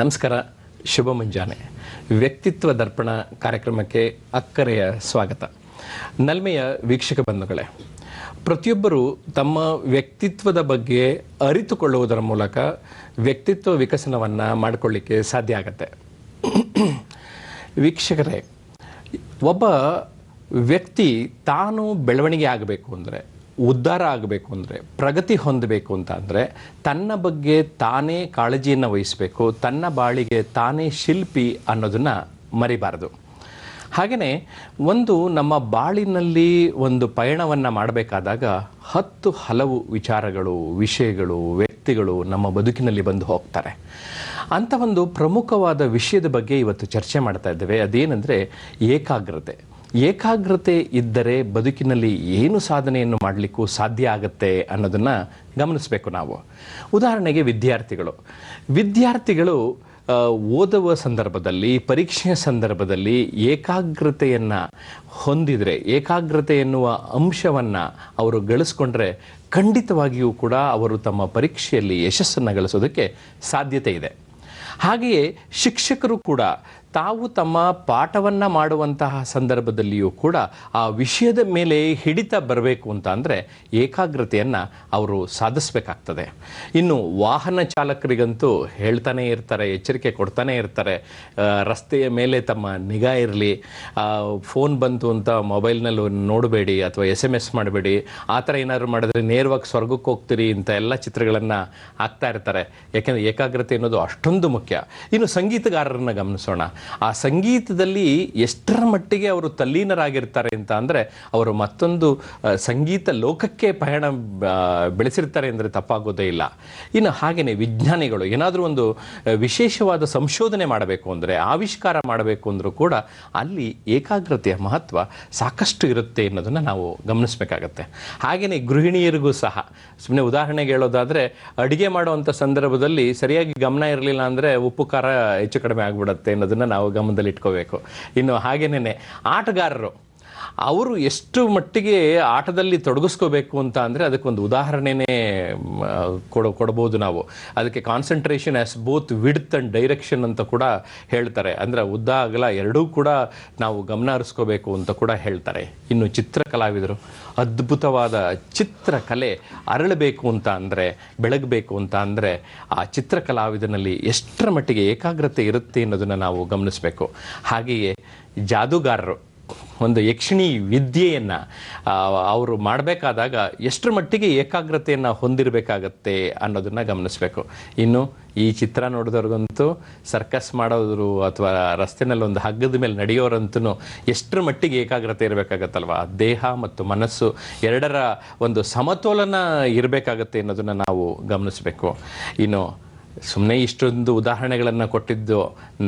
ನಮಸ್ಕಾರ, ಶುಭ ಮುಂಜಾನೆ. ವ್ಯಕ್ತಿತ್ವ ದರ್ಪಣ ಕಾರ್ಯಕ್ರಮಕ್ಕೆ ಅಕ್ಕರೆಯ ಸ್ವಾಗತ. ನಲ್ಮೆಯ ವೀಕ್ಷಕ ಬಂಧುಗಳೇ, ಪ್ರತಿಯೊಬ್ಬರು ತಮ್ಮ ವ್ಯಕ್ತಿತ್ವದ ಬಗ್ಗೆ ಅರಿತುಕೊಳ್ಳುವುದರ ಮೂಲಕ ವ್ಯಕ್ತಿತ್ವ ವಿಕಸನವನ್ನು ಮಾಡಿಕೊಳ್ಳಿಕ್ಕೆ ಸಾಧ್ಯ ಆಗತ್ತೆ. ವೀಕ್ಷಕರೇ, ಒಬ್ಬ ವ್ಯಕ್ತಿ ತಾನು ಬೆಳವಣಿಗೆ ಆಗಬೇಕು ಅಂದರೆ, ಉದ್ಧಾರ ಆಗಬೇಕು ಅಂದರೆ, ಪ್ರಗತಿ ಹೊಂದಬೇಕು ಅಂತ ಅಂದರೆ ತನ್ನ ಬಗ್ಗೆ ತಾನೇ ಕಾಳಜಿಯನ್ನು ವಹಿಸಬೇಕು. ತನ್ನ ಬಾಳಿಗೆ ತಾನೇ ಶಿಲ್ಪಿ ಅನ್ನೋದನ್ನು ಮರಿಬಾರದು. ಹಾಗೆಯೇ ನಮ್ಮ ಬಾಳಿನಲ್ಲಿ ಒಂದು ಪಯಣವನ್ನು ಮಾಡಬೇಕಾದಾಗ ಹಲವು ವಿಚಾರಗಳು, ವಿಷಯಗಳು, ವ್ಯಕ್ತಿಗಳು ನಮ್ಮ ಬದುಕಿನಲ್ಲಿ ಬಂದು ಹೋಗ್ತಾರೆ. ಅಂಥ ಒಂದು ಪ್ರಮುಖವಾದ ವಿಷಯದ ಬಗ್ಗೆ ಇವತ್ತು ಚರ್ಚೆ ಮಾಡ್ತಾ ಇದ್ದೇವೆ. ಅದೇನೆಂದರೆ ಏಕಾಗ್ರತೆ. ಏಕಾಗ್ರತೆ ಇದ್ದರೆ ಬದುಕಿನಲ್ಲಿ ಏನು ಸಾಧನೆಯನ್ನು ಮಾಡಲಿಕ್ಕೂ ಸಾಧ್ಯ ಆಗುತ್ತೆ ಅನ್ನೋದನ್ನು ಗಮನಿಸಬೇಕು ನಾವು. ಉದಾಹರಣೆಗೆ ವಿದ್ಯಾರ್ಥಿಗಳು ಓದುವ ಸಂದರ್ಭದಲ್ಲಿ, ಪರೀಕ್ಷೆಯ ಸಂದರ್ಭದಲ್ಲಿ ಏಕಾಗ್ರತೆಯನ್ನು ಹೊಂದಿದರೆ, ಏಕಾಗ್ರತೆ ಎನ್ನುವ ಅಂಶವನ್ನು ಅವರು ಗಳಿಸ್ಕೊಂಡ್ರೆ ಖಂಡಿತವಾಗಿಯೂ ಕೂಡ ಅವರು ತಮ್ಮ ಪರೀಕ್ಷೆಯಲ್ಲಿ ಯಶಸ್ಸನ್ನು ಗಳಿಸೋದಕ್ಕೆ ಸಾಧ್ಯತೆ ಇದೆ. ಹಾಗೆಯೇ ಶಿಕ್ಷಕರು ಕೂಡ ತಾವು ತಮ್ಮ ಪಾಠವನ್ನು ಮಾಡುವಂತಹ ಸಂದರ್ಭದಲ್ಲಿಯೂ ಕೂಡ ಆ ವಿಷಯದ ಮೇಲೆ ಹಿಡಿತ ಬರಬೇಕು ಅಂತ ಅಂದರೆ ಏಕಾಗ್ರತೆಯನ್ನು ಅವರು ಸಾಧಿಸಬೇಕಾಗ್ತದೆ. ಇನ್ನು ವಾಹನ ಚಾಲಕರಿಗಂತೂ ಹೇಳ್ತಾನೇ ಇರ್ತಾರೆ, ಎಚ್ಚರಿಕೆ ಕೊಡ್ತಾನೇ ಇರ್ತಾರೆ, ರಸ್ತೆಯ ಮೇಲೆ ತಮ್ಮ ನಿಗಾ ಇರಲಿ, ಫೋನ್ ಬಂತು ಅಂತ ಮೊಬೈಲ್ನಲ್ಲಿ ನೋಡಬೇಡಿ ಅಥವಾ SMS ಮಾಡಬೇಡಿ, ಆ ಥರ ಏನಾದ್ರು ಮಾಡಿದ್ರೆ ನೇರವಾಗಿ ಸ್ವರ್ಗಕ್ಕೆ ಹೋಗ್ತೀರಿ ಇಂಥ ಎಲ್ಲ ಚಿತ್ರಗಳನ್ನು ಹಾಕ್ತಾ ಇರ್ತಾರೆ. ಯಾಕೆಂದರೆ ಏಕಾಗ್ರತೆ ಅನ್ನೋದು ಅಷ್ಟೊಂದು ಮುಖ್ಯ. ಇನ್ನು ಸಂಗೀತಗಾರರನ್ನು ಗಮನಿಸೋಣ. ಆ ಸಂಗೀತದಲ್ಲಿ ಎಷ್ಟರ ಮಟ್ಟಿಗೆ ಅವರು ತಲ್ಲೀನರಾಗಿರ್ತಾರೆ ಅಂತ ಅಂದರೆ ಅವರು ಮತ್ತೊಂದು ಸಂಗೀತ ಲೋಕಕ್ಕೆ ಪಯಣ ಬೆಳೆಸಿರ್ತಾರೆ ಅಂದರೆ ತಪ್ಪಾಗೋದೇ ಇಲ್ಲ. ಇನ್ನು ಹಾಗೆಯೇ ವಿಜ್ಞಾನಿಗಳು ಏನಾದರೂ ಒಂದು ವಿಶೇಷವಾದ ಸಂಶೋಧನೆ ಮಾಡಬೇಕು ಅಂದರೆ, ಆವಿಷ್ಕಾರ ಮಾಡಬೇಕು ಅಂದರೂ ಕೂಡ ಅಲ್ಲಿ ಏಕಾಗ್ರತೆಯ ಮಹತ್ವ ಸಾಕಷ್ಟು ಇರುತ್ತೆ ಅನ್ನೋದನ್ನು ನಾವು ಗಮನಿಸಬೇಕಾಗತ್ತೆ. ಹಾಗೆಯೇ ಗೃಹಿಣಿಯರಿಗೂ ಸಹ, ಸುಮ್ಮನೆ ಉದಾಹರಣೆಗೆ ಹೇಳೋದಾದರೆ, ಅಡುಗೆ ಮಾಡುವಂಥ ಸಂದರ್ಭದಲ್ಲಿ ಸರಿಯಾಗಿ ಗಮನ ಇರಲಿಲ್ಲ ಅಂದರೆ ಉಪ್ಪು ಖಾರ ಹೆಚ್ಚು ಕಡಿಮೆ ಆಗಿಬಿಡುತ್ತೆ ಅನ್ನೋದನ್ನು ನಾವು ಗಮನದಲ್ಲಿ ಇಟ್ಕೋಬೇಕು. ಇನ್ನು ಹಾಗೇನೇ ಆಟಗಾರರು, ಅವರು ಎಷ್ಟು ಮಟ್ಟಿಗೆ ಆಟದಲ್ಲಿ ತೊಡಗಿಸ್ಕೋಬೇಕು ಅಂತ ಅಂದರೆ ಅದಕ್ಕೊಂದು ಉದಾಹರಣೆನೇ ಕೊಡ್ಬೋದು ನಾವು. ಅದಕ್ಕೆ concentration as both width and direction ಅಂತ ಕೂಡ ಹೇಳ್ತಾರೆ. ಅಂದರೆ ಉದ್ದ ಅಗಲ ಎರಡೂ ಕೂಡ ನಾವು ಗಮನ ಹರಿಸ್ಕೋಬೇಕು ಅಂತ ಕೂಡ ಹೇಳ್ತಾರೆ. ಇನ್ನು ಚಿತ್ರಕಲಾವಿದರು, ಅದ್ಭುತವಾದ ಚಿತ್ರಕಲೆ ಅರಳಬೇಕು ಅಂತ ಅಂದರೆ, ಬೆಳಗಬೇಕು ಅಂತ ಅಂದರೆ ಆ ಚಿತ್ರಕಲಾವಿದನಲ್ಲಿ ಎಷ್ಟರ ಮಟ್ಟಿಗೆ ಏಕಾಗ್ರತೆ ಇರುತ್ತೆ ಅನ್ನೋದನ್ನು ನಾವು ಗಮನಿಸಬೇಕು. ಹಾಗೆಯೇ ಜಾದೂಗಾರರು ಒಂದು ಯಕ್ಷಿಣಿ ವಿದ್ಯೆಯನ್ನು ಅವರು ಮಾಡಬೇಕಾದಾಗ ಎಷ್ಟರ ಮಟ್ಟಿಗೆ ಏಕಾಗ್ರತೆಯನ್ನು ಹೊಂದಿರಬೇಕಾಗತ್ತೆ ಅನ್ನೋದನ್ನು ಗಮನಿಸಬೇಕು. ಇನ್ನು ಈ ಚಿತ್ರ ನೋಡಿದವ್ರಿಗಂತೂ ಸರ್ಕಸ್ ಮಾಡೋರು ಅಥವಾ ರಸ್ತೆನಲ್ಲಿ ಒಂದು ಹಗ್ಗದ ಮೇಲೆ ನಡೆಯೋರಂತೂ ಎಷ್ಟರ ಮಟ್ಟಿಗೆ ಏಕಾಗ್ರತೆ ಇರಬೇಕಾಗತ್ತಲ್ವ. ದೇಹ ಮತ್ತು ಮನಸ್ಸು ಎರಡರ ಒಂದು ಸಮತೋಲನ ಇರಬೇಕಾಗತ್ತೆ ಅನ್ನೋದನ್ನು ನಾವು ಗಮನಿಸಬೇಕು. ಇನ್ನು ಸುಮ್ಮನೆ ಇಷ್ಟೊಂದು ಉದಾಹರಣೆಗಳನ್ನು ಕೊಟ್ಟಿದ್ದು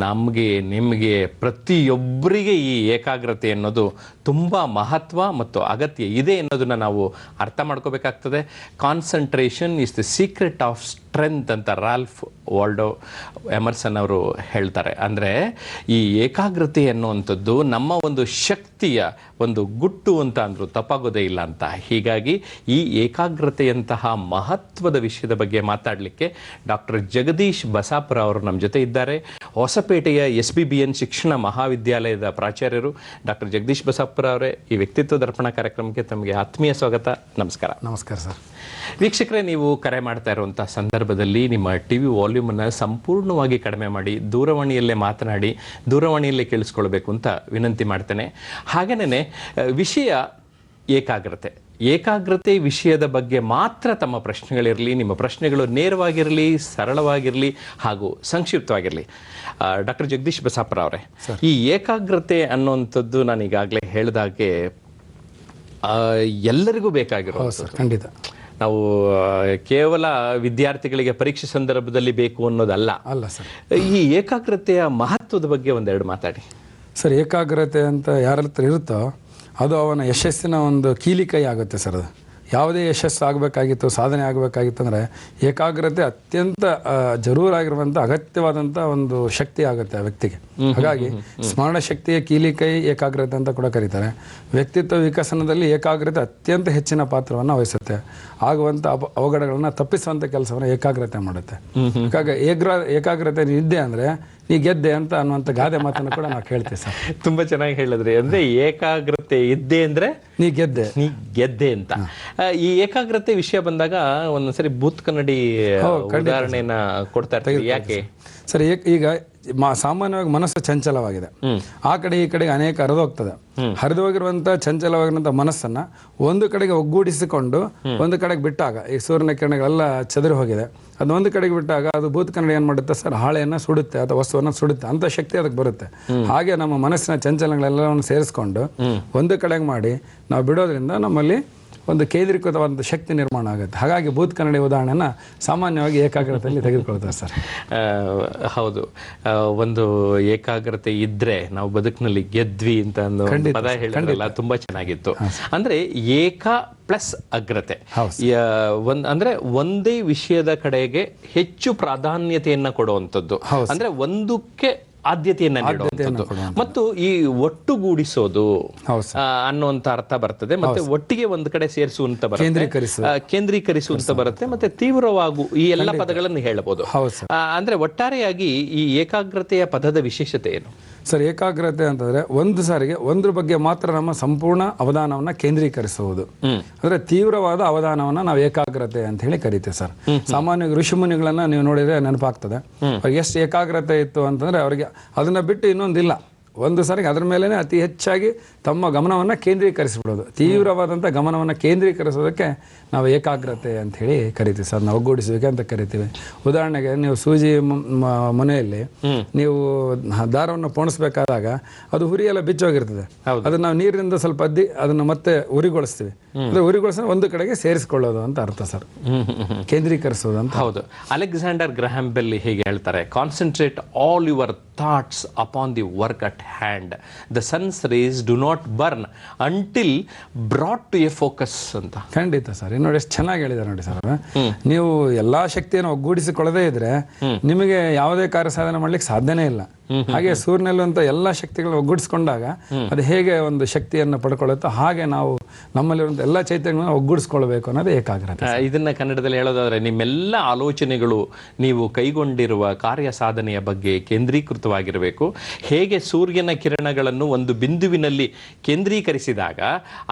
ನಮಗೆ, ನಿಮಗೆ, ಪ್ರತಿಯೊಬ್ಬರಿಗೆ ಈ ಏಕಾಗ್ರತೆ ಅನ್ನೋದು ತುಂಬ ಮಹತ್ವ ಮತ್ತು ಅಗತ್ಯ ಇದೆ ಅನ್ನೋದನ್ನು ನಾವು ಅರ್ಥ ಮಾಡ್ಕೋಬೇಕಾಗ್ತದೆ. Concentration is the secret of strength ಅಂತ ರಾಲ್ಫ್ ವಾಲ್ಡೋ ಎಮರ್ಸನ್ ಅವರು ಹೇಳ್ತಾರೆ. ಅಂದರೆ ಈ ಏಕಾಗ್ರತೆ ಅನ್ನುವಂಥದ್ದು ನಮ್ಮ ಒಂದು ಶಕ್ತಿಯ ಒಂದು ಗುಟ್ಟು ಅಂತ ಅಂದರೂ ತಪ್ಪಾಗೋದೇ ಇಲ್ಲ ಅಂತ. ಹೀಗಾಗಿ ಈ ಏಕಾಗ್ರತೆಯಂತಹ ಮಹತ್ವದ ವಿಷಯದ ಬಗ್ಗೆ ಮಾತಾಡಲಿಕ್ಕೆ ಡಾಕ್ಟರ್ ಜಗದೀಶ್ ಬಸಾಪುರ ಅವರು ನಮ್ಮ ಜೊತೆ ಇದ್ದಾರೆ. ಹೊಸಪೇಟೆಯ SBBN ಶಿಕ್ಷಣ ಮಹಾವಿದ್ಯಾಲಯದ ಪ್ರಾಚಾರ್ಯರು. ಡಾಕ್ಟರ್ ಜಗದೀಶ್ ಬಸಾಪುರ ಅವರೇ, ಈ ವ್ಯಕ್ತಿತ್ವ ದರ್ಪಣ ಕಾರ್ಯಕ್ರಮಕ್ಕೆ ತಮಗೆ ಆತ್ಮೀಯ ಸ್ವಾಗತ. ನಮಸ್ಕಾರ. ನಮಸ್ಕಾರ ಸರ್. ವೀಕ್ಷಕರೇ, ನೀವು ಕರೆ ಮಾಡ್ತಾ ಇರುವಂಥ ಸಂದರ್ಭದಲ್ಲಿ ನಿಮ್ಮ TV ವಾಲ್ಯೂಮನ್ನು ಸಂಪೂರ್ಣವಾಗಿ ಕಡಿಮೆ ಮಾಡಿ ದೂರವಾಣಿಯಲ್ಲೇ ಮಾತನಾಡಿ, ದೂರವಾಣಿಯಲ್ಲೇ ಕೇಳಿಸ್ಕೊಳ್ಬೇಕು ಅಂತ ವಿನಂತಿ ಮಾಡ್ತೇನೆ. ಹಾಗೆಯೇ ವಿಷಯ ಏಕಾಗ್ರತೆ ವಿಷಯದ ಬಗ್ಗೆ ಮಾತ್ರ ತಮ್ಮ ಪ್ರಶ್ನೆಗಳಿರಲಿ. ನಿಮ್ಮ ಪ್ರಶ್ನೆಗಳು ನೇರವಾಗಿರಲಿ, ಸರಳವಾಗಿರಲಿ ಹಾಗೂ ಸಂಕ್ಷಿಪ್ತವಾಗಿರಲಿ. ಡಾಕ್ಟರ್ ಜಗದೀಶ್ ಬಸಾಪುರ ಅವರೇ, ಈ ಏಕಾಗ್ರತೆ ಅನ್ನುವಂಥದ್ದು ನಾನು ಈಗಾಗಲೇ ಹೇಳಿದಾಗೆ ಎಲ್ಲರಿಗೂ ಬೇಕಾಗಿರೋದು. ಖಂಡಿತ. ನಾವು ಕೇವಲ ವಿದ್ಯಾರ್ಥಿಗಳಿಗೆ ಪರೀಕ್ಷೆ ಸಂದರ್ಭದಲ್ಲಿ ಬೇಕು ಅನ್ನೋದಲ್ಲ ಅಲ್ಲ ಸರ್. ಈ ಏಕಾಗ್ರತೆಯ ಮಹತ್ವದ ಬಗ್ಗೆ ಒಂದೆರಡು ಮಾತಾಡಿ ಸರ್. ಏಕಾಗ್ರತೆ ಅಂತ ಯಾರ ಹತ್ರ ಇರುತ್ತೋ ಅದು ಅವನ ಯಶಸ್ಸಿನ ಒಂದು ಕೀಲಿಕೈ ಆಗುತ್ತೆ ಸರ್. ಅದು ಯಾವುದೇ ಯಶಸ್ಸು ಆಗಬೇಕಾಗಿತ್ತು, ಸಾಧನೆ ಆಗಬೇಕಾಗಿತ್ತು ಅಂದರೆ ಏಕಾಗ್ರತೆ ಅತ್ಯಂತ ಜರೂರಾಗಿರುವಂಥ ಅಗತ್ಯವಾದಂಥ ಒಂದು ಶಕ್ತಿ ಆಗುತ್ತೆ ಆ ವ್ಯಕ್ತಿಗೆ. ಹಾಗಾಗಿ ಸ್ಮರಣ ಶಕ್ತಿಯ ಕೀಲಿಕೈ ಏಕಾಗ್ರತೆ ಅಂತ ಕೂಡ ಕರೀತಾರೆ. ವ್ಯಕ್ತಿತ್ವ ವಿಕಸನದಲ್ಲಿ ಏಕಾಗ್ರತೆ ಅತ್ಯಂತ ಹೆಚ್ಚಿನ ಪಾತ್ರವನ್ನು ವಹಿಸುತ್ತೆ. ಆಗುವಂಥ ಅವಘಡಗಳನ್ನು ತಪ್ಪಿಸುವಂಥ ಕೆಲಸವನ್ನು ಏಕಾಗ್ರತೆ ಮಾಡುತ್ತೆ. ಹಾಗಾಗಿ ಏಕಾಗ್ರತೆ ನಿದ್ದೆ ಅಂದರೆ ನೀ ಗೆದ್ದೆ ಅಂತ ಅನ್ನುವಂಥ ಗಾದೆ ಮಾತನ್ನು ಕೂಡ ನಾವು ಕೇಳ್ತೀವಿ ಸರ್. ತುಂಬಾ ಚೆನ್ನಾಗಿ ಹೇಳಿದ್ರಿ. ಅಂದ್ರೆ ಏಕಾಗ್ರತೆ ಇದ್ದೆ ಅಂದ್ರೆ ನೀ ಗೆದ್ದೆ ಅಂತ. ಈ ಏಕಾಗ್ರತೆ ವಿಷಯ ಬಂದಾಗ ಒಂದೊಂದ್ಸರಿ ಬೂತ್ ಕನ್ನಡಿ ಉದಾಹರಣೆಯನ್ನ ಕೊಡ್ತಾ ಇರ್ತೀವಿ. ಯಾಕೆ ಸರ್? ಈಗ ಸಾಮಾನ್ಯವಾಗಿ ಮನಸ್ಸು ಚಂಚಲವಾಗಿದೆ. ಆ ಕಡೆ ಈ ಕಡೆಗೆ ಅನೇಕ ಹರಿದೋಗ್ತದೆ. ಹರಿದೋಗಿರುವಂಥ ಚಂಚಲವಾಗಿರುವಂಥ ಮನಸ್ಸನ್ನ ಒಂದು ಕಡೆಗೆ ಒಗ್ಗೂಡಿಸಿಕೊಂಡು ಒಂದು ಕಡೆಗೆ ಬಿಟ್ಟಾಗ, ಈ ಸೂರ್ಯನ ಕಿರಣಗಳೆಲ್ಲ ಚದುರಿ ಹೋಗಿದೆ, ಅದು ಒಂದು ಕಡೆಗೆ ಬಿಟ್ಟಾಗ ಅದು ಬೂತ್ ಕನ್ನಡಿ ಏನು ಮಾಡುತ್ತೆ ಸರ್? ಹಾಳೆಯನ್ನು ಸುಡುತ್ತೆ ಅಥವಾ ವಸ್ತುವನ್ನು ಸುಡುತ್ತೆ. ಅಂತ ಶಕ್ತಿ ಅದಕ್ಕೆ ಬರುತ್ತೆ. ಹಾಗೆ ನಮ್ಮ ಮನಸ್ಸಿನ ಚಂಚಲಗಳೆಲ್ಲವನ್ನು ಸೇರಿಸ್ಕೊಂಡು ಒಂದು ಕಡೆಗೆ ಮಾಡಿ ನಾವು ಬಿಡೋದ್ರಿಂದ ನಮ್ಮಲ್ಲಿ ಒಂದು ಕೇಂದ್ರೀಕೃತವಾದ ಶಕ್ತಿ ನಿರ್ಮಾಣ ಆಗುತ್ತೆ. ಹಾಗಾಗಿ ಬೂತ್ ಕನ್ನಡಿ ಉದಾಹರಣೆನ ಸಾಮಾನ್ಯವಾಗಿ ಏಕಾಗ್ರತೆಯಲ್ಲಿ ತೆಗೆದುಕೊಳ್ತಾರೆ ಸರ್. ಹೌದು, ಒಂದು ಏಕಾಗ್ರತೆ ಇದ್ರೆ ನಾವು ಬದುಕಿನಲ್ಲಿ ಗೆದ್ವಿ ಅಂತ ಪದ ಹೇಳಿದ್ರಲ್ಲ, ತುಂಬಾ ಚೆನ್ನಾಗಿತ್ತು. ಅಂದ್ರೆ ಏಕ ಪ್ಲಸ್ ಅಗ್ರತೆ, ಅಂದ್ರೆ ಒಂದೇ ವಿಷಯದ ಕಡೆಗೆ ಹೆಚ್ಚು ಪ್ರಾಧಾನ್ಯತೆಯನ್ನ ಕೊಡುವಂಥದ್ದು, ಅಂದ್ರೆ ಒಂದಕ್ಕೆ ಆದ್ಯತೆಯನ್ನ ನೀಡುವಂಥದ್ದು ಮತ್ತು ಈ ಒಟ್ಟುಗೂಡಿಸೋದು ಅನ್ನುವಂತ ಅರ್ಥ ಬರ್ತದೆ. ಮತ್ತೆ ಒಟ್ಟಿಗೆ ಒಂದು ಕಡೆ ಸೇರಿಸುವಂತ ಬರುತ್ತೆ, ಕೇಂದ್ರೀಕರಿಸುವಂತ ಬರುತ್ತೆ, ಮತ್ತೆ ತೀವ್ರವಾಗು, ಈ ಎಲ್ಲ ಪದಗಳನ್ನು ಹೇಳಬಹುದು. ಅಂದ್ರೆ ಒಟ್ಟಾರೆಯಾಗಿ ಈ ಏಕಾಗ್ರತೆಯ ಪದದ ವಿಶೇಷತೆ ಏನು ಸರ್? ಏಕಾಗ್ರತೆ ಅಂತಂದ್ರೆ ಒಂದು ಸಾರಿಗೆ ಒಂದ್ರ ಬಗ್ಗೆ ಮಾತ್ರ ನಮ್ಮ ಸಂಪೂರ್ಣ ಅವಧಾನವನ್ನ ಕೇಂದ್ರೀಕರಿಸುವುದು. ಅಂದ್ರೆ ತೀವ್ರವಾದ ಅವಧಾನವನ್ನ ನಾವು ಏಕಾಗ್ರತೆ ಅಂತ ಹೇಳಿ ಕರಿತೀವಿ ಸರ್. ಸಾಮಾನ್ಯವಾಗಿ ಋಷಿಮುನಿಗಳನ್ನ ನೀವು ನೋಡಿದ್ರೆ ನೆನಪಾಗ್ತದೆ. ಅವ್ರಿಗೆ ಎಷ್ಟು ಏಕಾಗ್ರತೆ ಇತ್ತು ಅಂತಂದ್ರೆ ಅವ್ರಿಗೆ ಅದನ್ನ ಬಿಟ್ಟು ಇನ್ನೊಂದಿಲ್ಲ. ಒಂದು ಸಾರಿಗೆ ಅದ್ರ ಮೇಲೇ ಅತಿ ಹೆಚ್ಚಾಗಿ ತಮ್ಮ ಗಮನವನ್ನು ಕೇಂದ್ರೀಕರಿಸಿಬಿಡೋದು. ತೀವ್ರವಾದಂಥ ಗಮನವನ್ನು ಕೇಂದ್ರೀಕರಿಸೋದಕ್ಕೆ ನಾವು ಏಕಾಗ್ರತೆ ಅಂತ ಹೇಳಿ ಕರಿತೀವಿ ಸರ್. ನಾವು ಒಗ್ಗೂಡಿಸುವಿಕೆ ಅಂತ ಕರಿತೀವಿ. ಉದಾಹರಣೆಗೆ ನೀವು ಸೂಜಿ ಮನೆಯಲ್ಲಿ ನೀವು ದಾರವನ್ನು ಪೋಣಿಸ್ಬೇಕಾದಾಗ ಅದು ಹುರಿಯೆಲ್ಲ ಬಿಚ್ಚೋಗಿರ್ತದೆ. ಅದನ್ನ ನಾವು ನೀರಿನಿಂದ ಸ್ವಲ್ಪ ಅದ್ದಿ ಅದನ್ನು ಮತ್ತೆ ಉರಿಗೊಳಿಸ್ತೀವಿ. ಉರಿಗೊಳಿಸ ಒಂದು ಕಡೆಗೆ ಸೇರಿಸಿಕೊಳ್ಳೋದು ಅಂತ ಅರ್ಥ ಸರ್, ಕೇಂದ್ರೀಕರಿಸೋದು ಅಂತ. ಹೌದು, ಅಲೆಕ್ಸಾಂಡರ್ ಗ್ರಹಾಂ ಬೆಲ್ ಹೀಗೆ ಹೇಳ್ತಾರೆ, concentrate all your thoughts upon the work at hand, the sun's rays do not burn until brought to a focus ಅಂತ. ಖಂಡಿತ ಸರ್, ನೋಡಿ ಎಷ್ಟು ಚೆನ್ನಾಗಿ ಹೇಳಿದ್ದಾರೆ ನೋಡಿ ಸರ್. ನೀವು ಎಲ್ಲಾ ಶಕ್ತಿಯನ್ನು ಒಗ್ಗೂಡಿಸಿಕೊಳ್ಳದೇ ಇದ್ರೆ ನಿಮಗೆ ಯಾವುದೇ ಕಾರ್ಯ ಸಾಧನೆ ಮಾಡ್ಲಿಕ್ಕೆ ಸಾಧ್ಯನೇ ಇಲ್ಲ. ಹಾಗೆ ಸೂರ್ಯನಲ್ಲಂತ ಎಲ್ಲಾ ಶಕ್ತಿಗಳನ್ನ ಒಗ್ಗೂಡಿಸ್ಕೊಂಡಾಗ ಅದು ಹೇಗೆ ಒಂದು ಶಕ್ತಿಯನ್ನು ಪಡ್ಕೊಳ್ಳುತ್ತೋ ಹಾಗೆ ನಾವು ನಮ್ಮಲ್ಲಿರುವಂತ ಎಲ್ಲಾ ಚೈತನ್ಯಗಳನ್ನು ಒಗ್ಗೂಡಿಸ್ಕೊಳ್ಬೇಕು ಅನ್ನೋದು ಏಕಾಗ್ರತೆ. ಇದನ್ನ ಕನ್ನಡದಲ್ಲಿ ಹೇಳೋದಾದ್ರೆ ನಿಮ್ಮೆಲ್ಲ ಆಲೋಚನೆಗಳು ನೀವು ಕೈಗೊಂಡಿರುವ ಕಾರ್ಯ ಸಾಧನೆಯ ಬಗ್ಗೆ ಕೇಂದ್ರೀಕೃತವಾಗಿರಬೇಕು. ಹೇಗೆ ಸೂರ್ಯನ ಕಿರಣಗಳನ್ನು ಒಂದು ಬಿಂದುವಿನಲ್ಲಿ ಕೇಂದ್ರೀಕರಿಸಿದಾಗ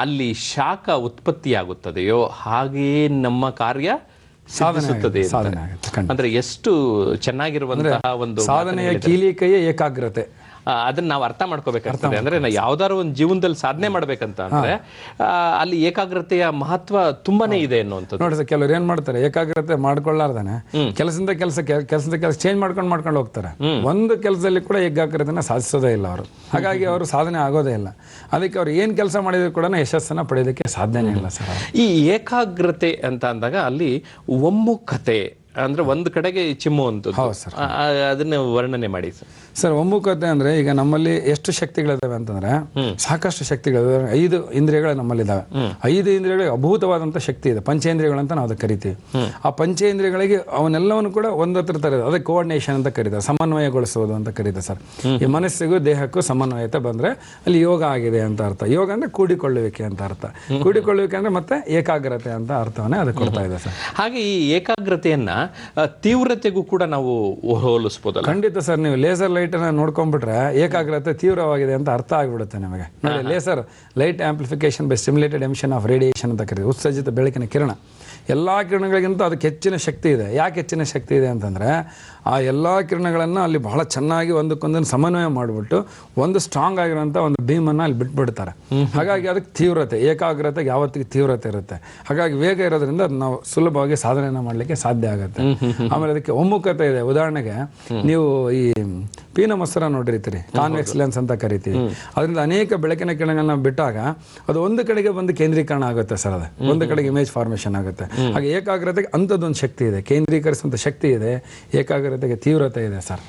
ಅಲ್ಲಿ ಶಾಖ ಉತ್ಪತ್ತಿಯಾಗುತ್ತದೆಯೋ ಹಾಗೆಯೇ ನಮ್ಮ ಕಾರ್ಯ ಸಾಧಿಸುತ್ತದೆ. ಅಂದ್ರೆ ಎಷ್ಟು ಚೆನ್ನಾಗಿರುವಂತಹ ಒಂದು ಸಾಧನೆಯ ಕೀಲಿಕೆಯೇ ಏಕಾಗ್ರತೆ. ಅದನ್ನ ನಾವು ಅರ್ಥ ಮಾಡ್ಕೋಬೇಕಾಗ್ತದೆ. ಅಂದ್ರೆ ಯಾವ್ದಾದ್ರು ಒಂದು ಜೀವನದಲ್ಲಿ ಸಾಧನೆ ಮಾಡ್ಬೇಕಂತ ಅಂದ್ರೆ ಅಲ್ಲಿ ಏಕಾಗ್ರತೆಯ ಮಹತ್ವ ತುಂಬಾನೇ ಇದೆ ಅನ್ನುವಂಥದ್ದು. ನೋಡಿ ಸರ್, ಕೆಲವರು ಏನ್ ಮಾಡ್ತಾರೆ, ಏಕಾಗ್ರತೆ ಮಾಡ್ಕೊಳ್ಳಾರ್ದಾನೆ ಕೆಲಸದಿಂದ ಕೆಲಸ ಚೇಂಜ್ ಮಾಡ್ಕೊಂಡು ಹೋಗ್ತಾರೆ. ಒಂದು ಕೆಲಸದಲ್ಲಿ ಕೂಡ ಏಕಾಗ್ರತೆನ ಸಾಧಿಸೋದೇ ಇಲ್ಲ ಅವರು. ಹಾಗಾಗಿ ಅವರು ಸಾಧನೆ ಆಗೋದೇ ಇಲ್ಲ. ಅದಕ್ಕೆ ಅವ್ರು ಏನ್ ಕೆಲಸ ಮಾಡಿದ್ರು ಕೂಡ ಯಶಸ್ಸನ್ನ ಪಡೆಯೋದಕ್ಕೆ ಸಾಧ್ಯನೇ ಇಲ್ಲ ಸರ್. ಈ ಏಕಾಗ್ರತೆ ಅಂತ ಅಂದಾಗ ಅಲ್ಲಿ ಒಮ್ಮುಖತೆ ಅಂದ್ರೆ ಒಂದು ಕಡೆಗೆ ಚಿಮ್ಮುವಂಥದ್ದು, ಅದನ್ನ ವರ್ಣನೆ ಮಾಡಿ ಸರ್. ಒಮ್ಮುಖತೆ ಅಂದ್ರೆ ಈಗ ನಮ್ಮಲ್ಲಿ ಎಷ್ಟು ಶಕ್ತಿಗಳಿದಾವೆ ಅಂತಂದ್ರೆ ಸಾಕಷ್ಟು ಶಕ್ತಿಗಳಿದಾವೆ. 5 ಇಂದ್ರಿಯಗಳು ನಮ್ಮಲ್ಲಿದ್ದಾವೆ. 5 ಇಂದ್ರಿಯಗಳಿಗೆ ಅಭೂತವಾದಂಥ ಶಕ್ತಿ ಇದೆ. ಪಂಚೇಂದ್ರಿಯಗಳಂತ ನಾವು ಅದಕ್ಕೆ ಕರಿತೀವಿ. ಆ ಪಂಚೇಂದ್ರಿಯಗಳಿಗೆ ಅವನ್ನೆಲ್ಲವನ್ನು ಕೂಡ ಒಂದತ್ರ ತರೋದು, ಅದಕ್ಕೆ ಕೋಆರ್ಡಿನೇಷನ್ ಅಂತ ಕರೀತಾರೆ, ಸಮನ್ವಯಗೊಳಿಸೋದು ಅಂತ ಕರೀತಾರೆ ಸರ್. ಈ ಮನಸ್ಸಿಗೂ ದೇಹಕ್ಕೂ ಸಮನ್ವಯತೆ ಬಂದ್ರೆ ಅಲ್ಲಿ ಯೋಗ ಆಗಿದೆ ಅಂತ ಅರ್ಥ. ಯೋಗ ಅಂದ್ರೆ ಕೂಡಿಕೊಳ್ಳುವಿಕೆ ಅಂತ ಅರ್ಥ. ಕೂಡಿಕೊಳ್ಳುವಿಕೆ ಅಂದ್ರೆ ಮತ್ತೆ ಏಕಾಗ್ರತೆ ಅಂತ ಅರ್ಥವನ್ನೇ ಅದಕ್ಕೆ ಕೊಡ್ತಾ ಇದೆ ಸರ್. ಹಾಗೆ ಈ ಏಕಾಗ್ರತೆಯನ್ನ ತೀವ್ರತೆಗೂ ಕೂಡ ನಾವು ಹೋಲಿಸಬಹುದು. ಖಂಡಿತ ಸರ್. ನೀವು ಲೇಸರ್ ಲೈಟ್ ಅನ್ನ ನೋಡ್ಕೊಂಡ್ಬಿಟ್ರೆ ಏಕಾಗ್ರತೆ ತೀವ್ರವಾಗಿದೆ ಅಂತ ಅರ್ಥ ಆಗಿಬಿಡುತ್ತೆ ನಿಮಗೆ. ನೋಡಿ, laser light amplification by stimulated emission of radiation ಅಂತ ಕರೀತೀವಿ. ಉತ್ಸರ್ಜಿತ ಬೆಳಕಿನ ಕಿರಣ. ಎಲ್ಲ ಕಿರಣಗಳಿಗಿಂತ ಅದಕ್ಕೆ ಹೆಚ್ಚಿನ ಶಕ್ತಿ ಇದೆ. ಯಾಕೆ ಹೆಚ್ಚಿನ ಶಕ್ತಿ ಇದೆ ಅಂತಂದರೆ ಆ ಎಲ್ಲ ಕಿರಣಗಳನ್ನು ಅಲ್ಲಿ ಬಹಳ ಚೆನ್ನಾಗಿ ಒಂದಕ್ಕೊಂದನ್ನು ಸಮನ್ವಯ ಮಾಡಿಬಿಟ್ಟು ಒಂದು ಸ್ಟ್ರಾಂಗ್ ಆಗಿರೋಂಥ ಒಂದು ಬೀಮನ್ನು ಅಲ್ಲಿ ಬಿಟ್ಬಿಡ್ತಾರೆ. ಹಾಗಾಗಿ ಅದಕ್ಕೆ ತೀವ್ರತೆ, ಏಕಾಗ್ರತೆಗೆ ಯಾವತ್ತಿಗೆ ತೀವ್ರತೆ ಇರುತ್ತೆ. ಹಾಗಾಗಿ ವೇಗ ಇರೋದ್ರಿಂದ ನಾವು ಸುಲಭವಾಗಿ ಸಾಧನೆಯನ್ನು ಮಾಡಲಿಕ್ಕೆ ಸಾಧ್ಯ ಆಗುತ್ತೆ. ಆಮೇಲೆ ಅದಕ್ಕೆ ಒಮ್ಮುಖತೆ ಇದೆ. ಉದಾಹರಣೆಗೆ ನೀವು ಈ ಪೀನ ಮೊಸರ ನೋಡಿರ್ತೀರಿ, ಕಾನ್ವೆಕ್ಸ್ ಲೆನ್ಸ್ ಅಂತ ಕರಿತೀವಿ. ಅದರಿಂದ ಅನೇಕ ಬೆಳಕಿನ ಕಿರಣಗಳನ್ನ ಬಿಟ್ಟಾಗ ಅದು ಒಂದು ಕಡೆಗೆ ಬಂದು ಕೇಂದ್ರೀಕರಣ ಆಗುತ್ತೆ ಸರ್. ಅದು ಒಂದು ಕಡೆಗೆ ಇಮೇಜ್ ಫಾರ್ಮೇಷನ್ ಆಗುತ್ತೆ. ಹಾಗೆ ಏಕಾಗ್ರತೆಗೆ ಅಂಥದ್ದೊಂದು ಶಕ್ತಿ ಇದೆ, ಕೇಂದ್ರೀಕರಿಸುವಂಥ ಶಕ್ತಿ ಇದೆ. ಏಕಾಗ್ರತೆಗೆ ತೀವ್ರತೆ ಇದೆ ಸರ್.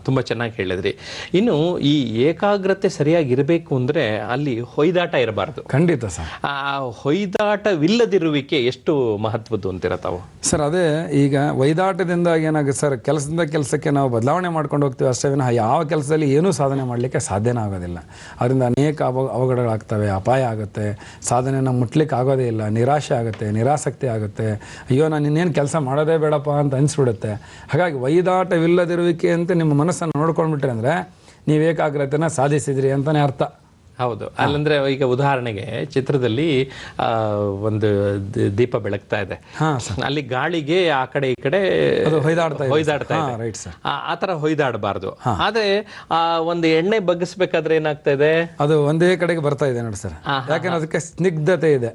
ತುಂಬ ಚೆನ್ನಾಗಿ ಹೇಳಿದ್ರಿ. ಇನ್ನು ಈ ಏಕಾಗ್ರತೆ ಸರಿಯಾಗಿರಬೇಕು ಅಂದರೆ ಅಲ್ಲಿ ಹೊಯ್ದಾಟ ಇರಬಾರ್ದು. ಖಂಡಿತ ಸರ್. ಆ ಹೊಯ್ದಾಟವಿಲ್ಲದಿರುವಿಕೆ ಎಷ್ಟು ಮಹತ್ವದ್ದು ಅಂತೀರ ತಾವು? ಸರ್ ಅದೇ ಈಗ ವೈದಾಟದಿಂದ ಏನಾಗುತ್ತೆ ಸರ್, ಕೆಲಸದಿಂದ ಕೆಲಸಕ್ಕೆ ನಾವು ಬದಲಾವಣೆ ಮಾಡ್ಕೊಂಡು ಹೋಗ್ತೀವಿ ಅಷ್ಟೇ ವಿನಃ ಯಾವ ಕೆಲಸದಲ್ಲಿ ಏನೂ ಸಾಧನೆ ಮಾಡಲಿಕ್ಕೆ ಸಾಧ್ಯನೇ ಆಗೋದಿಲ್ಲ. ಅದರಿಂದ ಅನೇಕ ಅವಘಡಗಳಾಗ್ತವೆ, ಅಪಾಯ ಆಗುತ್ತೆ, ಸಾಧನೆಯನ್ನು ಮುಟ್ಲಿಕ್ಕೆ ಆಗೋದೇ ಇಲ್ಲ, ನಿರಾಶೆ ಆಗುತ್ತೆ, ನಿರಾಸಕ್ತಿ ಆಗುತ್ತೆ, ಅಯ್ಯೋ ನಾನು ಇನ್ನೇನು ಕೆಲಸ ಮಾಡೋದೇ ಬೇಡಪ್ಪ ಅಂತ ಅನಿಸ್ಬಿಡುತ್ತೆ. ಹಾಗಾಗಿ ವೈದಾಟವಿಲ್ಲದಿರುವಿಕೆ ಅಂತ ನಿಮ್ಮ ಮನಸ್ಸನ್ನು ನೋಡ್ಕೊಂಡ್ಬಿಟ್ರೆ ಅಂದರೆ ನೀವು ಏಕಾಗ್ರತೆನ ಸಾಧಿಸಿದ್ರಿ ಅಂತಲೇ ಅರ್ಥ. ಹೌದು. ಅಲ್ಲಂದ್ರೆ ಈಗ ಉದಾಹರಣೆಗೆ ಚಿತ್ರದಲ್ಲಿ ಒಂದು ದೀಪ ಬೆಳಗ್ತಾ ಇದೆ, ಅಲ್ಲಿ ಗಾಳಿಗೆ ಆ ಕಡೆ ಈ ಕಡೆ ಹೊಯ್ದಾಡ್ತಾ ಇದೆ, ಆ ತರ ಹೊಯ್ದಾಡಬಾರ್ದು. ಆದ್ರೆ ಒಂದು ಎಣ್ಣೆ ಬಗ್ಗಿಸ್ಬೇಕಾದ್ರೆ ಏನಾಗ್ತಾ ಇದೆ, ಅದು ಒಂದೇ ಕಡೆಗೆ ಬರ್ತಾ ಇದೆ ನೋಡಿ ಸರ್. ಯಾಕಂದ್ರೆ ಅದಕ್ಕೆ ಸ್ನಿಗ್ಧತೆ ಇದೆ,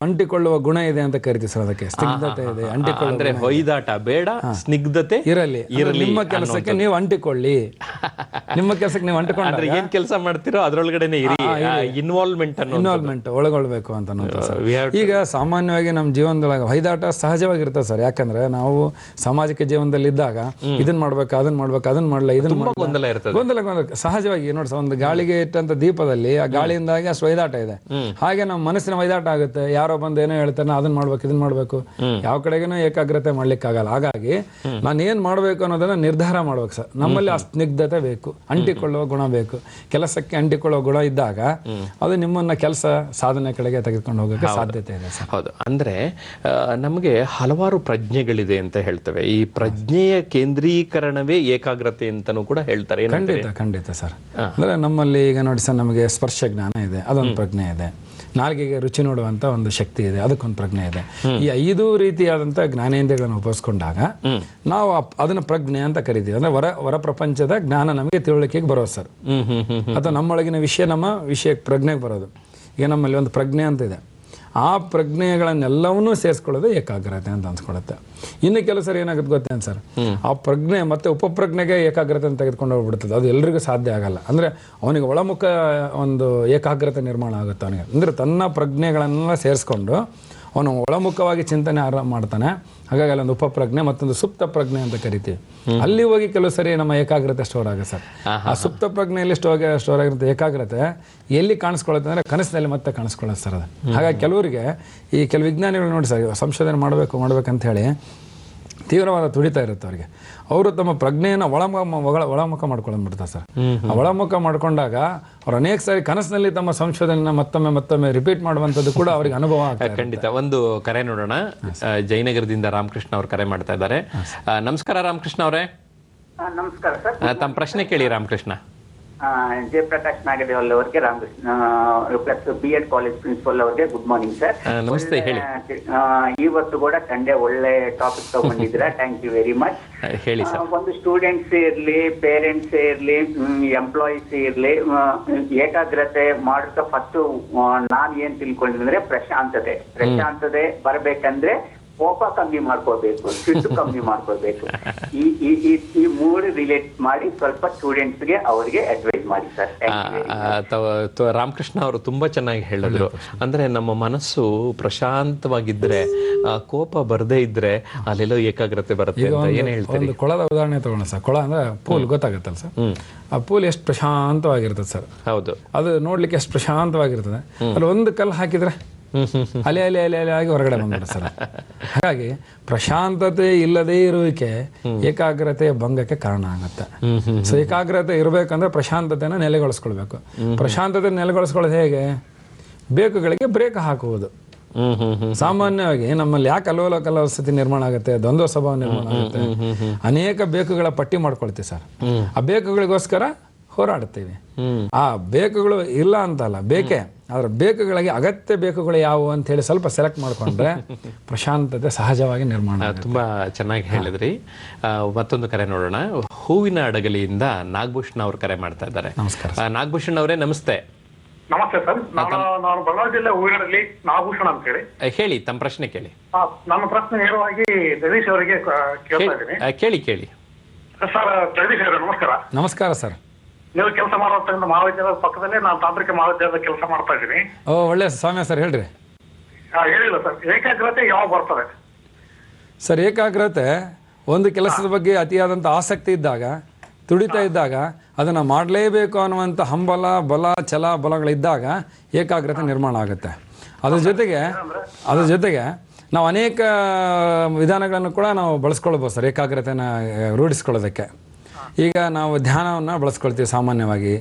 ಅಂಟಿಕೊಳ್ಳುವ ಗುಣ ಇದೆ ಅಂತ ಕರಿತೀವಿ ಸರ್. ಅದಕ್ಕೆ ಸ್ನಿಗ್ಧತೆ ಇದೆ, ಅಂದ್ರೆ ಹೊಯ್ದಾಟ ಬೇಡ, ಸ್ನಿಗ್ಧತೆ ಇರಲಿ. ನಿಮ್ಮ ಕೆಲಸಕ್ಕೆ ನೀವು ಅಂಟಿಕೊಳ್ಳಿ, ನಿಮ್ಮ ಕೆಲಸಕ್ಕೆ ನೀವು ಅಂಟಿಕೊಂಡ್ರೆ ಏನ್ ಕೆಲಸ ಮಾಡ್ತಿರೋ ಅದ್ರೊಳಗಡೆ ಇನ್ವಾಲ್ವ್ಮೆಂಟ್ ಒಳಗೊಳ್ಬೇಕು ಅಂತ. ಈಗ ಸಾಮಾನ್ಯವಾಗಿ ನಮ್ಮ ಜೀವನದೊಳಗೆ ಹೊಯ್ದಾಟ ಸಹಜವಾಗಿರ್ತದೆ ಸರ್. ಯಾಕಂದ್ರೆ ನಾವು ಸಾಮಾಜಿಕ ಜೀವನದಲ್ಲಿ ಇದ್ದಾಗ ಇದನ್ನ ಮಾಡ್ಬೇಕು, ಅದನ್ನ ಮಾಡ್ಬೇಕು, ಅದನ್ನ ಮಾಡಲ್ಲ, ಇದನ್ನ ಗೊಂದಲ ಸಹಜವಾಗಿ ನೋಡಿ ಸರ್. ಒಂದು ಗಾಳಿಗೆ ಇಟ್ಟಂತ ದೀಪದಲ್ಲಿ ಆ ಗಾಳಿಯಿಂದಾಗಿ ಅಷ್ಟು ಹೊಯ್ದಾಟ ಇದೆ. ಹಾಗೆ ನಮ್ಮ ಮನಸ್ಸಿನ ಹೊಯ್ದಾಟ ಆಗುತ್ತೆ. ಯಾರೋ ಬಂದು ಏನೋ ಹೇಳ್ತಾನೆ, ಅದನ್ನ ಮಾಡ್ಬೇಕು, ಇದನ್ನ ಮಾಡ್ಬೇಕು, ಯಾವ ಕಡೆಗೇನೂ ಏಕಾಗ್ರತೆ ಮಾಡ್ಲಿಕ್ಕೆ ಆಗಲ್ಲ. ಹಾಗಾಗಿ ನಾನು ಏನ್ ಮಾಡ್ಬೇಕು ಅನ್ನೋದನ್ನ ನಿರ್ಧಾರ ಮಾಡ್ಬೇಕು ಸರ್. ನಮ್ಮಲ್ಲಿ ಆ ಸ್ನಿಗ್ಧತೆ ಬೇಕು, ಅಂಟಿಕೊಳ್ಳುವ ಗುಣ ಬೇಕು. ಕೆಲಸಕ್ಕೆ ಅಂಟಿಕೊಳ್ಳುವ ಗುಣ ಇದ್ದಾಗ ಅದು ನಿಮ್ಮನ್ನ ಕೆಲಸ ಸಾಧನೆ ಕಡೆಗೆ ತೆಗೆದುಕೊಂಡು ಹೋಗೋಕೆ ಸಾಧ್ಯತೆ ಇದೆ ಸರ್. ಹೌದು. ಅಂದ್ರೆ ನಮಗೆ ಹಲವಾರು ಪ್ರಜ್ಞೆಗಳಿದೆ ಅಂತ ಹೇಳ್ತೇವೆ. ಈ ಪ್ರಜ್ಞೆಯ ಕೇಂದ್ರೀಕರಣವೇ ಏಕಾಗ್ರತೆ ಅಂತಾನೂ ಕೂಡ ಹೇಳ್ತಾರೆ. ಖಂಡಿತ ಸರ್. ಅಂದ್ರೆ ನಮ್ಮಲ್ಲಿ ಈಗ ನೋಡಿ ಸರ್, ನಮಗೆ ಸ್ಪರ್ಶ ಜ್ಞಾನ ಇದೆ, ಅದೊಂದು ಪ್ರಜ್ಞೆ ಇದೆ. ನಾಲ್ಗೆಗೆ ರುಚಿ ನೋಡುವಂತ ಒಂದು ಶಕ್ತಿ ಇದೆ, ಅದಕ್ಕೊಂದು ಪ್ರಜ್ಞೆ ಇದೆ. ಈ 5 ರೀತಿಯಾದಂಥ ಜ್ಞಾನೇಂದ್ರಿಯಗಳನ್ನು ಉಪಯೋಗಿಸ್ಕೊಂಡಾಗ ನಾವು ಅದನ್ನ ಪ್ರಜ್ಞೆ ಅಂತ ಕರಿತೀವಿ. ಅಂದ್ರೆ ಹೊರ ಪ್ರಪಂಚದ ಜ್ಞಾನ ನಮಗೆ ತಿಳುವಳಿಕೆಗೆ ಬರೋದು ಸರ್. ಅಥವಾ ನಮ್ಮೊಳಗಿನ ವಿಷಯ ನಮ್ಮ ವಿಷಯಕ್ಕೆ ಪ್ರಜ್ಞೆಗೆ ಬರೋದು. ಈಗ ನಮ್ಮಲ್ಲಿ ಒಂದು ಪ್ರಜ್ಞೆ ಅಂತ ಇದೆ, ಆ ಪ್ರಜ್ಞೆಗಳನ್ನೆಲ್ಲವನ್ನೂ ಸೇರಿಸ್ಕೊಳ್ಳೋದು ಏಕಾಗ್ರತೆ ಅಂತ ಅನ್ಸ್ಕೊಳುತ್ತೆ. ಇನ್ನು ಕೆಲವು ಸರಿ ಏನಾಗುತ್ತೆ ಗೊತ್ತೇನು ಸರ್, ಆ ಪ್ರಜ್ಞೆ ಮತ್ತೆ ಉಪಪ್ರಜ್ಞೆಗೆ ಏಕಾಗ್ರತೆ ಅಂತ ತೆಗೆದುಕೊಂಡು ಹೋಗ್ಬಿಡ್ತದೆ. ಅದು ಎಲ್ರಿಗೂ ಸಾಧ್ಯ ಆಗಲ್ಲ. ಅಂದರೆ ಅವನಿಗೆ ಒಳಮುಖ ಒಂದು ಏಕಾಗ್ರತೆ ನಿರ್ಮಾಣ ಆಗುತ್ತೆ ಅವನಿಗೆ. ಅಂದರೆ ತನ್ನ ಪ್ರಜ್ಞೆಗಳನ್ನೆಲ್ಲ ಸೇರಿಸ್ಕೊಂಡು ಅವನು ಒಳಮುಖವಾಗಿ ಚಿಂತನೆ ಮಾಡ್ತಾನೆ. ಹಾಗಾಗಿ ಅಲ್ಲೊಂದು ಉಪಪ್ರಜ್ಞೆ, ಮತ್ತೊಂದು ಸುಪ್ತ ಪ್ರಜ್ಞೆ ಅಂತ ಕರಿತೀವಿ. ಅಲ್ಲಿ ಹೋಗಿ ಕೆಲವು ಸರಿ ನಮ್ಮ ಏಕಾಗ್ರತೆ ಸ್ಟೋರ್ ಆಗುತ್ತೆ ಸರ್. ಆ ಸುಪ್ತ ಪ್ರಜ್ಞೆಯಲ್ಲಿ ಸ್ಟೋರ್ ಆಗಿರುತ್ತೆ ಏಕಾಗ್ರತೆ. ಎಲ್ಲಿ ಕಾಣಿಸ್ಕೊಳ್ಳುತ್ತೆ ಅಂದರೆ ಕನಸಿನಲ್ಲಿ ಮತ್ತೆ ಕಾಣಿಸ್ಕೊಳ್ಳುತ್ತೆ ಸರ್ ಅದು. ಹಾಗಾಗಿ ಕೆಲವರಿಗೆ ಈ ಕೆಲವು ವಿಜ್ಞಾನಿಗಳು ನೋಡಿ ಸರ್, ಸಂಶೋಧನೆ ಮಾಡ್ಬೇಕಂತ ಹೇಳಿ ತೀವ್ರವಾದ ತುಡಿತಾ ಇರುತ್ತೆ ಅವರಿಗೆ. ಅವರು ತಮ್ಮ ಪ್ರಜ್ಞೆಯನ್ನು ಒಳಮುಖ ಮಾಡ್ಕೊಂಡ್ಬಿಡ್ತಾರೆ ಸರ್. ಆ ಒಳಮುಖ ಮಾಡ್ಕೊಂಡಾಗ ಅವ್ರು ಅನೇಕ ಸಾರಿ ಕನಸಿನಲ್ಲಿ ತಮ್ಮ ಸಂಶೋಧನೆನ ಮತ್ತೊಮ್ಮೆ ರಿಪೀಟ್ ಮಾಡುವಂಥದ್ದು ಕೂಡ ಅವ್ರಿಗೆ ಅನುಭವ ಆಗ್ತದೆ. ಖಂಡಿತ. ಒಂದು ಕರೆ ನೋಡೋಣ. ಜಯನಗರದಿಂದ ರಾಮಕೃಷ್ಣ ಅವರು ಕರೆ ಮಾಡ್ತಾ ಇದ್ದಾರೆ. ನಮಸ್ಕಾರ ರಾಮಕೃಷ್ಣ ಅವರೇ. ನಮಸ್ಕಾರ ಸರ್. ತಮ್ಮ ಪ್ರಶ್ನೆ ಕೇಳಿ ರಾಮಕೃಷ್ಣ. ಜಯಪ್ರಕಾಶ್ ನಾಗದೇವಲ್ ಅವರಿಗೆ, Ramakrishna plus B.Ed college principal ಅವರಿಗೆ ಗುಡ್ ಮಾರ್ನಿಂಗ್ ಸರ್. ನಮಸ್ತೆ, ಹೇಳಿ. ಇವತ್ತು ಕೂಡ ಸಂಡೇ ಒಳ್ಳೆ ಟಾಪಿಕ್ ತಗೊಂಡಿದ್ದೀರಾ, ಥ್ಯಾಂಕ್ ಯು ವೆರಿ ಮಚ್. ಹೇಳಿ ಸರ್. ಒಂದು ಸ್ಟೂಡೆಂಟ್ಸ್ ಇರ್ಲಿ, ಪೇರೆಂಟ್ಸ್ ಇರ್ಲಿ, ಎಂಪ್ಲಾಯೀಸ್ ಇರ್ಲಿ, ಏಕಾಗ್ರತೆ ಮಾಡುತ್ತಾ ಫಸ್ಟ್ ನಾನ್ ಏನ್ ತಿಳ್ಕೊಂಡಿದ್ರೆ ಪ್ರಶಾಂತತೆ ಬರ್ಬೇಕಂದ್ರೆ ಕೋಪ ಕಮ್ಮಿ ಮಾಡ್ಕೋಬೇಕು, ಸಿಟ್ಟು ಕಮ್ಮಿ ಮಾಡ್ಕೋಬೇಕು. ಈ 3 ರಿಲೇಟ್ ಮಾಡಿ ಸ್ವಲ್ಪ ಸ್ಟೂಡೆಂಟ್ಸ್ಗೆ ಅವರಿಗೆ ಅಡ್ವೈಸ್ ಮಾಡಿ ಸರ್. ರಾಮಕೃಷ್ಣ ಅವರು ತುಂಬಾ ಚೆನ್ನಾಗಿ ಹೇಳಿದ್ರು. ಅಂದ್ರೆ ನಮ್ಮ ಮನಸ್ಸು ಪ್ರಶಾಂತವಾಗಿದ್ರೆ, ಕೋಪ ಬರದೇ ಇದ್ರೆ ಅಲ್ಲೆಲ್ಲೋ ಏಕಾಗ್ರತೆ ಬರುತ್ತೆ ಅಂತ ಏನ್ ಹೇಳ್ತಾರೆ. ಒಂದು ಕೊಳದ ಉದಾಹರಣೆ ತಗೋಣ ಸರ್. ಕೊಳ ಅಂದ್ರೆ ಪೂಲ್ ಗೊತ್ತಾಗತ್ತಲ್ಲ ಸರ್. ಆ ಪೂಲ್ ಎಷ್ಟು ಪ್ರಶಾಂತವಾಗಿರ್ತದೆ ಸರ್. ಹೌದು. ಅದು ನೋಡ್ಲಿಕ್ಕೆ ಎಷ್ಟು ಪ್ರಶಾಂತವಾಗಿರ್ತದೆ. ಅಲ್ಲಿ ಒಂದು ಕಲ್ಲು ಹಾಕಿದ್ರೆ ಅಲೆ ಅಲೆ ಅಲೆ ಅಲೆ ಆಗಿ ಹೊರಗಡೆ ಬಂದ್ಬಿಡುತ್ತೆ ಸರ್. ಹಾಗಾಗಿ ಪ್ರಶಾಂತತೆ ಇಲ್ಲದೇ ಇರುವಿಕೆ ಏಕಾಗ್ರತೆಯ ಭಂಗಕ್ಕೆ ಕಾರಣ ಆಗುತ್ತೆ. ಸೊ ಏಕಾಗ್ರತೆ ಇರಬೇಕಂದ್ರೆ ಪ್ರಶಾಂತತೆನ ನೆಲೆಗೊಳಿಸ್ಕೊಳ್ಬೇಕು. ಪ್ರಶಾಂತತೆ ನೆಲೆಗೊಳಿಸ್ಕೊಳ್ಳೋದು ಹೇಗೆ? ಬೇಕುಗಳಿಗೆ ಬ್ರೇಕ್ ಹಾಕುವುದು. ಸಾಮಾನ್ಯವಾಗಿ ನಮ್ಮಲ್ಲಿ ಯಾಕೆ ಅಲೋಲ ಸ್ಥಿತಿ ನಿರ್ಮಾಣ ಆಗುತ್ತೆ, ದ್ವಂದ್ವ ಸ್ವಭಾವ ನಿರ್ಮಾಣ ಆಗುತ್ತೆ? ಅನೇಕ ಬೇಕುಗಳ ಪಟ್ಟಿ ಮಾಡ್ಕೊಳ್ತೀವಿ ಸರ್. ಆ ಬೇಕುಗಳಿಗೋಸ್ಕರ ಹೋರಾಡ್ತೀವಿ. ಆ ಬೇಕುಗಳು ಇಲ್ಲ ಅಂತಲ್ಲ, ಬೇಕೆ. ಆದ್ರೆ ಬೇಕುಗಳಿಗೆ ಅಗತ್ಯ ಬೇಕುಗಳು ಯಾವುವು ಅಂತ ಹೇಳಿ ಸ್ವಲ್ಪ ಸೆಲೆಕ್ಟ್ ಮಾಡ್ಕೊಂಡ್ರೆ ಪ್ರಶಾಂತತೆ ಸಹಜವಾಗಿ ನಿರ್ಮಾಣ. ತುಂಬಾ ಚೆನ್ನಾಗಿ ಹೇಳಿದ್ರಿ. ಮತ್ತೊಂದು ಕರೆ ನೋಡೋಣ. ಹೂವಿನ ಅಡಗಲಿಯಿಂದ ನಾಗಭೂಷಣ್ ಅವರು ಕರೆ ಮಾಡ್ತಾ ಇದ್ದಾರೆ. ನಮಸ್ಕಾರ ನಾಗಭೂಷಣ್ ಅವರೇ. ನಮಸ್ತೆ. ನಮಸ್ತೆ ಸರ್. ನಾನು ಬಳ್ಳಾರಿ ಜಿಲ್ಲೆ ಹೂವಿನಡಗಲಿ ನಾಗಭೂಷಣ್ ಅಂತ ಹೇಳಿ. ಹೇಳಿ, ತಮ್ಮ ಪ್ರಶ್ನೆ ಕೇಳಿ. ನನ್ನ ಪ್ರಶ್ನೆ ನೇರವಾಗಿ ಜಗದೀಶ್ ಅವರಿಗೆ ಕೇಳ್ತಾ ಇದ್ದೀನಿ. ಕೇಳಿ ಸರ್. ಜಗದೀಶ್ ಅವರೇ ನಮಸ್ಕಾರ. ನಮಸ್ಕಾರ ಸರ್. ನೀವು ಕೆಲಸ ಮಾಡುವಂತ ಮಹಾವಿದ್ಯಾಲಯದ ಪಕ್ಕದಲ್ಲೇ ನಾನು ತಾಂತ್ರಿಕ ಮಹಾವಿದ್ಯಾಲಯದ ಕೆಲಸ ಮಾಡ್ತಾ ಇದ್ದೀನಿ. ಒಳ್ಳೆ ಸ್ವಾಮಿ ಸರ್, ಹೇಳ್ರಿ. ಹೇಳಿಲ್ಲ ಸರ್, ಏಕಾಗ್ರತೆ ಯಾವಾಗ ಬರ್ತದೆ ಸರ್? ಏಕಾಗ್ರತೆ ಒಂದು ಕೆಲಸದ ಬಗ್ಗೆ ಅತಿಯಾದಂಥ ಆಸಕ್ತಿ ಇದ್ದಾಗ, ತುಡಿತಾ ಇದ್ದಾಗ, ಅದನ್ನು ಮಾಡಲೇಬೇಕು ಅನ್ನುವಂಥ ಹಂಬಲ, ಬಲ, ಛಲ, ಬಲಗಳಿದ್ದಾಗ ಏಕಾಗ್ರತೆ ನಿರ್ಮಾಣ ಆಗುತ್ತೆ. ಅದ್ರ ಜೊತೆಗೆ ನಾವು ಅನೇಕ ವಿಧಾನಗಳನ್ನು ಕೂಡ ನಾವು ಬಳಸ್ಕೊಳ್ಬೋದು ಸರ್ ಏಕಾಗ್ರತೆನ ರೂಢಿಸ್ಕೊಳ್ಳೋದಕ್ಕೆ. ಈಗ ನಾವು ಧ್ಯಾನವನ್ನು ಬಳಸ್ಕೊಳ್ತೀವಿ ಸಾಮಾನ್ಯವಾಗಿ.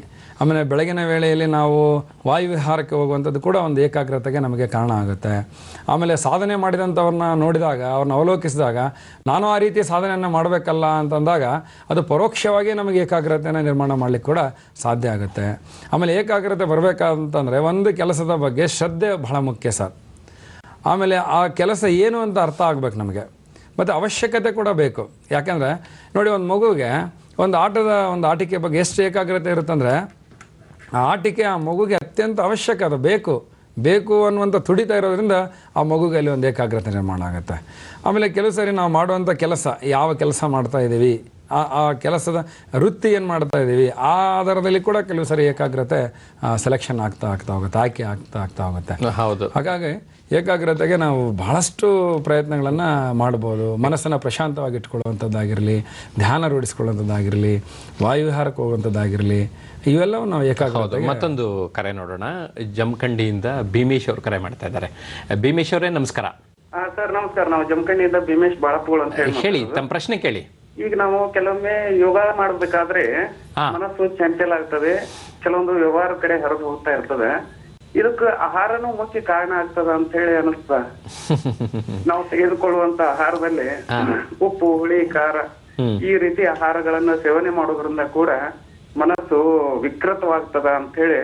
ಆಮೇಲೆ ಬೆಳಗಿನ ವೇಳೆಯಲ್ಲಿ ನಾವು ವಾಯುವಿಹಾರಕ್ಕೆ ಹೋಗುವಂಥದ್ದು ಕೂಡ ಒಂದು ಏಕಾಗ್ರತೆಗೆ ನಮಗೆ ಕಾರಣ ಆಗುತ್ತೆ. ಆಮೇಲೆ ಸಾಧನೆ ಮಾಡಿದಂಥವ್ರನ್ನ ನೋಡಿದಾಗ, ಅವ್ರನ್ನ ಅವಲೋಕಿಸಿದಾಗ, ನಾನು ಆ ರೀತಿ ಸಾಧನೆಯನ್ನು ಮಾಡಬೇಕಲ್ಲ ಅಂತಂದಾಗ ಅದು ಪರೋಕ್ಷವಾಗಿ ನಮಗೆ ಏಕಾಗ್ರತೆಯನ್ನು ನಿರ್ಮಾಣ ಮಾಡಲಿಕ್ಕೆ ಕೂಡ ಸಾಧ್ಯ ಆಗುತ್ತೆ. ಆಮೇಲೆ ಏಕಾಗ್ರತೆ ಬರಬೇಕಂತಂದರೆ ಒಂದು ಕೆಲಸದ ಬಗ್ಗೆ ಶ್ರದ್ಧೆ ಬಹಳ ಮುಖ್ಯ ಸರ್. ಆಮೇಲೆ ಆ ಕೆಲಸ ಏನು ಅಂತ ಅರ್ಥ ಆಗಬೇಕು ನಮಗೆ, ಮತ್ತು ಅವಶ್ಯಕತೆ ಕೂಡ ಬೇಕು. ಯಾಕೆಂದರೆ ನೋಡಿ, ಒಂದು ಮಗುಗೆ ಒಂದು ಆಟಿಕೆ ಬಗ್ಗೆ ಎಷ್ಟು ಏಕಾಗ್ರತೆ ಇರುತ್ತಂದರೆ ಆ ಆಟಿಕೆ ಆ ಮಗುಗೆ ಅತ್ಯಂತ ಅವಶ್ಯಕ, ಅದು ಬೇಕು ಅನ್ನುವಂಥ ತುಡಿತಾ ಇರೋದ್ರಿಂದ ಆ ಮಗುಗೆ ಅಲ್ಲಿ ಒಂದು ಏಕಾಗ್ರತೆ ನಿರ್ಮಾಣ ಆಗುತ್ತೆ. ಆಮೇಲೆ ಕೆಲವು ಸರಿ ನಾವು ಮಾಡುವಂಥ ಕೆಲಸ, ಯಾವ ಕೆಲಸ ಮಾಡ್ತಾ ಇದ್ದೀವಿ, ಆ ಕೆಲಸದ ವೃತ್ತಿ ಏನು ಮಾಡ್ತಾ ಇದ್ದೀವಿ, ಆ ಆಧಾರದಲ್ಲಿ ಕೂಡ ಕೆಲವು ಸರಿ ಏಕಾಗ್ರತೆ ಸೆಲೆಕ್ಷನ್ ಆಗ್ತಾ ಹೋಗುತ್ತೆ, ಆಯ್ಕೆ ಆಗ್ತಾ ಹೋಗುತ್ತೆ. ಹೌದು. ಹಾಗಾಗಿ ಏಕಾಗ್ರತೆಗೆ ನಾವು ಬಹಳಷ್ಟು ಪ್ರಯತ್ನಗಳನ್ನು ಮಾಡ್ಬೋದು. ಮನಸ್ಸನ್ನು ಪ್ರಶಾಂತವಾಗಿ ಇಟ್ಕೊಳ್ಳುವಂಥದ್ದಾಗಿರಲಿ, ಧ್ಯಾನ ರೂಢಿಸ್ಕೊಳ್ಳುವಂಥದ್ದಾಗಿರಲಿ, ವಾಯುವಿಹಾರಕ್ಕೆ ಹೋಗುವಂಥದ್ದಾಗಿರಲಿ, ಇವೆಲ್ಲವೂ ನಾವು ಏಕಾಗ್ರತೆ. ಮತ್ತೊಂದು ಕರೆ ನೋಡೋಣ. ಜಮಖಂಡಿಯಿಂದ ಭೀಮೇಶ್ ಅವರು ಕರೆ ಮಾಡ್ತಾ ಇದ್ದಾರೆ. ಭೀಮೇಶ್ ಅವರೇ ನಮಸ್ಕಾರ. ಸರ್ ನಮಸ್ಕಾರ. ನಾವು ಜಮಖಂಡಿಯಿಂದ ಭೀಮೇಶ್ ಬಾಳಪ್ಗೋಳ್ ಅಂತ ಹೇಳಿ, ತಮ್ಮ ಪ್ರಶ್ನೆ ಕೇಳಿ. ಈಗ ನಾವು ಕೆಲವೊಮ್ಮೆ ಯೋಗ ಮಾಡಬೇಕಾದ್ರೆ ಮನಸ್ಸು ಚಂಚಲ ಆಗ್ತದೆ, ಕೆಲವೊಂದು ವ್ಯವಹಾರ ಕಡೆ ಹರಿದು ಹೋಗ್ತಾ ಇರ್ತದೆ. ಇದಕ್ಕೆ ಆಹಾರನೂ ಮುಖ್ಯ ಕಾರಣ ಆಗ್ತದ ಅಂತ ಹೇಳಿ ಅನಿಸ್ತ. ನಾವು ತೆಗೆದುಕೊಳ್ಳುವಂತ ಆಹಾರದಲ್ಲಿ ಉಪ್ಪು, ಹುಳಿ, ಖಾರ ಈ ರೀತಿ ಆಹಾರಗಳನ್ನ ಸೇವನೆ ಮಾಡೋದ್ರಿಂದ ಕೂಡ ಮನಸ್ಸು ವಿಕೃತವಾಗ್ತದ ಅಂತ ಹೇಳಿ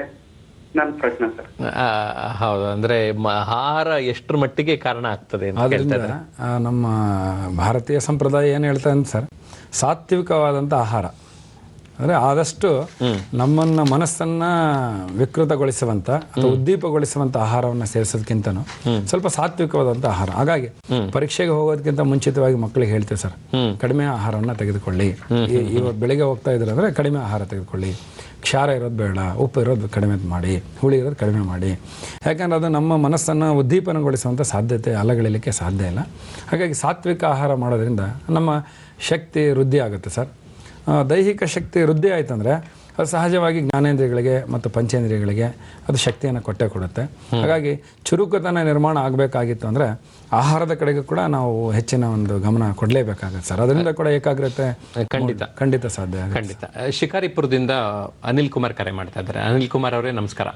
ನನ್ನ ಪ್ರಶ್ನೆ ಸರ್. ಹೌದು, ಅಂದ್ರೆ ಆಹಾರ ಎಷ್ಟರ ಮಟ್ಟಿಗೆ ಕಾರಣ ಆಗ್ತದೆ ಅಂತ ಆದ್ದರಿಂದ ಹೇಳ್ತಾರೆ. ನಮ್ಮ ಭಾರತೀಯ ಸಂಪ್ರದಾಯ ಏನು ಹೇಳ್ತಾ ಅಂತ ಸರ್, ಸಾತ್ವಿಕವಾದಂಥ ಆಹಾರ ಅಂದರೆ ಆದಷ್ಟು ನಮ್ಮನ್ನ ಮನಸ್ಸನ್ನ ವಿಕೃತಗೊಳಿಸುವಂಥ ಅಥವಾ ಉದ್ದೀಪಗೊಳಿಸುವಂಥ ಆಹಾರವನ್ನು ಸೇರಿಸೋದಕ್ಕಿಂತನೂ ಸ್ವಲ್ಪ ಸಾತ್ವಿಕವಾದಂಥ ಆಹಾರ. ಹಾಗಾಗಿ ಪರೀಕ್ಷೆಗೆ ಹೋಗೋದಕ್ಕಿಂತ ಮುಂಚಿತವಾಗಿ ಮಕ್ಕಳಿಗೆ ಹೇಳ್ತೇವೆ ಸರ್, ಕಡಿಮೆ ಆಹಾರವನ್ನು ತೆಗೆದುಕೊಳ್ಳಿ. ಇವತ್ತು ಬೆಳಿಗ್ಗೆ ಹೋಗ್ತಾ ಇದ್ರೆ ಅಂದರೆ ಕಡಿಮೆ ಆಹಾರ ತೆಗೆದುಕೊಳ್ಳಿ, ಕ್ಷಾರ ಇರೋದು ಬೇಡ, ಉಪ್ಪು ಇರೋದು ಕಡಿಮೆ ಮಾಡಿ, ಹುಳಿ ಇರೋದು ಕಡಿಮೆ ಮಾಡಿ. ಯಾಕಂದರೆ ಅದು ನಮ್ಮ ಮನಸ್ಸನ್ನು ಉದ್ದೀಪನಗೊಳಿಸುವಂಥ ಸಾಧ್ಯತೆ ಅಲಗಳಿಲಿಕ್ಕೆ ಸಾಧ್ಯ ಇಲ್ಲ. ಹಾಗಾಗಿ ಸಾತ್ವಿಕ ಆಹಾರ ಮಾಡೋದ್ರಿಂದ ನಮ್ಮ ಶಕ್ತಿ ವೃದ್ಧಿ ಆಗುತ್ತೆ ಸರ್. ದೈಹಿಕ ಶಕ್ತಿ ವೃದ್ಧಿ ಆಯ್ತಂದರೆ ಅದು ಸಹಜವಾಗಿ ಜ್ಞಾನೇಂದ್ರಿಯಗಳಿಗೆ ಮತ್ತು ಪಂಚೇಂದ್ರಿಯಗಳಿಗೆ ಅದು ಶಕ್ತಿಯನ್ನು ಕೊಡುತ್ತೆ. ಹಾಗಾಗಿ ಚುರುಕುತನ ನಿರ್ಮಾಣ ಆಗಬೇಕಾಗಿತ್ತು ಅಂದರೆ ಆಹಾರದ ಕಡೆಗೂ ಕೂಡ ನಾವು ಹೆಚ್ಚಿನ ಒಂದು ಗಮನ ಕೊಡಲೇಬೇಕಾಗತ್ತೆ ಸರ್. ಅದರಿಂದ ಕೂಡ ಏಕಾಗ್ರತೆ ಖಂಡಿತ ಸಾಧ್ಯ. ಖಂಡಿತ. ಶಿಕಾರಿಪುರದಿಂದ ಅನಿಲ್ ಕುಮಾರ್ ಕರೆ ಮಾಡ್ತಾ ಇದ್ದಾರೆ. ಅನಿಲ್ ಕುಮಾರ್ ಅವರೇ ನಮಸ್ಕಾರ.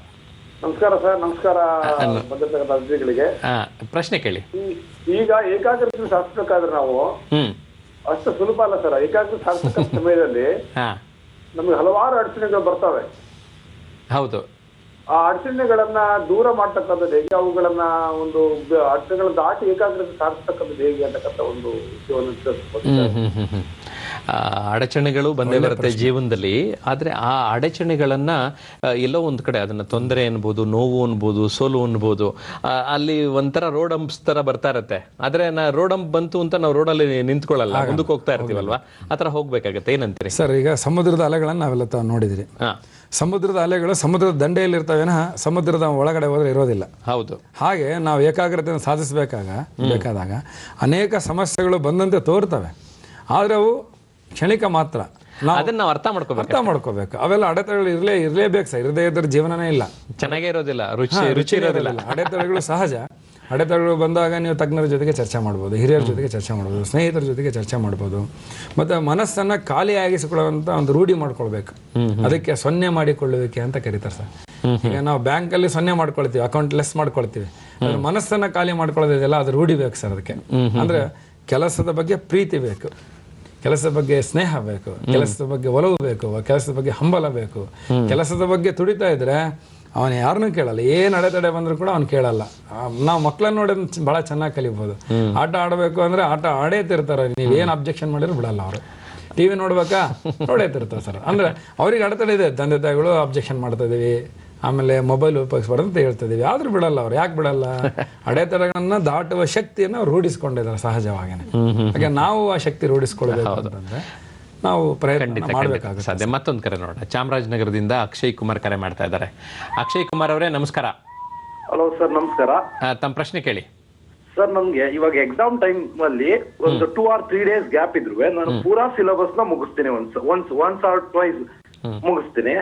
ನಮಸ್ಕಾರ ಸರ್. ನಮಸ್ಕಾರ ಬಂದಿರ್ತಕ್ಕಂಥ ಅತಿಥಿಗಳಿಗೆ. ಪ್ರಶ್ನೆ ಕೇಳಿ. ಈಗ ಏಕಾಗ್ರತೆ ಸಾಧಿಸಬೇಕಾದ್ರೆ ನಾವು ಅಷ್ಟು ಸುಲಭ ಅಲ್ಲ ಸರ್. ಏಕಾಗ್ರತೆ ಸಾಧಿಸೋ ಸಮಯದಲ್ಲಿ ನಮ್ಗೆ ಹಲವಾರು ಅಡಚಣೆಗಳು ಬರ್ತವೆ. ಹೌದು. ಆ ಅಡಚಣೆಗಳನ್ನ ದೂರ ಮಾಡ್ತಕ್ಕಂಥದ್ದು ಹೇಗೆ, ಅವುಗಳನ್ನ ಒಂದು ಅಡಚಣೆಗಳನ್ನ ದಾಟಿ ಏಕಾಗ್ರತೆ ಸಾಧಿಸ್ತಕ್ಕಂಥದ್ದು ಹೇಗೆ ಅಂತಕ್ಕಂಥ ಒಂದು ವಿಷಯವನ್ನು ಅಡಚಣೆಗಳು ಬಂದೇ ಬರುತ್ತೆ ಜೀವನದಲ್ಲಿ. ಆದರೆ ಆ ಅಡಚಣೆಗಳನ್ನ ಎಲ್ಲೋ ಒಂದು ಕಡೆ ಅದನ್ನ ತೊಂದರೆ ಅನ್ಬೋದು, ನೋವು ಅನ್ಬೋದು, ಸೋಲು ಅನ್ಬೋದು, ಅಲ್ಲಿ ಒಂಥರ ರೋಡ್ ಅಂಪ್ಸ್ ತರ ಬರ್ತಾ ಇರತ್ತೆ. ಆದ್ರೆ ರೋಡ್ ಅಂಪ್ ಬಂತು ಅಂತ ನಾವು ರೋಡಲ್ಲಿ ನಿಂತ್ಕೊಳ್ಳಲ್ಲ, ಮುಂದಕ್ಕೆ ಹೋಗ್ತಾ ಇರ್ತೀವಲ್ವಾ, ಆ ಥರ ಹೋಗ್ಬೇಕಾಗತ್ತೆ. ಏನಂತೀರಿ ಸರ್? ಈಗ ಸಮುದ್ರದ ಅಲೆಗಳನ್ನ ನಾವೆಲ್ಲ ನೋಡಿದಿರಿ. ಸಮುದ್ರದ ಅಲೆಗಳು ಸಮುದ್ರದ ದಂಡೆಯಲ್ಲಿ ಇರ್ತವೇನ, ಸಮುದ್ರದ ಒಳಗಡೆ ಹೋದ್ರೆ ಇರೋದಿಲ್ಲ. ಹೌದು. ಹಾಗೆ ನಾವು ಏಕಾಗ್ರತೆಯನ್ನು ಸಾಧಿಸಬೇಕಾದಾಗ ಅನೇಕ ಸಮಸ್ಯೆಗಳು ಬಂದಂತೆ ತೋರ್ತವೆ, ಆದ್ರೆ ಅವು ಕ್ಷಣಿಕ ಮಾತ್ರ. ಅದನ್ನ ನಾವು ಅರ್ಥ ಮಾಡ್ಕೋಬೇಕು. ಅವೆಲ್ಲ ಅಡೆತಡೆಗಳು ಇರಲೇಬೇಕು ಸರ್. ಇರದೇ ಇದ್ರ ಜೀವನನೇ ಇಲ್ಲ, ಚೆನ್ನಾಗೇ ಇರೋದಿಲ್ಲ, ರುಚಿ ಇರೋದಿಲ್ಲ. ಅಡೆತಡೆಗಳು ಸಹಜ. ಅಡೆತಡೆಗಳು ಬಂದಾಗ ನೀವು ತಜ್ಞರ ಜೊತೆಗೆ ಚರ್ಚೆ ಮಾಡ್ಬೋದು, ಹಿರಿಯರ ಜೊತೆಗೆ ಚರ್ಚೆ ಮಾಡ್ಬೋದು, ಸ್ನೇಹಿತರ ಜೊತೆಗೆ ಚರ್ಚೆ ಮಾಡ್ಬೋದು. ಮತ್ತು ಮನಸ್ಸನ್ನು ಖಾಲಿಯಾಗಿಸಿಕೊಳ್ಳುವಂಥ ಒಂದು ರೂಢಿ ಮಾಡ್ಕೊಳ್ಬೇಕು. ಅದಕ್ಕೆ ಸೊನ್ನೆ ಮಾಡಿಕೊಳ್ಳುವಿಕೆ ಅಂತ ಕರೀತಾರೆ ಸರ್. ಈಗ ನಾವು ಬ್ಯಾಂಕಲ್ಲಿ ಸೊನ್ನೆ ಮಾಡ್ಕೊಳ್ತೀವಿ, ಅಕೌಂಟ್ ಲೆಸ್ ಮಾಡ್ಕೊಳ್ತೀವಿ. ಅದ್ರ ಮನಸ್ಸನ್ನು ಖಾಲಿ ಮಾಡ್ಕೊಳ್ಳೋದಿದೆಯಲ್ಲ, ಅದು ರೂಢಿ ಬೇಕು ಸರ್. ಅದಕ್ಕೆ ಅಂದರೆ ಕೆಲಸದ ಬಗ್ಗೆ ಪ್ರೀತಿ ಬೇಕು, ಕೆಲಸದ ಬಗ್ಗೆ ಸ್ನೇಹ ಬೇಕು, ಕೆಲಸದ ಬಗ್ಗೆ ಒಲವು ಬೇಕು, ಕೆಲಸದ ಬಗ್ಗೆ ಹಂಬಲ ಬೇಕು. ಕೆಲಸದ ಬಗ್ಗೆ ತುಡಿತಾ ಇದ್ರೆ ಅವನು ಯಾರನ್ನೂ ಕೇಳಲ್ಲ. ಏನು ಅಡೆತಡೆ ಬಂದರೂ ಕೂಡ ಅವ್ನು ಕೇಳಲ್ಲ. ನಾವು ಮಕ್ಕಳನ್ನ ನೋಡಿ ಭಾಳ ಚೆನ್ನಾಗಿ ಕಲಿಬೋದು. ಆಟ ಆಡಬೇಕು ಅಂದರೆ ಆಟ ಆಡೇ ತಿರ್ತಾರೆ. ನೀವೇನು ಅಬ್ಜೆಕ್ಷನ್ ಮಾಡಿದ್ರು ಬಿಡಲ್ಲ ಅವರು. ಟಿ ವಿ ನೋಡ್ಬೇಕಾ, ನೋಡೇ ತಿರ್ತಾರೆ ಸರ್. ಅಂದರೆ ಅವ್ರಿಗೆ ಅಡೆತಡೆ ಇದೆ, ತಂದೆ ತಾಯಿಗಳು ಅಬ್ಜೆಕ್ಷನ್ ಮಾಡ್ತಾ ಇದೀವಿ, ಆಮೇಲೆ ಮೊಬೈಲ್ ಉಪಯೋಗಿಸ್ಬಾರ್ದು ಅಂತ ಹೇಳ್ತಾ ಇದೀವಿ, ಆದ್ರೂ ಬಿಡಲ್ಲ ಅವ್ರು. ಯಾಕೆ ಬಿಡಲ್ಲ? ಅಡೆತಡೆಗಳನ್ನ ದಾಟುವ ಶಕ್ತಿಯನ್ನು ರೂಢಿಸ್ಕೊಂಡಿದ್ದಾರೆ ಸಹಜವಾಗಿಯೇ. ಹಾಗೆ ನಾವು ಆ ಶಕ್ತಿ ರೂಢಿಸ್ಕೊಳ್ಬೇಕು ಅಂತಂದ್ರೆ ನಾವು ಪ್ರಯತ್ನ ಮಾಡಬೇಕಾಗುತ್ತೆ ಸಾಧ್ಯ. ಮತ್ತೊಂದು ಕರೆ ನೋಡೋಣ. ಚಾಮರಾಜನಗರದಿಂದ ಅಕ್ಷಯ್ ಕುಮಾರ್ ಕರೆ ಮಾಡ್ತಾ ಇದ್ದಾರೆ. ಅಕ್ಷಯ್ ಕುಮಾರ್ ಅವರೇ ನಮಸ್ಕಾರ. Hello sir. ನಮಸ್ಕಾರ. ತಮ್ಮ ಪ್ರಶ್ನೆ ಕೇಳಿ ಸರ್ ನಮ್ಗೆ ಇವಾಗ ಎಕ್ಸಾಮ್ ಟೈಮ್ ಅಲ್ಲಿ ಒಂದು 2 or 3 days ಗ್ಯಾಪ್ ಇದ್ರು ನಾನು ಪೂರಾ ಸಿಲೆಬಸ್ ನ ಮುಗಿಸ್ತೀನಿ ಒನ್ಸ್ ಆರ್ ಟ್ವೈಸ್ ಮುಗಿಸ್ತೀನಿ.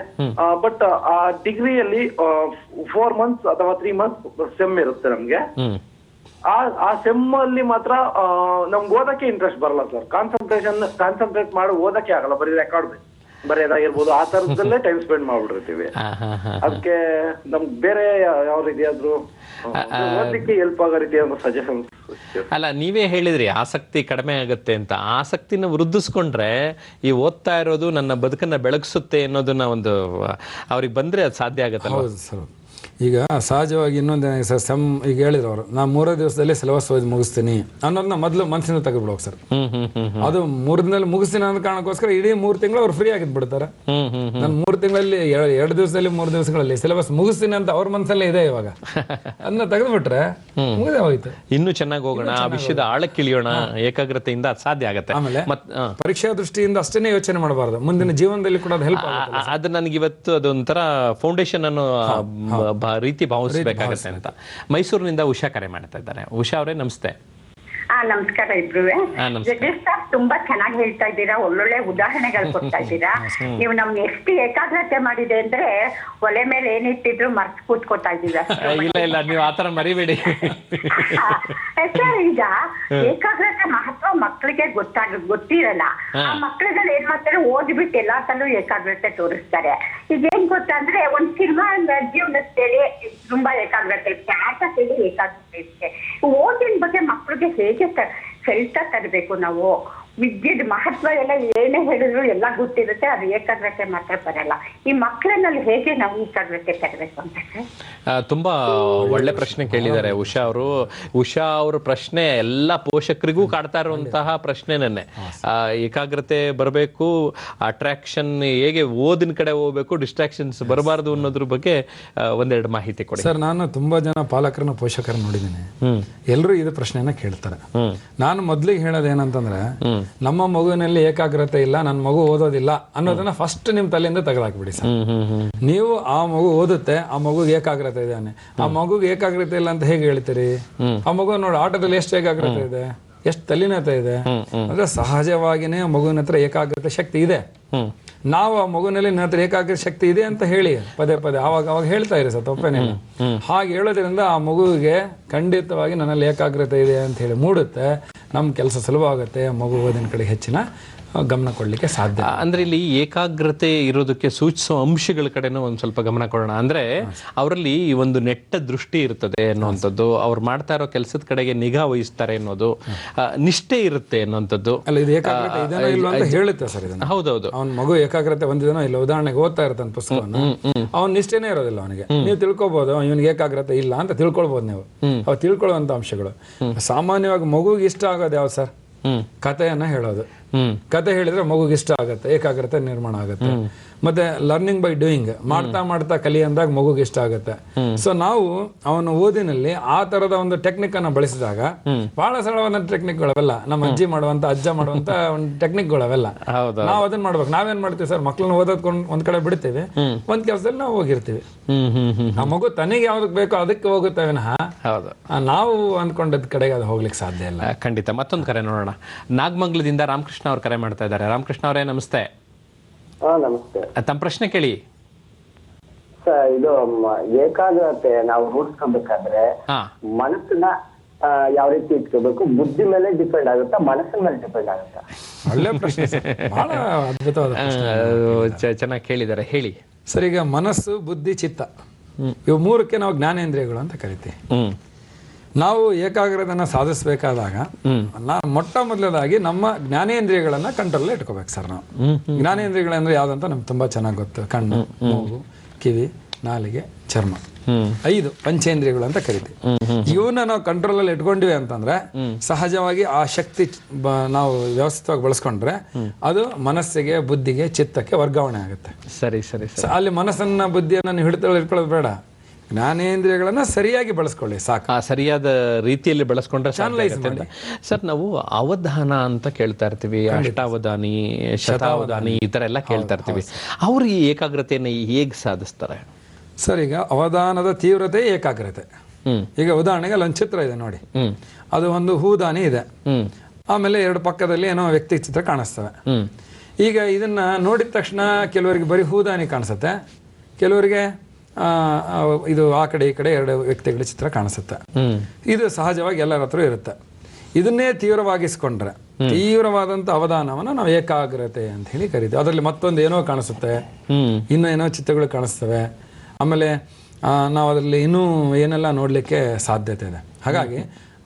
ಬಟ್ ಆ ಡಿಗ್ರಿಯಲ್ಲಿ 4 months ಅಥವಾ 3 months ಸೆಮ್ ಇರುತ್ತೆ ನಮ್ಗೆ. ಆ ಸೆಮ್ ಅಲ್ಲಿ ಮಾತ್ರ ನಮ್ಗೆ ಓದಕ್ಕೆ ಇಂಟ್ರೆಸ್ಟ್ ಬರಲ್ಲ ಸರ್. ಕಾನ್ಸಂಟ್ರೇಟ್ ಮಾಡಿ ಓದಕ್ಕೆ ಆಗಲ್ಲ, ಬರೀ ರೆಕಾರ್ಡ್ ಬರೆಯೋದಾಗಿರ್ಬೋದು ಆ ತರದಲ್ಲೇ ಟೈಮ್ ಸ್ಪೆಂಡ್ ಮಾಡ್ಬಿಟ್ಟಿರ್ತೀವಿ. ಅದಕ್ಕೆ ನಮ್ಗೆ ಬೇರೆ ಯಾವ ರೀತಿ ಆದ್ರೂ ಓದಲಿಕ್ಕೆ ಹೆಲ್ಪ್ ಆಗೋ ರೀತಿ ಸಜೆಷನ್. ಅಲ್ಲ, ನೀವೇ ಹೇಳಿದ್ರಿ ಆಸಕ್ತಿ ಕಡಿಮೆ ಆಗುತ್ತೆ ಅಂತ. ಆಸಕ್ತಿನ ವೃದ್ಧಿಸ್ಕೊಂಡ್ರೆ ಈ ಓದ್ತಾ ಇರೋದು ನನ್ನ ಬದುಕನ್ನ ಬೆಳಗಿಸುತ್ತೆ ಅನ್ನೋದನ್ನ ಒಂದು ಅವ್ರಿಗೆ ಬಂದ್ರೆ ಅದು ಸಾಧ್ಯ ಆಗುತ್ತಲ್ಲ. ಹೌದು ಸರ್. ಈಗ ಸಹಜವಾಗಿ ಇನ್ನೊಂದೇನಾಗಿದೆ ಸರ್, ಸೆಮ್ ಈಗ ಹೇಳಿದ್ರು ಅವರು, ನಾ 3 ದಿವಸದಲ್ಲಿ ಸಿಲೆಬಸ್ ಓದಿ ಮುಗಿಸ್ತೀನಿ ಅನ್ನೋದನ್ನ ಮೊದಲು ಮನಸ್ಸಿಂದ ತೆಗೆದ್ಬಿಡೋಕೆ ಸರ್. ಅದು 3 ದಿನದಲ್ಲಿ ಮುಗಿಸ್ತೀನಿ ಅನ್ನೋ ಕಾರಣಕ್ಕೋಸ್ಕರ ಇಡೀ 3 ತಿಂಗಳು ಅವ್ರು ಫ್ರೀ ಆಗಿದ್ ಬಿಡ್ತಾರೆ. ನಾನು 3 ತಿಂಗಳಲ್ಲಿ 2 ದಿವಸದಲ್ಲಿ 3 ದಿವಸಗಳಲ್ಲಿ ಸಿಲೆಬಸ್ ಮುಗಿಸ್ತೀನಿ ಅಂತ ಅವ್ರ ಮನಸ್ಸಲ್ಲೇ ಇದೆ. ಇವಾಗ ಅದನ್ನ ತೆಗೆದ್ಬಿಟ್ರೆ ಮುಗಿದೇ ಹೋಯ್ತು. ಇನ್ನೂ ಚೆನ್ನಾಗಿ ಹೋಗೋಣ, ಆ ವಿಷಯದ ಆಳಕ್ಕೆ ಇಳಿಯೋಣ, ಏಕಾಗ್ರತೆಯಿಂದ ಅದು ಸಾಧ್ಯ ಆಗುತ್ತೆ. ಆಮೇಲೆ ಪರೀಕ್ಷಾ ದೃಷ್ಟಿಯಿಂದ ಅಷ್ಟೇನೆ ಯೋಚನೆ ಮಾಡಬಾರ್ದು, ಮುಂದಿನ ಜೀವನದಲ್ಲಿ ಕೂಡ ಅದು ಹೆಲ್ಪ್ ಆಗುತ್ತೆ. ಅದು ನನಗೆ ಇವತ್ತು ಅದೊಂಥರ ಫೌಂಡೇಶನ್ ಅನ್ನೋ ರೀತಿ ಭಾವಿಸಬೇಕಾಗತ್ತೆ ಅಂತ. ಮೈಸೂರಿನಿಂದ ಉಷಾ ಕರೆ ಮಾಡ್ತಾ ಇದ್ದಾರೆ. ಉಷಾ ಅವರೇ ನಮಸ್ತೆ. ನಮಸ್ಕಾರ ಇಬ್ರುವೆ. ಜಗದೀಶ್ ಸರ್ ತುಂಬಾ ಚೆನ್ನಾಗಿ ಹೇಳ್ತಾ ಇದ್ದೀರಾ, ಒಳ್ಳೊಳ್ಳೆ ಉದಾಹರಣೆಗಳು ಕೊಡ್ತಾ ಇದ್ದೀರಾ. ನೀವು ನಮ್ಗೆ ಎಷ್ಟು ಏಕಾಗ್ರತೆ ಮಾಡಿದೆ ಅಂದ್ರೆ ಒಲೆ ಮೇಲೆ ಏನಿಟ್ಟಿದ್ರು ಮರ್ತು ಕೂತ್ಕೊತಾ ಇದ್ದೀರಾ. ಇಲ್ಲ, ನೀವು ಆತರ ಮರಿಬೇಡಿ ಸರ್. ಈಗ ಏಕಾಗ್ರತೆ ಮಹತ್ವ ಮಕ್ಕಳಿಗೆ ಗೊತ್ತಿರಲ್ಲ. ಆ ಮಕ್ಕಳುಗಳು ಏನ್ ಮಾಡ್ತಾರೆ, ಓದ್ಬಿಟ್ಟು ಎಲ್ಲಾ ತನೂ ಏಕಾಗ್ರತೆ ತೋರಿಸ್ತಾರೆ. ಈಗ ಏನ್ ಗೊತ್ತಾ ಅಂದ್ರೆ ಒಂದ್ ಸಿನಿಮಾ ಜೀವನದಲ್ಲಿ ತುಂಬಾ ಏಕಾಗ್ರತೆ ಇರುತ್ತೆ, ಆಟದಲ್ಲಿ ಏಕಾಗ್ರತೆ ಇರುತ್ತೆ. ಓದಿನ ಬಗ್ಗೆ ಮಕ್ಕಳಿಗೆ ಹೇಗೆ ಹೇಳ್ತಾ ತರಬೇಕು ನಾವು. ವಿದ್ಯೆದ ಮಹತ್ವ ಎಲ್ಲ ಏನೇ ಹೇಳಿದ್ರು ಎಲ್ಲ ಗೊತ್ತಿರುತ್ತೆ, ಅದು ಏಕಾಗ್ರತೆ ಮಾತ್ರ ಬರಲ್ಲ. ಈ ಮಕ್ಕಳನ್ನಲ್ಲಿ ಹೇಗೆ ನಾವು ಏಕಾಗ್ರತೆ ತರಬೇಕು ಅಂತ ತುಂಬಾ ಒಳ್ಳೆ ಪ್ರಶ್ನೆ ಕೇಳಿದ್ದಾರೆ ಉಷಾ ಅವರು. ಉಷಾ ಅವ್ರ ಪ್ರಶ್ನೆ ಎಲ್ಲ ಪೋಷಕರಿಗೂ ಕಾಡ್ತಾ ಇರುವಂತಹ ಪ್ರಶ್ನೆನೇ. ಏಕಾಗ್ರತೆ ಬರಬೇಕು, ಅಟ್ರಾಕ್ಷನ್ ಹೇಗೆ ಓದಿನ ಕಡೆ ಹೋಗ್ಬೇಕು, ಡಿಸ್ಟ್ರಾಕ್ಷನ್ಸ್ ಬರಬಾರ್ದು ಅನ್ನೋದ್ರ ಬಗ್ಗೆ ಒಂದೆರಡು ಮಾಹಿತಿ ಕೊಡಿ ಸರ್. ನಾನು ತುಂಬಾ ಜನ ಪಾಲಕರನ್ನ ಪೋಷಕರನ್ನ ನೋಡಿದ್ದೀನಿ, ಎಲ್ಲರೂ ಇದು ಪ್ರಶ್ನೆನ ಕೇಳ್ತಾರೆ. ನಾನು ಮೊದ್ಲಿಗೆ ಹೇಳೋದೇನಂತಂದ್ರೆ, ನಮ್ಮ ಮಗುವಿನಲ್ಲಿ ಏಕಾಗ್ರತೆ ಇಲ್ಲ, ನನ್ನ ಮಗು ಓದೋದಿಲ್ಲ ಅನ್ನೋದನ್ನ ಫಸ್ಟ್ ನಿಮ್ ತಲೆಯಿಂದ ತೆಗೆದಾಕ್ಬಿಡಿ ಸರ್. ನೀವು ಆ ಮಗು ಓದುತ್ತೆ, ಆ ಮಗುಗೆ ಏಕಾಗ್ರತೆ ಇದ್ದಾನೆ, ಆ ಮಗುಗೆ ಏಕಾಗ್ರತೆ ಇಲ್ಲ ಅಂತ ಹೇಗೆ ಹೇಳ್ತೀರಿ? ಆ ಮಗು ನೋಡಿ ಆಟದಲ್ಲಿ ಎಷ್ಟು ಏಕಾಗ್ರತೆ ಇದೆ, ಎಷ್ಟು ತಲ್ಲೀನತೆ ಇದೆ. ಅಂದ್ರೆ ಸಹಜವಾಗಿನೇ ಮಗುವಿನ ಹತ್ರ ಏಕಾಗ್ರತೆ ಶಕ್ತಿ ಇದೆ. ನಾವು ಆ ಮಗುವಿನಲ್ಲಿ ನನ್ನ ಹತ್ರ ಏಕಾಗ್ರತೆ ಶಕ್ತಿ ಇದೆ ಅಂತ ಹೇಳಿ ಪದೇ ಅವಾಗ ಹೇಳ್ತಾ ಇರಿ ಸರ್, ತಪ್ಪೇನಿಲ್ಲ. ಹಾಗೆ ಹೇಳೋದ್ರಿಂದ ಆ ಮಗುವಿಗೆ ಖಂಡಿತವಾಗಿ ನನ್ನಲ್ಲಿ ಏಕಾಗ್ರತೆ ಇದೆ ಅಂತ ಹೇಳಿ ಮೂಡುತ್ತೆ. ನಮ್ಮ ಕೆಲಸ ಸುಲಭ ಆಗುತ್ತೆ, ಮಗು ಓದಿನ ಕಡೆ ಹೆಚ್ಚಿನ ಗಮನ ಕೊಡ್ಲಿಕ್ಕೆ ಸಾಧ್ಯ. ಅಂದ್ರೆ ಇಲ್ಲಿ ಏಕಾಗ್ರತೆ ಇರೋದಕ್ಕೆ ಸೂಚಿಸುವ ಅಂಶಗಳ ಕಡೆನೂ ಒಂದ್ ಸ್ವಲ್ಪ ಗಮನ ಕೊಡೋಣ. ಅಂದ್ರೆ ಅವರಲ್ಲಿ ಒಂದು ನೆಟ್ಟ ದೃಷ್ಟಿ ಇರ್ತದೆ ಅನ್ನುವಂಥದ್ದು, ಅವ್ರು ಮಾಡ್ತಾ ಇರೋ ಕೆಲಸದ ಕಡೆಗೆ ನಿಗಾ ವಹಿಸ್ತಾರೆ ಅನ್ನೋದು, ನಿಷ್ಠೆ ಇರುತ್ತೆ ಅನ್ನುವಂಥದ್ದು. ಅಲ್ಲ, ಇದು ಏಕಾಗ್ರತೆ ಇದೆನೋ ಇಲ್ಲ ಅಂತ ಹೇಳುತ್ತೆ ಸರ್. ಇದನ್ನ ಹೌದೌದು. ಅವ್ನ ಮಗು ಏಕಾಗ್ರತೆ ಹೊಂದಿದನೋ ಇಲ್ಲ, ಉದಾಹರಣೆಗೆ ಓದ್ತಾ ಇರ್ತಾನೆ ಪುಸ್ತಕವನ್ನು, ಅವ್ನ ನಿಷ್ಠೆನೇ ಇರೋದಿಲ್ಲ ಅವನಿಗೆ. ನೀವು ತಿಳ್ಕೊಬಹುದು ಇವನಿಗೆ ಏಕಾಗ್ರತೆ ಇಲ್ಲ ಅಂತ ತಿಳ್ಕೊಳ್ಬಹುದು ನೀವು. ಅವ್ ತಿಳ್ಕೊಳ್ಳುವಂತ ಅಂಶಗಳು ಸಾಮಾನ್ಯವಾಗಿ ಮಗುಗೆ ಇಷ್ಟ ಆಗೋದು ಯಾವ್ದು ಸರ್? ಕಥೆಯನ್ನ ಹೇಳೋದು. ಕತೆ ಹೇಳಿದ್ರೆ ಮಗುಗೆ ಇಷ್ಟ ಆಗುತ್ತೆ, ಏಕಾಗ್ರತೆ ನಿರ್ಮಾಣ ಆಗುತ್ತೆ. ಮತ್ತೆ ಲರ್ನಿಂಗ್ ಬೈ ಡೂಯಿಂಗ್, ಮಾಡ್ತಾ ಕಲಿ ಅಂದಾಗ ಮಗುಗೆ ಇಷ್ಟ ಆಗುತ್ತೆ. ಸೊ ನಾವು ಅವನ ಓದಿನಲ್ಲಿ ಆ ತರದ ಒಂದು ಟೆಕ್ನಿಕ್ ಅನ್ನ ಬಳಸಿದಾಗ, ಬಹಳ ಸರಳವಾದ ಟೆಕ್ನಿಕ್ಗಳವೆಲ್ಲ, ನಮ್ಮ ಅಜ್ಜ ಮಾಡುವಂತ ಒಂದು ಟೆಕ್ನಿಕ್ಗಳವೆಲ್ಲ ನಾವು ಅದನ್ನ ಮಾಡ್ಬೇಕು. ನಾವೇನ್ ಮಾಡ್ತೀವಿ ಸರ್, ಮಕ್ಳನ್ನ ಓದೋದ್ ಒಂದ್ ಕಡೆ ಬಿಡ್ತೀವಿ, ಒಂದ್ ಕೆಲಸದಲ್ಲಿ ನಾವು ಹೋಗಿರ್ತೀವಿ. ಆ ಮಗು ತನಗೆ ಯಾವ್ದಕ್ ಬೇಕೋ ಅದಕ್ಕೆ ಹೋಗುತ್ತೆ ವಿನಃ ನಾವು ಅಂದ್ಕೊಂಡದ್ ಕಡೆಗೆ ಅದು ಹೋಗ್ಲಿಕ್ಕೆ ಸಾಧ್ಯ ಇಲ್ಲ. ಖಂಡಿತ. ಮತ್ತೊಂದು ಕರೆ ನೋಡೋಣ. ನಾಗಮಂಗಲದಿಂದ ರಾಮಕೃಷ್ಣ ಅವ್ರು ಕರೆ ಮಾಡ್ತಾ ಇದ್ದಾರೆ. ರಾಮಕೃಷ್ಣ ಅವರೇ ನಮಸ್ತೆ. ನಮಸ್ತೆ. ತಮ್ಮ ಪ್ರಶ್ನೆ ಕೇಳಿ ಸರ್. ಇದು ಏಕಾಗ್ರತೆ ನಾವು ರೂಢಿಸ್ಕೋಬೇಕಾದ್ರೆ ಮನಸ್ಸನ್ನ ಯಾವ ರೀತಿ ಇಟ್ಕೋಬೇಕು? ಬುದ್ಧಿ ಮೇಲೆ ಡಿಪೆಂಡ್ ಆಗುತ್ತಾ, ಮನಸ್ಸಿನ ಮೇಲೆ ಡಿಪೆಂಡ್ ಆಗುತ್ತಾ? ಒಳ್ಳೆ ಪ್ರಶ್ನೆ, ಬಹಳ ಅದ್ಭುತವಾದ ಚೆನ್ನಾಗಿ ಕೇಳಿದ್ದಾರೆ, ಹೇಳಿ ಸರ್. ಈಗ ಮನಸ್ಸು, ಬುದ್ಧಿ, ಚಿತ್ತ, ಇವು ಮೂರಕ್ಕೆ ನಾವು ಜ್ಞಾನೇಂದ್ರಿಯಗಳು ಅಂತ ಕರಿತೀವಿ. ನಾವು ಏಕಾಗ್ರತೆನ ಸಾಧಿಸಬೇಕಾದಾಗ ಮೊಟ್ಟ ಮೊದಲದಾಗಿ ನಮ್ಮ ಜ್ಞಾನೇಂದ್ರಿಯಗಳನ್ನ ಕಂಟ್ರೋಲ್ ಇಟ್ಕೋಬೇಕು ಸರ್. ನಾವು ಜ್ಞಾನೇಂದ್ರಿಯಗಳಂದ್ರೆ ಯಾವ್ದಂತ ನಮ್ಗೆ ತುಂಬಾ ಚೆನ್ನಾಗಿ ಗೊತ್ತು. ಕಣ್ಣು, ಮೂಗು, ಕಿವಿ, ನಾಲಿಗೆ, ಚರ್ಮ, 5 ಪಂಚೇಂದ್ರಿಯಗಳು ಅಂತ ಕರಿತೀವಿ. ಇವನ್ನ ನಾವು ಕಂಟ್ರೋಲ್ ಅಲ್ಲಿ ಇಟ್ಕೊಂಡಿವಿ ಅಂತಂದ್ರೆ ಸಹಜವಾಗಿ ಆ ಶಕ್ತಿ ನಾವು ವ್ಯವಸ್ಥಿತವಾಗಿ ಬಳಸ್ಕೊಂಡ್ರೆ ಅದು ಮನಸ್ಸಿಗೆ, ಬುದ್ಧಿಗೆ, ಚಿತ್ತಕ್ಕೆ ವರ್ಗಾವಣೆ ಆಗುತ್ತೆ. ಸರಿ. ಅಲ್ಲಿ ಮನಸ್ಸನ್ನ, ಬುದ್ಧಿಯನ್ನ ಹಿಡಿತಲ್ಲಿ ಇಟ್ಕೊಳ್ಳೋದು ಬೇಡ, ಜ್ಞಾನೇಂದ್ರಿಯಗಳನ್ನ ಸರಿಯಾಗಿ ಬಳಸ್ಕೊಳ್ಳಿ ಸಾಕು. ಸರಿಯಾದ ರೀತಿಯಲ್ಲಿ ಬಳಸ್ಕೊಂಡ್ರೆ ಸರ್. ನಾವು ಅವಧಾನ ಅಂತ ಕೇಳ್ತಾ ಇರ್ತೀವಿ, ಅಷ್ಟಾವಧಾನಿ, ಶತಾವಧಾನಿ, ಈ ತರ ಎಲ್ಲ ಕೇಳ್ತಾ ಇರ್ತೀವಿ. ಅವ್ರು ಈ ಏಕಾಗ್ರತೆಯನ್ನು ಹೇಗೆ ಸಾಧಿಸ್ತಾರೆ ಸರ್? ಈಗ ಅವಧಾನದ ತೀವ್ರತೆ ಏಕಾಗ್ರತೆ. ಈಗ ಉದಾಹರಣೆಗೆ ಅಲ್ಲೊಂದು ಚಿತ್ರ ಇದೆ ನೋಡಿ, ಅದು ಒಂದು ಹೂದಾನಿ ಇದೆ, ಆಮೇಲೆ 2 ಪಕ್ಕದಲ್ಲಿ ಏನೋ ವ್ಯಕ್ತಿ ಚಿತ್ರ ಕಾಣಿಸ್ತವೆ. ಈಗ ಇದನ್ನ ನೋಡಿದ ತಕ್ಷಣ ಕೆಲವರಿಗೆ ಬರೀ ಹೂದಾನಿ ಕಾಣಿಸುತ್ತೆ, ಕೆಲವರಿಗೆ ಇದು ಆ ಕಡೆ ಈ ಕಡೆ 2 ವ್ಯಕ್ತಿಗಳ ಚಿತ್ರ ಕಾಣಿಸುತ್ತೆ. ಇದು ಸಹಜವಾಗಿ ಎಲ್ಲರ ಹತ್ರ ಇರುತ್ತೆ. ಇದನ್ನೇ ತೀವ್ರವಾಗಿಸ್ಕೊಂಡ್ರೆ ತೀವ್ರವಾದಂತ ಅವಧಾನವನ್ನ ನಾವು ಏಕಾಗ್ರತೆ ಅಂತ ಹೇಳಿ ಕರಿತೀವಿ. ಅದರಲ್ಲಿ ಮತ್ತೊಂದು ಏನೋ ಕಾಣಿಸುತ್ತೆ, ಇನ್ನೂ ಏನೋ ಚಿತ್ರಗಳು ಕಾಣಿಸ್ತವೆ, ಆಮೇಲೆ ನಾವು ಅದರಲ್ಲಿ ಇನ್ನೂ ಏನೆಲ್ಲ ನೋಡ್ಲಿಕ್ಕೆ ಸಾಧ್ಯತೆ ಇದೆ. ಹಾಗಾಗಿ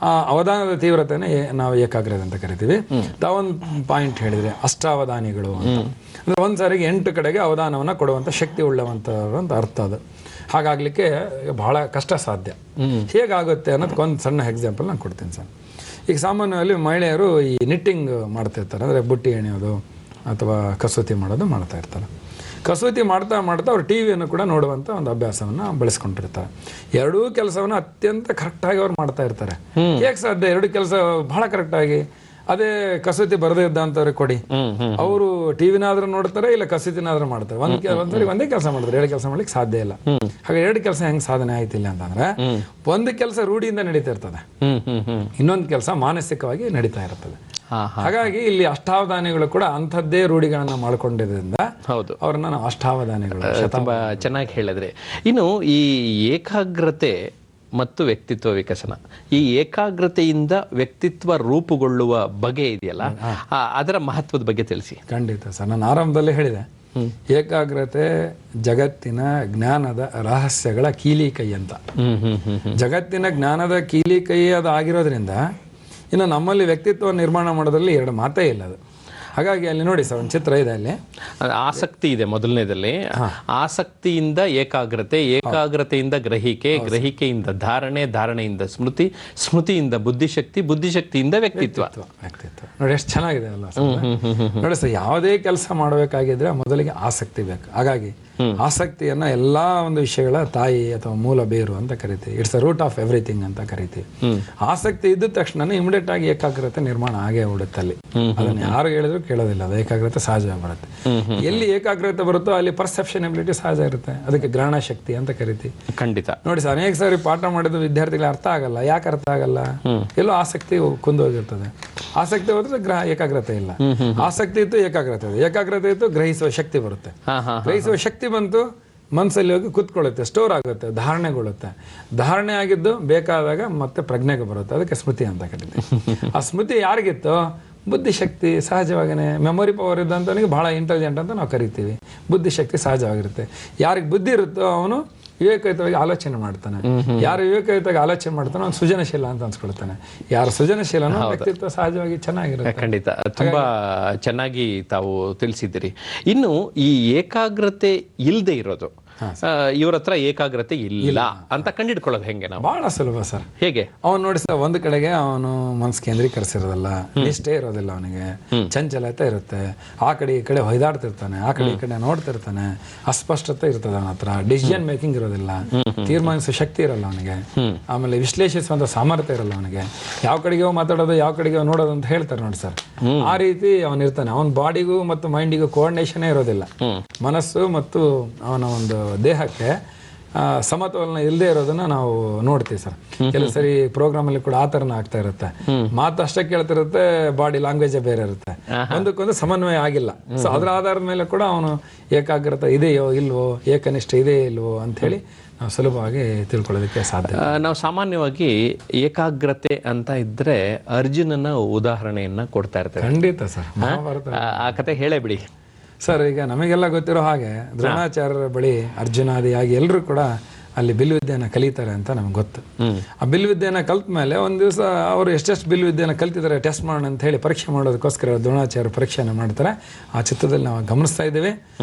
ಆ ಅವಧಾನದ ತೀವ್ರತೆನೇ ನಾವು ಏಕಾಗ್ರತೆ ಅಂತ ಕರಿತೀವಿ. ತಾವೊಂದು ಪಾಯಿಂಟ್ ಹೇಳಿದ್ರೆ ಅಷ್ಟಾವಧಾನಿಗಳು ಅಂತ, ಅಂದ್ರೆ ಒಂದ್ಸಾರಿಗೆ 8 ಕಡೆಗೆ ಅವಧಾನವನ್ನ ಕೊಡುವಂತ ಶಕ್ತಿ ಉಳ್ಳವಂತವ್ರು ಅಂತ ಅರ್ಥ. ಅದು ಹಾಗಾಗ್ಲಿಕ್ಕೆ ಬಹಳ ಕಷ್ಟ ಸಾಧ್ಯ. ಹೇಗಾಗುತ್ತೆ ಅನ್ನೋದಕ್ಕೆ ಒಂದು ಸಣ್ಣ ಎಕ್ಸಾಂಪಲ್ ನಾನು ಕೊಡ್ತೀನಿ ಸರ್. ಈಗ ಸಾಮಾನ್ಯವಾಗಿ ಮಹಿಳೆಯರು ಈ ನಿಟ್ಟಿಂಗ್ ಮಾಡ್ತಿರ್ತಾರೆ, ಅಂದರೆ ಬುಟ್ಟಿ ಎಣೆಯೋದು ಅಥವಾ ಕಸೂತಿ ಮಾಡೋದು ಮಾಡ್ತಾ ಇರ್ತಾರೆ. ಕಸೂತಿ ಮಾಡ್ತಾ ಮಾಡ್ತಾ ಅವ್ರು ಟಿವಿಯನ್ನು ಕೂಡ ನೋಡುವಂಥ ಒಂದು ಅಭ್ಯಾಸವನ್ನು ಬೆಳೆಸ್ಕೊಂಡಿರ್ತಾರೆ. 2 ಕೆಲಸವನ್ನು ಅತ್ಯಂತ ಕರೆಕ್ಟಾಗಿ ಅವ್ರು ಮಾಡ್ತಾ ಇರ್ತಾರೆ. ಹೇಗೆ ಸಾಧ್ಯ? 2 ಕೆಲಸ ಬಹಳ ಕರೆಕ್ಟಾಗಿ. ಅದೇ ಕಸೂತಿ ಬರದೇ ಇದ್ದಂಥವ್ರಿಗೆ ಕೊಡಿ, ಅವರು ಟಿವಿನಾದ್ರೂ ನೋಡ್ತಾರೆ, ಇಲ್ಲ ಕಸೂತಿನಾದ್ರೂ ಮಾಡ್ತಾರೆ. ಒಂದ್ಸರಿ ಒಂದೇ ಕೆಲಸ ಮಾಡಿದ್ರೆ 2 ಕೆಲಸ ಮಾಡ್ಲಿಕ್ಕೆ ಸಾಧ್ಯ ಇಲ್ಲ. ಹಾಗೆ 2 ಕೆಲಸ ಹೆಂಗ್ ಸಾಧನೆ ಆಯ್ತಿಲ್ಲ ಅಂತಂದ್ರೆ, ಒಂದು ಕೆಲಸ ರೂಢಿಯಿಂದ ನಡೀತಾ ಇರ್ತದೆ, ಇನ್ನೊಂದು ಕೆಲಸ ಮಾನಸಿಕವಾಗಿ ನಡೀತಾ ಇರ್ತದೆ. ಹಾಗಾಗಿ ಇಲ್ಲಿ ಅಷ್ಟಾವಧಾನಿಗಳು ಕೂಡ ಅಂಥದ್ದೇ ರೂಢಿಗಳನ್ನ ಮಾಡ್ಕೊಂಡಿದ್ರಿಂದ ಅವ್ರನ್ನ ನಾವು ಅಷ್ಟಾವಧಾನಿಗಳು. ತುಂಬಾ ಚೆನ್ನಾಗಿ ಹೇಳಿದ್ರೆ. ಇನ್ನು ಈ ಏಕಾಗ್ರತೆ ಮತ್ತು ವ್ಯಕ್ತಿತ್ವ ವಿಕಸನ, ಈ ಏಕಾಗ್ರತೆಯಿಂದ ವ್ಯಕ್ತಿತ್ವ ರೂಪುಗೊಳ್ಳುವ ಬಗೆ ಇದೆಯಲ್ಲ, ಅದರ ಮಹತ್ವದ ಬಗ್ಗೆ ತಿಳಿಸಿ. ಖಂಡಿತ ಸರ್, ನಾನು ಆರಂಭದಲ್ಲೇ ಹೇಳಿದೆ, ಏಕಾಗ್ರತೆ ಜಗತ್ತಿನ ಜ್ಞಾನದ ರಹಸ್ಯಗಳ ಕೀಲಿಕೈ ಅಂತ. ಜಗತ್ತಿನ ಜ್ಞಾನದ ಕೀಲಿಕೈ ಅದು ಆಗಿರೋದ್ರಿಂದ ಇನ್ನು ನಮ್ಮಲ್ಲಿ ವ್ಯಕ್ತಿತ್ವ ನಿರ್ಮಾಣ ಮಾಡೋದ್ರಲ್ಲಿ 2 ಮಾತೇ ಇಲ್ಲ. ಅದು ಹಾಗಾಗಿ ಅಲ್ಲಿ ನೋಡಿ ಸರ್, ಒಂದು ಚಿತ್ರ ಇದೆ, ಅಲ್ಲಿ ಆಸಕ್ತಿ ಇದೆ. ಮೊದಲನೇದಲ್ಲಿ ಆಸಕ್ತಿಯಿಂದ ಏಕಾಗ್ರತೆ, ಏಕಾಗ್ರತೆಯಿಂದ ಗ್ರಹಿಕೆ, ಗ್ರಹಿಕೆಯಿಂದ ಧಾರಣೆ, ಧಾರಣೆಯಿಂದ ಸ್ಮೃತಿ, ಸ್ಮೃತಿಯಿಂದ ಬುದ್ಧಿಶಕ್ತಿ, ಬುದ್ಧಿಶಕ್ತಿಯಿಂದ ವ್ಯಕ್ತಿತ್ವ. ನೋಡಿ ಎಷ್ಟು ಚೆನ್ನಾಗಿದೆ ಅಲ್ಲ ಸರ್. ನೋಡಿ ಸರ್, ಯಾವುದೇ ಕೆಲಸ ಮಾಡಬೇಕಾಗಿದ್ರೆ ಮೊದಲಿಗೆ ಆಸಕ್ತಿ ಬೇಕು. ಹಾಗಾಗಿ ಆಸಕ್ತಿಯನ್ನ ಎಲ್ಲಾ ಒಂದು ವಿಷಯಗಳ ತಾಯಿ ಅಥವಾ ಮೂಲ ಬೇರು ಅಂತ ಕರಿತೀವಿ. It's a root of everything ಅಂತ ಕರಿತೀವಿ. ಆಸಕ್ತಿ ಇದ್ದ ತಕ್ಷಣ ಇಮಿಡಿಯೇಟ್ ಆಗಿ ಏಕಾಗ್ರತೆ ನಿರ್ಮಾಣ ಆಗೇ ಬಿಡುತ್ತೆ. ಅಲ್ಲಿ ಅದನ್ನ ಯಾರು ಹೇಳಿದ್ರು ಕೇಳೋದಿಲ್ಲ, ಅದು ಏಕಾಗ್ರತೆ ಸಹಜವಾಗಿ ಬರುತ್ತೆ. ಎಲ್ಲಿ ಏಕಾಗ್ರತೆ ಬರುತ್ತೋ ಅಲ್ಲಿ ಪರ್ಸೆಪ್ಷನ್ ಎಬಿಲಿಟಿ ಸಹಜ ಇರುತ್ತೆ, ಅದಕ್ಕೆ ಗ್ರಹಣ ಶಕ್ತಿ ಅಂತ ಕರಿತೀವಿ. ಖಂಡಿತ. ನೋಡಿ ಸರ್, ಅನೇಕ ಸಾರಿ ಪಾಠ ಮಾಡಿದ ವಿದ್ಯಾರ್ಥಿಗಳಿಗೆ ಅರ್ಥ ಆಗಲ್ಲ. ಯಾಕೆ ಅರ್ಥ ಆಗಲ್ಲ? ಎಲ್ಲೋ ಆಸಕ್ತಿ ಕುಂದೋಗಿರ್ತದೆ. ಆಸಕ್ತಿ ಹೋದ್ರೆ ಏಕಾಗ್ರತೆ ಇಲ್ಲ. ಆಸಕ್ತಿ ಇತ್ತು ಏಕಾಗ್ರತೆ ಇದೆ, ಏಕಾಗ್ರತೆ ಇತ್ತು ಗ್ರಹಿಸುವ ಶಕ್ತಿ ಬರುತ್ತೆ. ಗ್ರಹಿಸುವ ಶಕ್ತಿ ಬಂತು, ಮನಸ್ಸಲ್ಲಿ ಹೋಗಿ ಕುತ್ಕೊಳ್ಳುತ್ತೆ, ಸ್ಟೋರ್ ಆಗುತ್ತೆ, ಧಾರಣೆಗೊಳ್ಳುತ್ತೆ. ಧಾರಣೆ ಆಗಿದ್ದು ಬೇಕಾದಾಗ ಮತ್ತೆ ಪ್ರಜ್ಞೆಗೆ ಬರುತ್ತೆ, ಅದಕ್ಕೆ ಸ್ಮೃತಿ ಅಂತ ಕರೀತೀವಿ. ಆ ಸ್ಮೃತಿ ಯಾರಿಗಿತ್ತು? ಬುದ್ಧಿಶಕ್ತಿ. ಸಹಜವಾಗಿಯೇ ಮೆಮೊರಿ ಪವರ್ ಇದ್ದಂಥವನಿಗೆ ಬಹಳ ಇಂಟೆಲಿಜೆಂಟ್ ಅಂತ ನಾವು ಕರಿತೀವಿ. ಬುದ್ಧಿಶಕ್ತಿ ಸಹಜವಾಗಿರುತ್ತೆ. ಯಾರಿಗೆ ಬುದ್ಧಿ ಇರುತ್ತೋ ಅವನು ವಿವೇಕಯುತವಾಗಿ ಆಲೋಚನೆ ಮಾಡ್ತಾನೆ. ಯಾರು ವಿವೇಕಯುತವಾಗಿ ಆಲೋಚನೆ ಮಾಡ್ತಾನೋ ಅವ್ನು ಸೃಜನಶೀಲ ಅಂತ ಅನ್ಸ್ಕೊಳ್ತಾನೆ. ಯಾರು ಸೃಜನಶೀಲನೋ ವ್ಯಕ್ತಿತ್ವ ಸಹಜವಾಗಿ ಚೆನ್ನಾಗಿರುತ್ತೆ. ಖಂಡಿತ, ತುಂಬಾ ಚೆನ್ನಾಗಿ ತಾವು ತಿಳಿಸಿದ್ದೀರಿ. ಇನ್ನು ಈ ಏಕಾಗ್ರತೆ ಇಲ್ಲದೆ ಇರೋದು, ಇವ್ರ ಹತ್ರ ಏಕಾಗ್ರತೆ ಇಲ್ಲ ಅಂತ ಕಂಡಿಡ್ಕೊಳ್ಳೋದು ಹೆಂಗೆ ನಾವು? ಬಹಳ ಸುಲಭ ಸರ್. ಹೇಗೆ? ಅವನು ನೋಡಿ ಸರ್, ಒಂದು ಕಡೆಗೆ ಅವನು ಮನಸ್ಸು ಕೇಂದ್ರೀಕರಿಸಿರೋದಲ್ಲ, ನಿಷ್ಠೆ ಇರೋದಿಲ್ಲ, ಅವನಿಗೆ ಚಂಚಲತೆ ಇರುತ್ತೆ, ಆ ಕಡೆ ಈ ಕಡೆ ಹೊಯ್ದಾಡ್ತಿರ್ತಾನೆ, ಆ ಕಡೆ ಈ ಕಡೆ ನೋಡ್ತಿರ್ತಾನೆ, ಅಸ್ಪಷ್ಟತೆ ಇರ್ತದೆ ಅವನ ಹತ್ರ, ಡಿಸಿಷನ್ ಮೇಕಿಂಗ್ ಇರೋದಿಲ್ಲ, ತೀರ್ಮಾನಿಸುವ ಶಕ್ತಿ ಇರಲ್ಲ ಅವನಿಗೆ, ಆಮೇಲೆ ವಿಶ್ಲೇಷಿಸುವಂತ ಸಾಮರ್ಥ್ಯ ಇರಲ್ಲ ಅವನಿಗೆ, ಯಾವ ಕಡೆಗೆ ಮಾತಾಡೋದು ಯಾವ ಕಡೆಗೆ ನೋಡೋದು ಅಂತ ಹೇಳ್ತಾರೆ ನೋಡಿ ಸರ್. ಆ ರೀತಿ ಅವನಿರ್ತಾನೆ. ಅವನ ಬಾಡಿಗೂ ಮತ್ತು ಮೈಂಡಿಗೂ ಕೋಆರ್ಡಿನೇಷನ್ ಇರೋದಿಲ್ಲ. ಮನಸ್ಸು ಮತ್ತು ಅವನ ಒಂದು ದೇಹಕ್ಕೆ ಸಮತೋಲನ ಇಲ್ಲದೆ ಇರೋದನ್ನ ನಾವು ನೋಡ್ತೀವಿ ಸರ್. ಕೆಲವು ಸರಿ ಪ್ರೋಗ್ರಾಮ್ ಅಲ್ಲಿ ಕೂಡ ಆ ತರನ ಆಗ್ತಾ ಇರುತ್ತೆ. ಮಾತು ಅಷ್ಟೇ ಕೇಳ್ತಿರುತ್ತೆ, ಬಾಡಿ ಲ್ಯಾಂಗ್ವೇಜ್ ಬೇರೆ ಇರುತ್ತೆ, ಒಂದಕ್ಕೊಂದು ಸಮನ್ವಯ ಆಗಿಲ್ಲ. ಸೊ ಅದರ ಆಧಾರದ ಮೇಲೆ ಕೂಡ ಅವನು ಏಕಾಗ್ರತೆ ಇದೆಯೋ ಇಲ್ವೋ, ಏಕನಿಷ್ಠೆ ಇದೆಯೋ ಇಲ್ವೋ ಅಂತ ಹೇಳಿ ನಾವು ಸುಲಭವಾಗಿ ತಿಳ್ಕೊಳ್ಳೋದಕ್ಕೆ ಸಾಧ್ಯ. ನಾವು ಸಾಮಾನ್ಯವಾಗಿ ಏಕಾಗ್ರತೆ ಅಂತ ಇದ್ರೆ ಅರ್ಜುನನ ಉದಾಹರಣೆಯನ್ನ ಕೊಡ್ತಾ ಇರ್ತೇವೆ. ಖಂಡಿತ ಸರ್, ಆ ಕತೆ ಹೇಳೇ ಬಿಡಿ ಸರ್. ಈಗ ನಮಗೆಲ್ಲ ಗೊತ್ತಿರೋ ಹಾಗೆ ದ್ರೋಣಾಚಾರ್ಯರ ಬಳಿ ಅರ್ಜುನಾದಿಯಾಗಿ ಎಲ್ಲರೂ ಕೂಡ ಅಲ್ಲಿ ಬಿಲ್ವಿದ್ಯೆಯನ್ನು ಕಲಿತಾರೆ ಅಂತ ನಮ್ಗೆ ಗೊತ್ತು. ಆ ಬಿಲ್ವಿದ್ಯೆಯನ್ನು ಕಲ್ತ ಮೇಲೆ ಒಂದು ದಿವಸ ಅವರು ಎಷ್ಟೆಷ್ಟು ಬಿಲ್ವಿದ್ಯೆಯನ್ನು ಕಲ್ತಿದ್ದಾರೆ ಟೆಸ್ಟ್ ಮಾಡೋಣ ಅಂತ ಹೇಳಿ ಪರೀಕ್ಷೆ ಮಾಡೋದಕ್ಕೋಸ್ಕರ ದ್ರೋಣಾಚಾರ್ಯ ಪರೀಕ್ಷೆಯನ್ನು ಮಾಡ್ತಾರೆ. ಆ ಚಿತ್ರದಲ್ಲಿ ನಾವು ಗಮನಿಸ್ತಾ ಇದ್ದೀವಿ.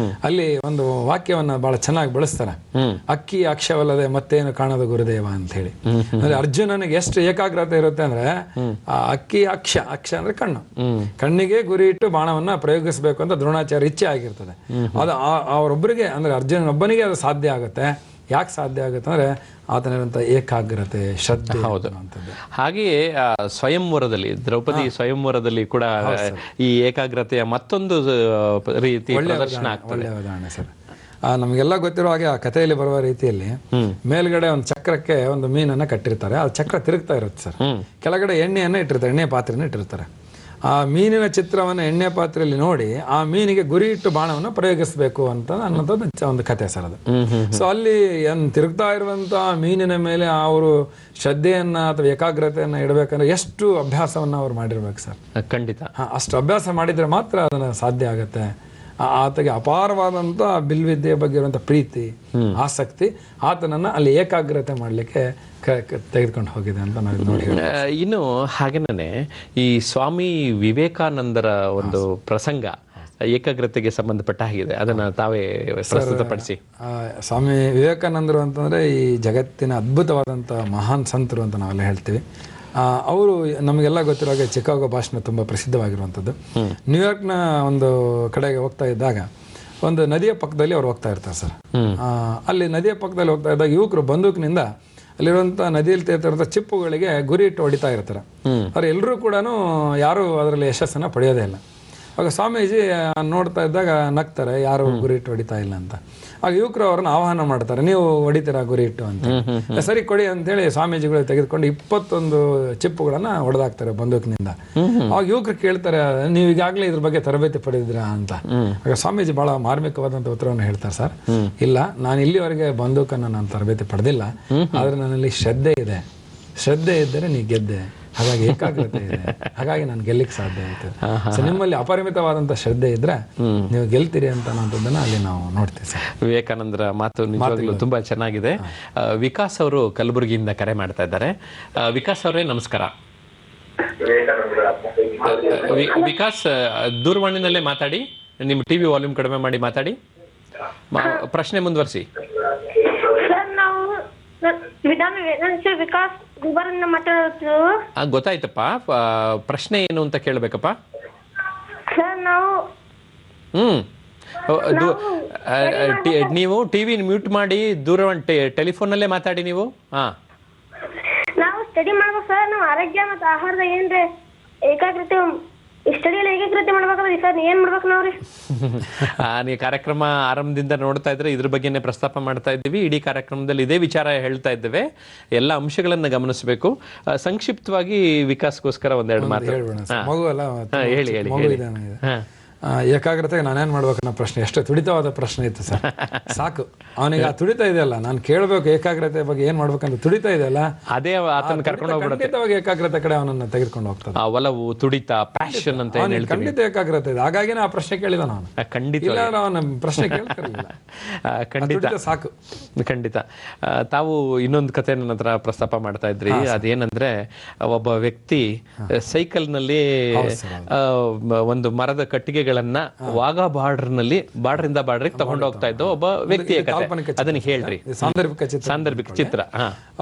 ಅಲ್ಲಿ ಒಂದು ವಾಕ್ಯವನ್ನ ಬಹಳ ಚೆನ್ನಾಗಿ ಬಳಸ್ತಾರೆ, ಅಕ್ಕಿ ಅಕ್ಷವಲ್ಲದೆ ಮತ್ತೇನು ಕಾಣೋದು ಗುರುದೇವ ಅಂತ ಹೇಳಿ. ಅಂದ್ರೆ ಅರ್ಜುನನಿಗೆ ಎಷ್ಟು ಏಕಾಗ್ರತೆ ಇರುತ್ತೆ ಅಂದ್ರೆ, ಆ ಅಕ್ಕಿ ಅಕ್ಷ ಅಂದ್ರೆ ಕಣ್ಣು, ಕಣ್ಣಿಗೆ ಗುರಿ ಇಟ್ಟು ಬಾಣವನ್ನ ಪ್ರಯೋಗಿಸಬೇಕು ಅಂತ ದ್ರೋಣಾಚಾರ್ಯ ಇಚ್ಛೆ ಆಗಿರ್ತದೆ. ಅದು ಅವರೊಬ್ಬರಿಗೆ ಅಂದ್ರೆ ಅರ್ಜುನನೊಬ್ಬನಿಗೆ ಅದು ಸಾಧ್ಯ ಆಗುತ್ತೆ. ಯಾಕೆ ಸಾಧ್ಯ ಆಗುತ್ತೆ ಅಂದ್ರೆ ಆತನಿರಂತ ಏಕಾಗ್ರತೆ, ಶ್ರದ್ಧೆ. ಹೌದು. ಹಾಗೆಯೇ ಸ್ವಯಂವರದಲ್ಲಿ, ದ್ರೌಪದಿ ಸ್ವಯಂವರದಲ್ಲಿ ಕೂಡ ಈ ಏಕಾಗ್ರತೆಯ ಮತ್ತೊಂದು ರೀತಿ ಪ್ರದರ್ಶನ ಆಗ್ತದೆ. ಒಳ್ಳೆಯ ಉದಾಹರಣೆ ಸರ್. ನಮಗೆಲ್ಲ ಗೊತ್ತಿರೋ ಹಾಗೆ ಆ ಕಥೆಯಲ್ಲಿ ಬರುವ ರೀತಿಯಲ್ಲಿ ಮೇಲ್ಗಡೆ ಒಂದು ಚಕ್ರಕ್ಕೆ ಒಂದು ಮೀನನ್ನ ಕಟ್ಟಿರ್ತಾರೆ, ಆ ಚಕ್ರ ತಿರುಗ್ತಾ ಇರುತ್ತೆ ಸರ್. ಕೆಳಗಡೆ ಎಣ್ಣೆಯನ್ನ ಇಟ್ಟಿರ್ತಾರೆ, ಎಣ್ಣೆ ಪಾತ್ರೆನ ಇಟ್ಟಿರ್ತಾರೆ. ಆ ಮೀನಿನ ಚಿತ್ರವನ್ನು ಎಣ್ಣೆ ಪಾತ್ರೆಯಲ್ಲಿ ನೋಡಿ ಆ ಮೀನಿಗೆ ಗುರಿ ಇಟ್ಟು ಬಾಣವನ್ನು ಪ್ರಯೋಗಿಸಬೇಕು ಅಂತ ಅನ್ನೋದು ಒಂದು ಕಥೆ ಸರ್ ಅದು. ಸೊ ಅಲ್ಲಿ ತಿರುಗ್ತಾ ಇರುವಂತ ಮೀನಿನ ಮೇಲೆ ಅವರು ಶ್ರದ್ಧೆಯನ್ನ ಅಥವಾ ಏಕಾಗ್ರತೆಯನ್ನ ಇಡಬೇಕಂದ್ರೆ ಎಷ್ಟು ಅಭ್ಯಾಸವನ್ನ ಅವ್ರು ಮಾಡಿರ್ಬೇಕು ಸರ್. ಖಂಡಿತ ಅಷ್ಟು ಅಭ್ಯಾಸ ಮಾಡಿದ್ರೆ ಮಾತ್ರ ಅದನ್ನ ಸಾಧ್ಯ ಆಗತ್ತೆ. ಆತಗೆ ಅಪಾರವಾದಂತ ಬಿಲ್ವಿದ್ಯೆಯ ಬಗ್ಗೆ ಇರುವಂತ ಪ್ರೀತಿ, ಆಸಕ್ತಿ ಆತನನ್ನ ಅಲ್ಲಿ ಏಕಾಗ್ರತೆ ಮಾಡ್ಲಿಕ್ಕೆ ತೆಗೆದುಕೊಂಡು ಹೋಗಿದೆ ಅಂತ ನಾವು ನೋಡಿ. ಇನ್ನು ಹಾಗೇನೇ ಈ ಸ್ವಾಮಿ ವಿವೇಕಾನಂದರ ಒಂದು ಪ್ರಸಂಗ ಏಕಾಗ್ರತೆಗೆ ಸಂಬಂಧಪಟ್ಟ ಹಾಗಿದೆ, ಅದನ್ನ ತಾವೇ ಪ್ರಸ್ತುತಪಡಿಸಿ. ಸ್ವಾಮಿ ವಿವೇಕಾನಂದರು ಅಂತಂದ್ರೆ ಈ ಜಗತ್ತಿನ ಅದ್ಭುತವಾದಂತ ಮಹಾನ್ ಸಂತರು ಅಂತ ನಾವೆಲ್ಲ ಹೇಳ್ತೀವಿ. ಅವರು ನಮಗೆಲ್ಲ ಗೊತ್ತಿರೋ ಹಾಗೆ ಚಿಕಾಗೋ ಭಾಷಣ ತುಂಬ ಪ್ರಸಿದ್ಧವಾಗಿರುವಂಥದ್ದು. ನ್ಯೂಯಾರ್ಕ್ನ ಒಂದು ಕಡೆಗೆ ಹೋಗ್ತಾ ಇದ್ದಾಗ ಒಂದು ನದಿಯ ಪಕ್ಕದಲ್ಲಿ ಅವ್ರು ಹೋಗ್ತಾ ಇರ್ತಾರೆ ಸರ್. ಅಲ್ಲಿ ನದಿಯ ಪಕ್ಕದಲ್ಲಿ ಹೋಗ್ತಾ ಇದ್ದಾಗ ಯುವಕರು ಬಂದೂಕಿನಿಂದ ಅಲ್ಲಿರುವಂಥ ನದಿಯಲ್ಲಿ ತೇರ್ತಿರುವಂಥ ಚಿಪ್ಪುಗಳಿಗೆ ಗುರಿ ಇಟ್ಟು ಹೊಡಿತಾ ಇರ್ತಾರೆ. ಅವ್ರು ಎಲ್ಲರೂ ಕೂಡ ಯಾರು ಅದರಲ್ಲಿ ಯಶಸ್ಸನ್ನು ಪಡೆಯೋದೇ ಇಲ್ಲ. ಆಗ ಸ್ವಾಮೀಜಿ ನೋಡ್ತಾ ಇದ್ದಾಗ ನಗ್ತಾರೆ, ಯಾರು ಗುರಿ ಇಟ್ಟು ಹೊಡಿತಾ ಇಲ್ಲ ಅಂತ. ಆಗ ಯುವಕರು ಅವ್ರನ್ನ ಆಹ್ವಾನ ಮಾಡ್ತಾರೆ, ನೀವು ಹೊಡಿತೀರಾ ಗುರಿ ಇಟ್ಟು ಅಂತ. ಸರಿ ಕೊಡಿ ಅಂತೇಳಿ ಸ್ವಾಮೀಜಿಗಳು ತೆಗೆದುಕೊಂಡು 21 ಚಿಪ್ಪುಗಳನ್ನ ಹೊಡೆದಾಕ್ತಾರೆ ಬಂದೂಕಿನಿಂದ. ಆಗ ಯುವಕರು ಕೇಳ್ತಾರೆ, ನೀವು ಈಗಾಗಲೇ ಇದ್ರ ಬಗ್ಗೆ ತರಬೇತಿ ಪಡೆದಿದ್ರಾ ಅಂತ. ಆಗ ಸ್ವಾಮೀಜಿ ಬಹಳ ಮಾರ್ಮಿಕವಾದಂಥ ಉತ್ತರವನ್ನು ಹೇಳ್ತಾರೆ, ಸರ್ ಇಲ್ಲ, ನಾನು ಇಲ್ಲಿವರೆಗೆ ಬಂದೂಕನ್ನು ನಾನು ತರಬೇತಿ ಪಡೆದಿಲ್ಲ, ಆದ್ರೆ ನನ್ನಲ್ಲಿ ಶ್ರದ್ಧೆ ಇದೆ, ಶ್ರದ್ಧೆ ಇದ್ದರೆ ನೀ ಗೆದ್ದೆ, ಹಾಗಾಗಿ ಏಕಾಗ್ರತೆ ಇದೆ, ಹಾಗಾಗಿ ನಾನು ಗೆಲ್ಲಿಕ್ಕೆ ಸಾಧ್ಯ ಆಯ್ತು. ಸೊ ನಿಮ್ಮಲ್ಲಿ ಅಪರಿಮಿತವಾದಂತ ಶ್ರದ್ಧೆ ಇದ್ರೆ ನೀವು ಗೆಲ್ತೀರಿ ಅಂತ ಅನ್ನೋದನ್ನ ಅಲ್ಲಿ ನಾವು ನೋಡ್ತೀವಿ ಸರ್. ವಿವೇಕಾನಂದರ ಮಾತು ನಿಜವಾಗ್ಲೂ ತುಂಬಾ ಚೆನ್ನಾಗಿದೆ. ವಿಕಾಸ್ ಅವರು ಕಲಬುರಗಿಯಿಂದ ಕರೆ ಮಾಡ್ತಾ ಇದ್ದಾರೆ. ವಿಕಾಸ್ ಅವರೇ ನಮಸ್ಕಾರ. ವಿಕಾಸ್, ದೂರವಾಣಿನಲ್ಲೇ ಮಾತಾಡಿ, ನಿಮ್ಮ ಟಿವಿ ವಾಲ್ಯೂಮ್ ಕಡಿಮೆ ಮಾಡಿ ಮಾತಾಡಿ, ಪ್ರಶ್ನೆ ಮುಂದುವರಿಸಿ. ವಿಕಾಸ್ ಗುಲ್ಬರ್ಗಿಂದ ಮಾತಾಡೋದು. ಗೊತ್ತಾಯ್ತಪ್ಪ, ಪ್ರಶ್ನೆ ಏನು ಅಂತ ಕೇಳಬೇಕಪ್ಪ. ಸರ್ ನಾವು ನೀವು ಟಿವಿ ಮ್ಯೂಟ್ ಮಾಡಿ ದೂರವಾಣಿ ಟೆಲಿಫೋನಲ್ಲೇ ಮಾತಾಡಿ ನೀವು. ನಾವು ಸ್ಟಡಿ ಮಾಡ್ಬೇಕು ಸರ್. ನಾವು ಆರೋಗ್ಯ ಮತ್ತು ಆಹಾರದ ಏನ್ರಿ ಏಕಾಗ್ರತೆ ಸ್ಟಡಿಯಲ್ಲಿ ಏಕಾಗ್ರತೆ ಮಾಡ್ಬೇಕಾದ್ರೆ ಸರ್ ಏನ್ ಮಾಡ್ಬೇಕು ನಾವ್ರಿ? ನೀವು ಕಾರ್ಯಕ್ರಮ ಆರಂಭದಿಂದ ನೋಡ್ತಾ ಇದ್ರೆ ಇದ್ರ ಬಗ್ಗೆನೇ ಪ್ರಸ್ತಾಪ ಮಾಡ್ತಾ ಇದ್ದೀವಿ. ಇಡೀ ಕಾರ್ಯಕ್ರಮದಲ್ಲಿ ಇದೇ ವಿಚಾರ ಹೇಳ್ತಾ ಇದ್ದೇವೆ. ಎಲ್ಲ ಅಂಶಗಳನ್ನ ಗಮನಿಸಬೇಕು. ಸಂಕ್ಷಿಪ್ತವಾಗಿ ವಿಕಾಸ್ಗೋಸ್ಕರ ಒಂದೆರಡು ಮಾತು ಹೇಳಿ. ಏಕಾಗ್ರತೆಗೆ ನಾನೇನ್ ಮಾಡ್ಬೇಕು ಅನ್ನೋ ಪ್ರಶ್ನೆ ಎಷ್ಟು ತುಡಿತವಾದ ಪ್ರಶ್ನೆ ಇತ್ತು ಸರ್. ಸಾಕು, ಅವನಿಗೆ ಆ ತುಡಿತ ಇದೆಯಲ್ಲ, ನಾನು ಕೇಳಬೇಕು ಏಕಾಗ್ರತೆ ಬಗ್ಗೆ ಏನ್ ಮಾಡ್ಬೇಕಂತ ತುಡಿತ ಇದೆಯಲ್ಲ, ಅದೇ ಆತನ ಕರ್ಕೊಂಡು ಹೋಗ್ಬಿಡುತ್ತೆ. ಖಂಡಿತವಾಗಿ ಏಕಾಗ್ರತೆ ಕಡೆ ಅವನನ್ನ ತೆಗೆದುಕೊಂಡು ಹೋಗ್ತದೆ. ಒಲವು, ತುಡಿತ, ಪ್ಯಾಷನ್ ಅಂತ ಖಂಡಿತ ಏಕಾಗ್ರತೆ ಇದೆ. ಹಾಗಾಗಿನೇ ಆ ಪ್ರಶ್ನೆ ಕೇಳಿದ ನಾನು. ಖಂಡಿತ ಇಲ್ಲ, ಅವನ ಪ್ರಶ್ನೆ ಕೇಳ್ತಿರ್ಲಿಲ್ಲ. ಖಂಡಿತ ಸಾಕು. ಖಂಡಿತ. ತಾವು ಇನ್ನೊಂದು ಕಥೆ ನನ್ನ ಹತ್ರ ಪ್ರಸ್ತಾಪ ಮಾಡ್ತಾ ಇದ್ರಿ. ಅದೇನಂದ್ರೆ, ಒಬ್ಬ ವ್ಯಕ್ತಿ ಸೈಕಲ್ ನಲ್ಲಿ ಒಂದು ಮರದ ಕಟ್ಟಿಗೆಗಳನ್ನ ವಾಘಾ ಬಾರ್ಡರ್ ಇಂದ ಬಾರ್ಡರ್ ತಗೊಂಡು ಹೋಗ್ತಾ ಇದ್ದ ಒಬ್ಬ ವ್ಯಕ್ತಿಯ ಕಥೆ. ಅದನ್ನ ಹೇಳ್ರಿ. ಸಾಂದರ್ಭಿಕ ಚಿತ್ರ.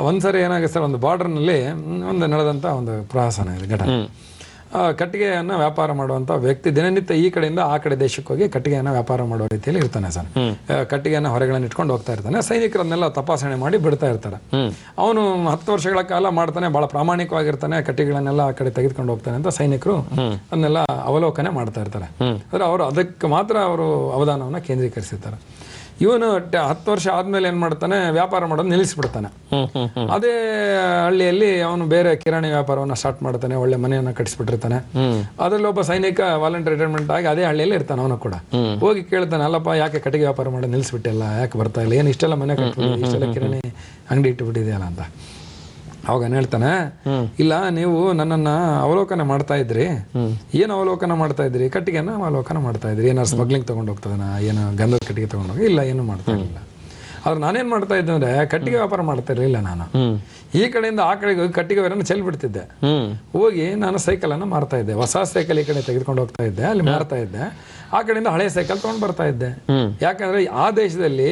ಒಂದ್ಸರಿ ಏನಾಗಿದೆ ಸರ್, ಒಂದು ಬಾರ್ಡರ್ ನಲ್ಲಿ ಒಂದು ನಡೆದಂತ ಒಂದು ಪ್ರವಾಸನ ಇದೆ ಘಟನೆ. ಕಟ್ಟಿಗೆಯನ್ನ ವ್ಯಾಪಾರ ಮಾಡುವಂತ ವ್ಯಕ್ತಿ ದಿನನಿತ್ಯ ಈ ಕಡೆಯಿಂದ ಆ ಕಡೆ ದೇಶಕ್ಕೆ ಹೋಗಿ ಕಟ್ಟಿಗೆಯನ್ನ ವ್ಯಾಪಾರ ಮಾಡುವ ರೀತಿಯಲ್ಲಿ ಇರ್ತಾನೆ ಸರ್. ಕಟ್ಟಿಗೆಯನ್ನ ಹೊರಗಡೆ ಇಟ್ಕೊಂಡು ಹೋಗ್ತಾ ಇರ್ತಾನೆ. ಸೈನಿಕರನ್ನೆಲ್ಲ ತಪಾಸಣೆ ಮಾಡಿ ಬಿಡ್ತಾ ಇರ್ತಾರೆ. ಅವನು 10 ವರ್ಷಗಳ ಕಾಲ ಮಾಡ್ತಾನೆ, ಬಹಳ ಪ್ರಾಮಾಣಿಕವಾಗಿರ್ತಾನೆ, ಕಟ್ಟಿಗೆಗಳನ್ನೆಲ್ಲ ಆ ಕಡೆ ತೆಗೆದುಕೊಂಡು ಹೋಗ್ತಾನೆ ಅಂತ ಸೈನಿಕರು ಅದನ್ನೆಲ್ಲ ಅವಲೋಕನೆ ಮಾಡ್ತಾ ಇರ್ತಾರೆ. ಅಂದ್ರೆ ಅವರು ಅದಕ್ಕೆ ಮಾತ್ರ ಅವರು ಅವಧಾನವನ್ನ ಕೇಂದ್ರೀಕರಿಸಿರ್ತಾರೆ. ಇವನು 10 ವರ್ಷ ಆದ್ಮೇಲೆ ಏನ್ ಮಾಡ್ತಾನೆ, ವ್ಯಾಪಾರ ಮಾಡೋದು ನಿಲ್ಲಿಸ್ಬಿಡ್ತಾನೆ. ಅದೇ ಹಳ್ಳಿಯಲ್ಲಿ ಅವನು ಬೇರೆ ಕಿರಾಣಿ ವ್ಯಾಪಾರವನ್ನ ಸ್ಟಾರ್ಟ್ ಮಾಡ್ತಾನೆ, ಒಳ್ಳೆ ಮನೆಯನ್ನ ಕಟ್ಟಿಸ್ಬಿಟ್ಟಿರ್ತಾನೆ. ಅದ್ರಲ್ಲಿ ಒಬ್ಬ ಸೈನಿಕ ವಾಲಂಟಿಯರ್ ರಿಟೈರ್ಮೆಂಟ್ ಆಗಿ ಅದೇ ಹಳ್ಳಿಯಲ್ಲಿ ಇರ್ತಾನೆ. ಅವನು ಕೂಡ ಹೋಗಿ ಕೇಳ್ತಾನೆ, ಅಲ್ಲಪ್ಪ ಯಾಕೆ ಕಟ್ಟಿಗೆ ವ್ಯಾಪಾರ ಮಾಡೋದು ನಿಲ್ಲಿಸ್ಬಿಟ್ಟಿಲ್ಲ, ಯಾಕೆ ಬರ್ತಾ ಇಲ್ಲ, ಏನ್ ಇಷ್ಟೆಲ್ಲ ಮನೆ ಕಟ್ಬಿಟ್ಟು ಇಷ್ಟೆಲ್ಲ ಕಿರಾಣಿ ಅಂಗಡಿ ಇಟ್ಟುಬಿಟ್ಟಿದೆಯಲ್ಲ ಅಂತ. ಅವಾಗ ಹೇಳ್ತಾನೆ, ಇಲ್ಲ ನೀವು ನನ್ನನ್ನ ಅವಲೋಕನ ಮಾಡ್ತಾ ಇದ್ರಿ. ಏನು ಅವಲೋಕನ ಮಾಡ್ತಾ ಇದ್ರಿ? ಕಟ್ಟಿಗೆನ ಅವಲೋಕನ ಮಾಡ್ತಾ ಇದ್ರಿ. ಏನಾದ್ರು ಸ್ಮಗ್ಲಿಂಗ್ ತಗೊಂಡು ಹೋಗ್ತದನ, ಏನು ಗಂಧದ ಕಟ್ಟಿಗೆ ತಗೊಂಡೋಗಿ? ಇಲ್ಲ, ಏನು ಮಾಡ್ತಾ ಇರಲಿಲ್ಲ. ಆದ್ರೆ ನಾನೇನ್ ಮಾಡ್ತಾ ಇದ್ದೆ ಅಂದ್ರೆ ಕಟ್ಟಿಗೆ ವ್ಯಾಪಾರ ಮಾಡ್ತಾ ಇರಲಿಲ್ಲ. ನಾನು ಈ ಕಡೆಯಿಂದ ಆ ಕಡೆಗೆ ಹೋಗಿ ಕಟ್ಟಿಗೆ ಬೇರೆ ಚೆಲ್ಬಿಡ್ತಿದ್ದೆ. ಹೋಗಿ ನಾನು ಸೈಕಲ್ ಅನ್ನ ಮಾರ್ತಾ ಇದ್ದೆ. ಹೊಸ ಸೈಕಲ್ ಈ ಕಡೆ ತೆಗೆದುಕೊಂಡು ಹೋಗ್ತಾ ಇದ್ದೆ, ಅಲ್ಲಿ ಮಾರ್ತಾ ಇದ್ದೆ. ಆ ಕಡೆಯಿಂದ ಹಳೆ ಸೈಕಲ್ ತಗೊಂಡ್ ಬರ್ತಾ ಇದ್ದೆ. ಯಾಕಂದ್ರೆ ಆ ದೇಶದಲ್ಲಿ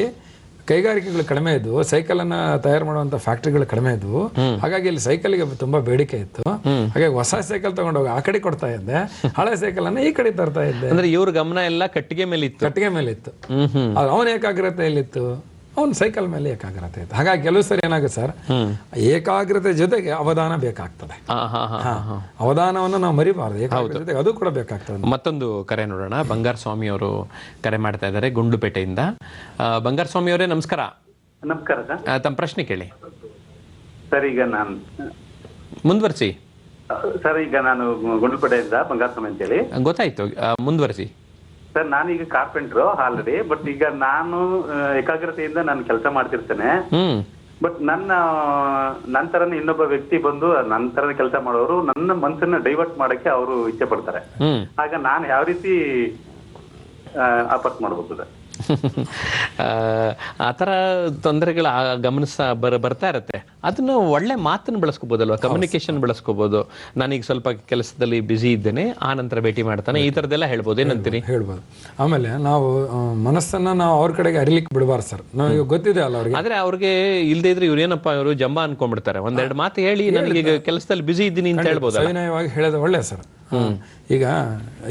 ಕೈಗಾರಿಕೆಗಳು ಕಡಿಮೆ ಇದ್ವು, ಸೈಕಲ್ ಅನ್ನ ತಯಾರು ಮಾಡುವಂತ ಫ್ಯಾಕ್ಟರಿಗಳು ಕಡಿಮೆ ಇದ್ವು. ಹಾಗಾಗಿ ಇಲ್ಲಿ ಸೈಕಲ್ಗೆ ತುಂಬಾ ಬೇಡಿಕೆ ಇತ್ತು. ಹಾಗಾಗಿ ಹೊಸ ಸೈಕಲ್ ತಗೊಂಡೋಗಿ ಆ ಕಡೆ ಕೊಡ್ತಾ ಇದ್ದೆ, ಹಳೆ ಸೈಕಲ್ ಅನ್ನ ಈ ಕಡೆ ತರ್ತಾ ಇದ್ದೆ. ಅಂದ್ರೆ ಇವ್ರ ಗಮನ ಎಲ್ಲ ಕಟ್ಟಿಗೆ ಮೇಲೆ ಇತ್ತು. ಕಟ್ಟಿಗೆ ಮೇಲೆ ಇತ್ತು. ಅವನ ಏಕಾಗ್ರತೆ ಎಲ್ಲಿತ್ತು? ಅವನು ಸೈಕಲ್ ಮೇಲೆ ಏಕಾಗ್ರತೆ ಇತ್ತು. ಹಾಗಾಗಿ ಕೆಲವು ಸರಿ ಏನಾಗುತ್ತೆ ಸರ್, ಏಕಾಗ್ರತೆ ಜೊತೆಗೆ ಅವಧಾನ ಬೇಕಾಗ್ತದೆ. ಅವಧಾನವನ್ನು ನಾವು ಮರಿಬಾರ್ದು, ಏಕಾಗ್ರತೆ ಜೊತೆಗೆ ಅದು ಕೂಡ ಬೇಕಾಗ್ತದೆ. ಮತ್ತೊಂದು ಕರೆ ನೋಡೋಣ. ಬಂಗಾರ ಸ್ವಾಮಿ ಅವರು ಕರೆ ಮಾಡ್ತಾ ಇದ್ದಾರೆ ಗುಂಡ್ಲುಪೇಟೆಯಿಂದ. ಬಂಗಾರ ಸ್ವಾಮಿ ಅವರೇ ನಮಸ್ಕಾರ. ನಮಸ್ಕಾರ ಸರ್. ತಮ್ಮ ಪ್ರಶ್ನೆ ಕೇಳಿ ಸರ್. ಈಗ ನಾನು ಮುಂದುವರಿಸಿ ಸರ್, ಈಗ ನಾನು ಗುಂಡ್ಲುಪೇಟೆಯಿಂದ ಬಂಗಾರ ಸ್ವಾಮಿ ಅಂತೇಳಿ. ಗೊತ್ತಾಯ್ತು, ಮುಂದುವರಿಸಿ ಸರ್. ನಾನೀಗ ಕಾರ್ಪೆಂಟ್ರು ಆಲ್ರೆಡಿ, ಬಟ್ ಈಗ ನಾನು ಏಕಾಗ್ರತೆಯಿಂದ ನಾನು ಕೆಲಸ ಮಾಡ್ತಿರ್ತೇನೆ. ಬಟ್ ನನ್ನ ತರನೇ ಇನ್ನೊಬ್ಬ ವ್ಯಕ್ತಿ ಬಂದು ನನ್ನ ತರನೇ ಕೆಲಸ ಮಾಡೋರು ನನ್ನ ಮನಸ್ಸನ್ನ ಡೈವರ್ಟ್ ಮಾಡಕ್ಕೆ ಅವರು ಇಚ್ಛೆ ಪಡ್ತಾರೆ. ಆಗ ನಾನು ಯಾವ ರೀತಿ ಅಪರ್ಟ್ ಮಾಡ್ಬೋದು ಸರ್? ಆ ಥರ ತೊಂದರೆಗಳು ಬರ್ತಾ ಇರತ್ತೆ. ಅದನ್ನು ಒಳ್ಳೆ ಮಾತನ್ನು ಬಳಸ್ಕೋಬೋದಲ್ವ, ಕಮ್ಯುನಿಕೇಶನ್ ಬಳಸ್ಕೋಬಹುದು. ನಾನೀಗ ಸ್ವಲ್ಪ ಕೆಲಸದಲ್ಲಿ ಬ್ಯುಸಿ ಇದ್ದೇನೆ, ಆ ನಂತರ ಭೇಟಿ ಮಾಡ್ತಾನೆ, ಈ ಥರದ್ದೆಲ್ಲ ಹೇಳ್ಬೋದು. ಏನಂತೀರಿ? ಹೇಳ್ಬೋದು. ಆಮೇಲೆ ನಾವು ಮನಸ್ಸನ್ನ ನಾವು ಅವ್ರ ಕಡೆಗೆ ಅರಿಲಿಕ್ಕೆ ಬಿಡಬಾರ್ದು ಸರ್. ನಾವು ಗೊತ್ತಿದೆ ಅಲ್ಲ ಅವ್ರಿಗೆ. ಆದ್ರೆ ಅವ್ರಿಗೆ ಇಲ್ಲದೆ ಇದ್ರೆ ಇವ್ರೇನಪ್ಪ ಇವರು ಜಂಬ ಅನ್ಕೊಂಡ್ಬಿಡ್ತಾರೆ. ಒಂದೆರಡು ಮಾತು ಹೇಳಿ ನನಗೆ ಕೆಲಸದಲ್ಲಿ ಬ್ಯುಸಿ ಇದ್ದೀನಿ ಅಂತ ಹೇಳ್ಬೋದು. ಸವಿನಯವಾಗಿ ಹೇಳೋದು ಒಳ್ಳೆ ಸರ್. ಈಗ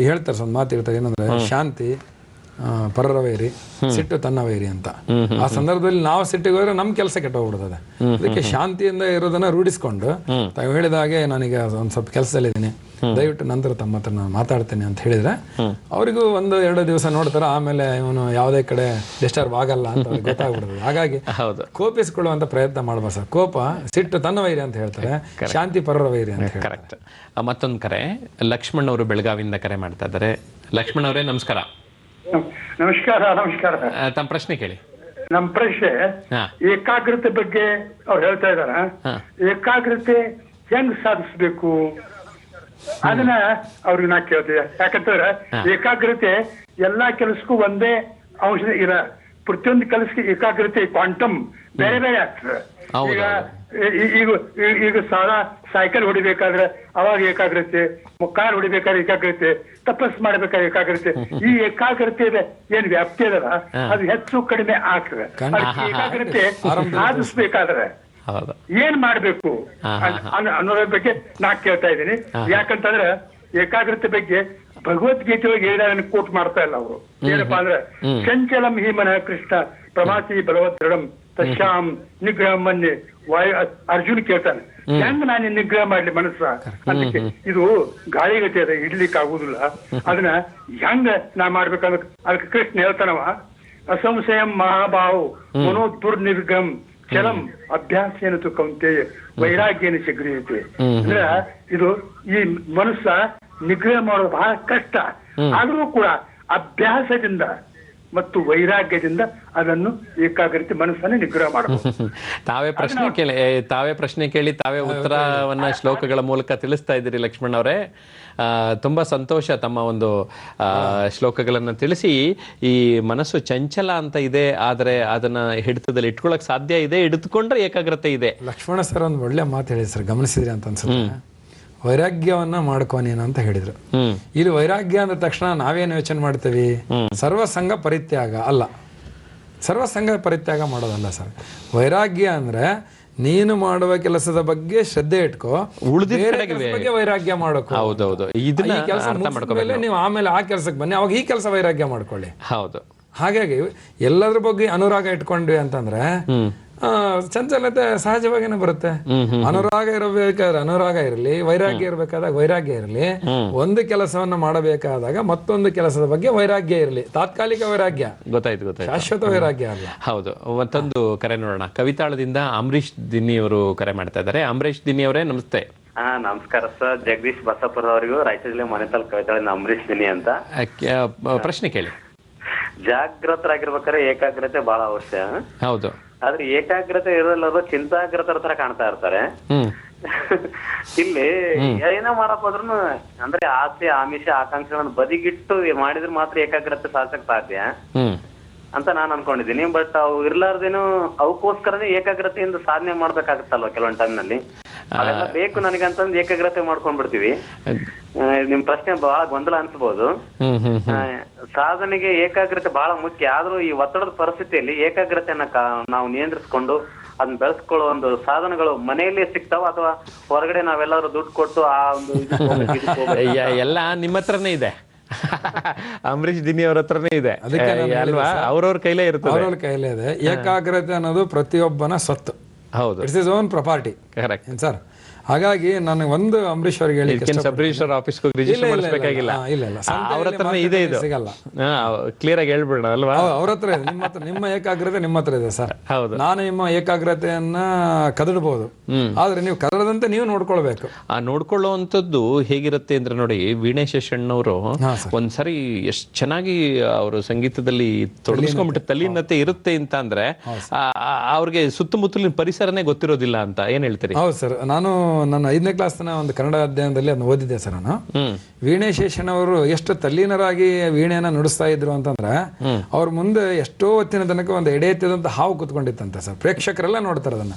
ಹೇಳ್ತಾರೆ ಸರ್, ಒಂದು ಮಾತು ಇರ್ತಾರೆ, ಏನಂದ್ರೆ ಶಾಂತಿ ಪರರ ವೈರಿ, ಸಿಟ್ಟು ತನ್ನ ವೈರಿ ಅಂತ. ಆ ಸಂದರ್ಭದಲ್ಲಿ ನಾವು ಸಿಟ್ಟಿಗೆ ಹೋದ್ರೆ ನಮ್ ಕೆಲಸ ಕೆಟ್ಟೋಗ್ಬಿಡ್ತದೆ. ಅದಕ್ಕೆ ಶಾಂತಿಯಿಂದ ಇರೋದನ್ನ ರೂಢಿಸ್ಕೊಂಡು ತಾವು ಹೇಳಿದ ಹಾಗೆ ನಾನೀಗ ಒಂದ್ ಸ್ವಲ್ಪ ಕೆಲಸದಲ್ಲಿದ್ದೀನಿ, ದಯವಿಟ್ಟು ನಂತರ ತಮ್ಮ ಹತ್ರ ನಾನು ಮಾತಾಡ್ತೇನೆ ಅಂತ ಹೇಳಿದ್ರೆ ಅವರಿಗೂ 1-2 ದಿವಸ ನೋಡ್ತಾರೆ. ಆಮೇಲೆ ಇವನು ಯಾವುದೇ ಕಡೆ ಡಿಸ್ಟರ್ಬ್ ಆಗಲ್ಲ ಅಂತ ಅವ್ರಿಗೆ ಗೊತ್ತಾಗ್ಬಿಡ್ತದೆ. ಹಾಗಾಗಿ ಕೋಪಿಸ್ಕೊಳ್ಳುವಂತ ಪ್ರಯತ್ನ ಮಾಡ್ಬಾರ್ದು ಸರ್. ಕೋಪ ಸಿಟ್ಟು ತನ್ನ ವೈರಿ ಅಂತ ಹೇಳ್ತಾರೆ, ಶಾಂತಿ ಪರರ ವೈರಿ ಅಂತ ಹೇಳ್ತಾರೆ. ಕರೆಕ್ಟ್. ಮತ್ತೊಂದು ಕರೆ, ಲಕ್ಷ್ಮಣ್ ಅವರು ಬೆಳಗಾವಿಯಿಂದ ಕರೆ ಮಾಡ್ತಾ ಇದ್ದಾರೆ. ಲಕ್ಷ್ಮಣ್ ಅವರೇ ನಮಸ್ಕಾರ. ನಮಸ್ಕಾರ. ನಮಸ್ಕಾರ. ತಮ್ಮ ಪ್ರಶ್ನೆ ಕೇಳಿ. ನಮ್ಮ ಪ್ರಶ್ನೆ ಏಕಾಗ್ರತೆ ಬಗ್ಗೆ ಅವ್ರು ಹೇಳ್ತಾ ಇದಾರ. ಏಕಾಗ್ರತೆ ಹೆಂಗ್ ಸಾಧಿಸ್ಬೇಕು ಅದನ್ನ ಅವ್ರಿಗೆ ನಾ ಕೇಳ್ತಿದ್ದೆ. ಯಾಕಂತಂದ್ರೆ ಏಕಾಗ್ರತೆ ಎಲ್ಲಾ ಕೆಲಸಕ್ಕೂ ಒಂದೇ ಅಂಶ ಇರ. ಪ್ರತಿಯೊಂದು ಕೆಲಸಕ್ಕೆ ಏಕಾಗ್ರತೆ ಕ್ವಾಂಟಮ್ ಬೇರೆ ಬೇರೆ ಆಗ್ತದೆ. ಈಗ ಸಾಲ ಸೈಕಲ್ ಹೊಡಿಬೇಕಾದ್ರೆ ಅವಾಗ ಏಕಾಗ್ರತೆ, ಕಾರ್ ಹೊಡಿಬೇಕಾದ್ರೆ ಏಕಾಗ್ರತೆ, ತಪಸ್ ಮಾಡ್ಬೇಕಾದ್ರೆ ಏಕಾಗ್ರತೆ. ಈ ಏಕಾಗ್ರತೆ ಏನ್ ವ್ಯಾಪ್ತಿ ಅದಲ್ಲ ಅದು ಹೆಚ್ಚು ಕಡಿಮೆ ಆಗ್ತದೆ. ಏಕಾಗ್ರತೆ ಸಾಧಿಸ್ಬೇಕಾದ್ರೆ ಏನ್ ಮಾಡ್ಬೇಕು ಅನ್ನೋದ್ರ ಬಗ್ಗೆ ನಾ ಕೇಳ್ತಾ ಇದ್ದೀನಿ. ಯಾಕಂತಂದ್ರೆ ಏಕಾಗ್ರತೆ ಬಗ್ಗೆ ಭಗವದ್ಗೀತೆಯೊಳಗೆ ಹೇಳಿದ ಕೋಟ್ ಮಾಡ್ತಾ ಇಲ್ಲ ಅವರು. ಏನಪ್ಪಾ ಅಂದ್ರೆ ಚಂಚಲಂ ಹಿ ಮನ ಕೃಷ್ಣ ಪ್ರಮಾಸಿ ಬಲವದ್ರಡಂ ತಶ್ಯಾಂ ನಿಗ್ರಹ ಮನ್ನೆ ವಾಯು. ಅರ್ಜುನ್ ಕೇಳ್ತಾನೆ, ಹೆಂಗ್ ನಾನು ನಿಗ್ರಹ ಮಾಡ್ಲಿ ಮನಸ್ಸ? ಅದಕ್ಕೆ ಇದು ಗಾಳಿಗತಿ ಅದ, ಇಡ್ಲಿಕ್ಕೆ ಆಗುದಿಲ್ಲ. ಅದನ್ನ ಹೆಂಗ ನಾ ಮಾಡ್ಬೇಕಂದ್ರೆ ಅದಕ್ಕೆ ಕೃಷ್ಣ ಹೇಳ್ತಾನವ, ಅಸಂಶಯಂ ಮಹಾಭಾವು ಮನೋ ದುರ್ನಿರ್ಗಮ್ ಚಲಂ ಅಭ್ಯಾಸೇನ ತು ಕೌಂತೆಯ ವೈರಾಗ್ಯನ ಚಗ್ರಿಯತೆ. ಅಂದ್ರೆ ಇದು ಈ ಮನಸ್ಸ ನಿಗ್ರಹ ಮಾಡೋದು ಬಹಳ ಕಷ್ಟ. ಆದ್ರೂ ಕೂಡ ಅಭ್ಯಾಸದಿಂದ ಮತ್ತು ವೈರಾಗ್ಯದಿಂದ ಅದನ್ನು ಏಕಾಗ್ರತೆ ಮನಸ್ಸನ್ನು ನಿಗ್ರಹ ಮಾಡಬಹುದು. ತಾವೇ ಪ್ರಶ್ನೆ ಕೇಳಿ ತಾವೇ ಉತ್ತರವನ್ನ ಶ್ಲೋಕಗಳ ಮೂಲಕ ತಿಳಿಸ್ತಾ ಇದ್ದೀರಿ ಲಕ್ಷ್ಮಣ್ ಅವರೇ. ತುಂಬಾ ಸಂತೋಷ. ತಮ್ಮ ಒಂದು ಶ್ಲೋಕಗಳನ್ನ ತಿಳಿಸಿ, ಈ ಮನಸ್ಸು ಚಂಚಲ ಅಂತ ಇದೆ, ಆದ್ರೆ ಅದನ್ನ ಹಿಡಿತದಲ್ಲಿ ಇಟ್ಕೊಳಕ್ ಸಾಧ್ಯ ಇದೆ, ಹಿಡಿದುಕೊಂಡ್ರೆ ಏಕಾಗ್ರತೆ ಇದೆ. ಲಕ್ಷ್ಮಣ ಸರ್ ಒಂದು ಒಳ್ಳೆ ಮಾತು ಹೇಳಿದ್ರು ಸರ್, ಗಮನಿಸಿದ್ರಿ ಅಂತ ಅನ್ಸುತ್ತೆ. ವೈರಾಗ್ಯವನ್ನ ಮಾಡ್ಕೋ ನೀನು ಅಂತ ಹೇಳಿದ್ರು. ಇಲ್ಲಿ ವೈರಾಗ್ಯ ಅಂದ ತಕ್ಷಣ ನಾವೇನು ಯೋಚನೆ ಮಾಡ್ತೀವಿ? ಸರ್ವಸಂಗ ಪರಿತ್ಯಾಗ ಅಲ್ಲ, ಸರ್ವಸಂಗ ಪರಿತ್ಯಾಗ ಮಾಡೋದಲ್ಲ ಸರ್. ವೈರಾಗ್ಯ ಅಂದ್ರೆ ನೀನು ಮಾಡುವ ಕೆಲಸದ ಬಗ್ಗೆ ಶ್ರದ್ಧೆ ಇಟ್ಕೋ, ಬಗ್ಗೆ ವೈರಾಗ್ಯ ಮಾಡ್ಕೋ. ಹೌದೌದು, ನೀವು ಆಮೇಲೆ ಆ ಕೆಲ್ಸಕ್ಕೆ ಬನ್ನಿ, ಅವಾಗ ಈ ಕೆಲಸ ವೈರಾಗ್ಯ ಮಾಡ್ಕೊಳ್ಳಿ. ಹೌದು. ಹಾಗಾಗಿ ಎಲ್ಲದ್ರ ಬಗ್ಗೆ ಅನುರಾಗ ಇಟ್ಕೊಂಡ್ವಿ ಅಂತಂದ್ರೆ ಚಂಚಲತೆ ಸಹಜವಾಗಿನೇ ಬರುತ್ತೆ. ಅನುರಾಗ ಇರಬೇಕಾದ್ರೆ ಅನುರಾಗ ಇರಲಿ, ವೈರಾಗ್ಯ ಇರಬೇಕಾದಾಗ ವೈರಾಗ್ಯ ಇರಲಿ. ಒಂದು ಕೆಲಸವನ್ನ ಮಾಡಬೇಕಾದಾಗ ಮತ್ತೊಂದು ಕೆಲಸದ ಬಗ್ಗೆ ವೈರಾಗ್ಯ ಇರಲಿ. ತಾತ್ಕಾಲಿಕ ವೈರಾಗ್ಯ, ಗೊತ್ತಾಯ್ತು, ಶಾಶ್ವತ ವೈರಾಗ್ಯ ಅಲ್ಲ. ಹೌದು. ಮತ್ತೊಂದು ಕರೆ ನೋಡೋಣ. ಕವಿತಾಳದಿಂದ ಅಂಬರೀಶ್ ದಿನ್ನಿ ಅವರು ಕರೆ ಮಾಡ್ತಾ ಇದ್ದಾರೆ. ಅಂಬರೀಶ್ ದಿನ್ನಿ ಅವರೇ ನಮಸ್ತೆ. ನಮಸ್ಕಾರ ಸರ್. ಜಗದೀಶ್ ಬಸಪ್ಪರ ಅವರಿಗೂ ರಾಯಚೂರು ಜಿಲ್ಲೆ ಮನೆತಲ್ ಕವಿತಾಳಿಂದ ಅಂಬರೀಶ್ ದಿನ್ನಿ ಅಂತ. ಪ್ರಶ್ನೆ ಕೇಳಿ. ಜಾಗೃತರಾಗಿರ್ಬೇಕಾದ್ರೆ ಏಕಾಗ್ರತೆ ಬಹಳ ಅವಶ್ಯ. ಹೌದು. ಆದ್ರೆ ಏಕಾಗ್ರತೆ ಇರೋಲ್ಲರು ಚಿಂತಾಗ್ರತರ ತರ ಕಾಣ್ತಾ ಇರ್ತಾರೆ. ಇಲ್ಲಿ ಏನೋ ಮಾಡಕ್ ಹೋದ್ರು ಅಂದ್ರೆ ಆಸೆ ಆಮಿಷ ಆಕಾಂಕ್ಷೆಗಳನ್ನು ಬದಿಗಿಟ್ಟು ಮಾಡಿದ್ರೆ ಮಾತ್ರ ಏಕಾಗ್ರತೆ ಸಾಧಿಸಕ್ ಸಾಧ್ಯ ಅಂತ ನಾನ್ ಅನ್ಕೊಂಡಿದ್ದೀನಿ. ಬಟ್ ಅವು ಇರ್ಲಾರ್ದೇನು ಅವಕ್ಕೋಸ್ಕರನೇ ಏಕಾಗ್ರತೆಯಿಂದ ಸಾಧನೆ ಮಾಡ್ಬೇಕಾಗತ್ತಲ್ವ ಕೆಲವೊಂದ್ ಟೈಮ್ ನಲ್ಲಿ. ಅದೆಲ್ಲ ಬೇಕು ನನಗಂತಂದ್ ಏಕಾಗ್ರತೆ ಮಾಡ್ಕೊಂಡ್ಬಿಡ್ತೀವಿ. ನಿಮ್ ಪ್ರಶ್ನೆ ಬಹಳ ಗೊಂದಲ ಅನ್ಸ್ಬೋದು. ಸಾಧನೆಗೆ ಏಕಾಗ್ರತೆ ಬಹಳ ಮುಖ್ಯ. ಆದ್ರೂ ಈ ಒತ್ತಡದ ಪರಿಸ್ಥಿತಿಯಲ್ಲಿ ಏಕಾಗ್ರತೆಯನ್ನ ನಾವು ನಿಯಂತ್ರಿಸ್ಕೊಂಡು ಅದನ್ನ ಬೆಳೆಸ್ಕೊಳ್ಳೋ ಒಂದು ಸಾಧನಗಳು ಮನೆಯಲ್ಲೇ ಸಿಗ್ತಾವ ಅಥವಾ ಹೊರಗಡೆ ನಾವೆಲ್ಲಾದ್ರೂ ದುಡ್ಡು ಕೊಟ್ಟು ಆ ಒಂದು ಎಲ್ಲ ನಿಮ್ಮ ಹತ್ರನೇ ಇದೆ. ಅಂಬರೀಷ್ ದಿನಿ ಅವ್ರ ಹತ್ರನೇ ಇದೆ ಅದಕ್ಕೆ ನಾನು ಅಲ್ವಾ, ಅವ್ರವ್ರ ಕೈಲೇ ಇರ್ತದೆ. ಅವ್ರವ್ರ ಕೈಲೇ ಇದೆ. ಏಕಾಗ್ರತೆ ಅನ್ನೋದು ಪ್ರತಿಯೊಬ್ಬನ ಸ್ವತ್ತು. ಹೌದು, it's is own property. Correct ಏನ್ ಸರ್? ಹಾಗಾಗಿ ನಾನು ಒಂದು ಅಂಬರೀಷ್ ಅವ್ರಿಗೆ ಹೇಳಿ ಅಂಬರೀಶ್ ಅವ್ರ ಆಫೀಸ್ಗೆ ಹೋಗಿ ರಿಜಿಸ್ಟರ್ ಮಾಡಿಸ್ಬೇಕಾಗಿಲ್ಲ, ಅವ್ರ ಹತ್ರನೇ ಇದೆ. ಇದು ಸಿಗಲ್ಲ, ಕ್ಲಿಯರ್ ಆಗಿ ಹೇಳ್ಬಿಡೋಣ ಅಲ್ವಾ? ಅವ್ರ ಹತ್ರ ಇದೆ. ನಿಮ್ಮ ಹತ್ರ, ನಿಮ್ಮ ಏಕಾಗ್ರತೆ ನಿಮ್ಮ ಹತ್ರ ಇದೆ ಸರ್. ಹೌದು, ನಾನು ನಿಮ್ಮ ಏಕಾಗ್ರತೆಯನ್ನ ಕದಡಬಹುದು, ಆದ್ರೆ ನೀವು ಕದಡದಂತೆ ನೀವು ನೋಡ್ಕೊಳ್ಬೇಕು. ಆ ನೋಡ್ಕೊಳ್ಳುವಂಥದ್ದು ಹೇಗಿರುತ್ತೆ ಅಂದ್ರೆ ನೋಡಿ, ವೀಣೆ ಶೇಷಣ್ಣವರು ಒಂದ್ಸರಿ ಎಷ್ಟು ಚೆನ್ನಾಗಿ ಅವರು ಸಂಗೀತದಲ್ಲಿ ತೊಡಗಿಸ್ಕೊಂಡ್ಬಿಟ್ಟು ತಲ್ಲೀನತೆ ಇರುತ್ತೆ ಅಂತ ಅಂದ್ರೆ ಅವ್ರಿಗೆ ಸುತ್ತಮುತ್ತಲಿನ ಪರಿಸರನೇ ಗೊತ್ತಿರೋದಿಲ್ಲ ಅಂತ. ಏನ್ ಹೇಳ್ತೀರಿ? ಹೌದು ಸರ್, ನಾನು ನನ್ನ 5ನೇ ಕ್ಲಾಸ್ನ ಒಂದು ಕನ್ನಡ ಅಧ್ಯಯನದಲ್ಲಿ ಅದನ್ನ ಓದಿದ್ದೆ ಸರ್. ನಾನು ವೀಣೆ ಶೇಷಣ್ಣವರು ಎಷ್ಟು ತಲ್ಲೀನರಾಗಿ ವೀಣೆಯನ್ನ ನುಡಿಸ್ತಾ ಇದ್ರು ಅಂತಂದ್ರೆ, ಅವ್ರ ಮುಂದೆ ಎಷ್ಟೋ ಹೊತ್ತಿನ ತನಕ ಒಂದು ಎಡೆ ಎತ್ತಿದಂತ ಹಾವು ಕುತ್ಕೊಂಡಿತ್ತಂತೆ ಸರ್. ಪ್ರೇಕ್ಷಕರೆಲ್ಲ ನೋಡ್ತಾರೆ ಅದನ್ನ.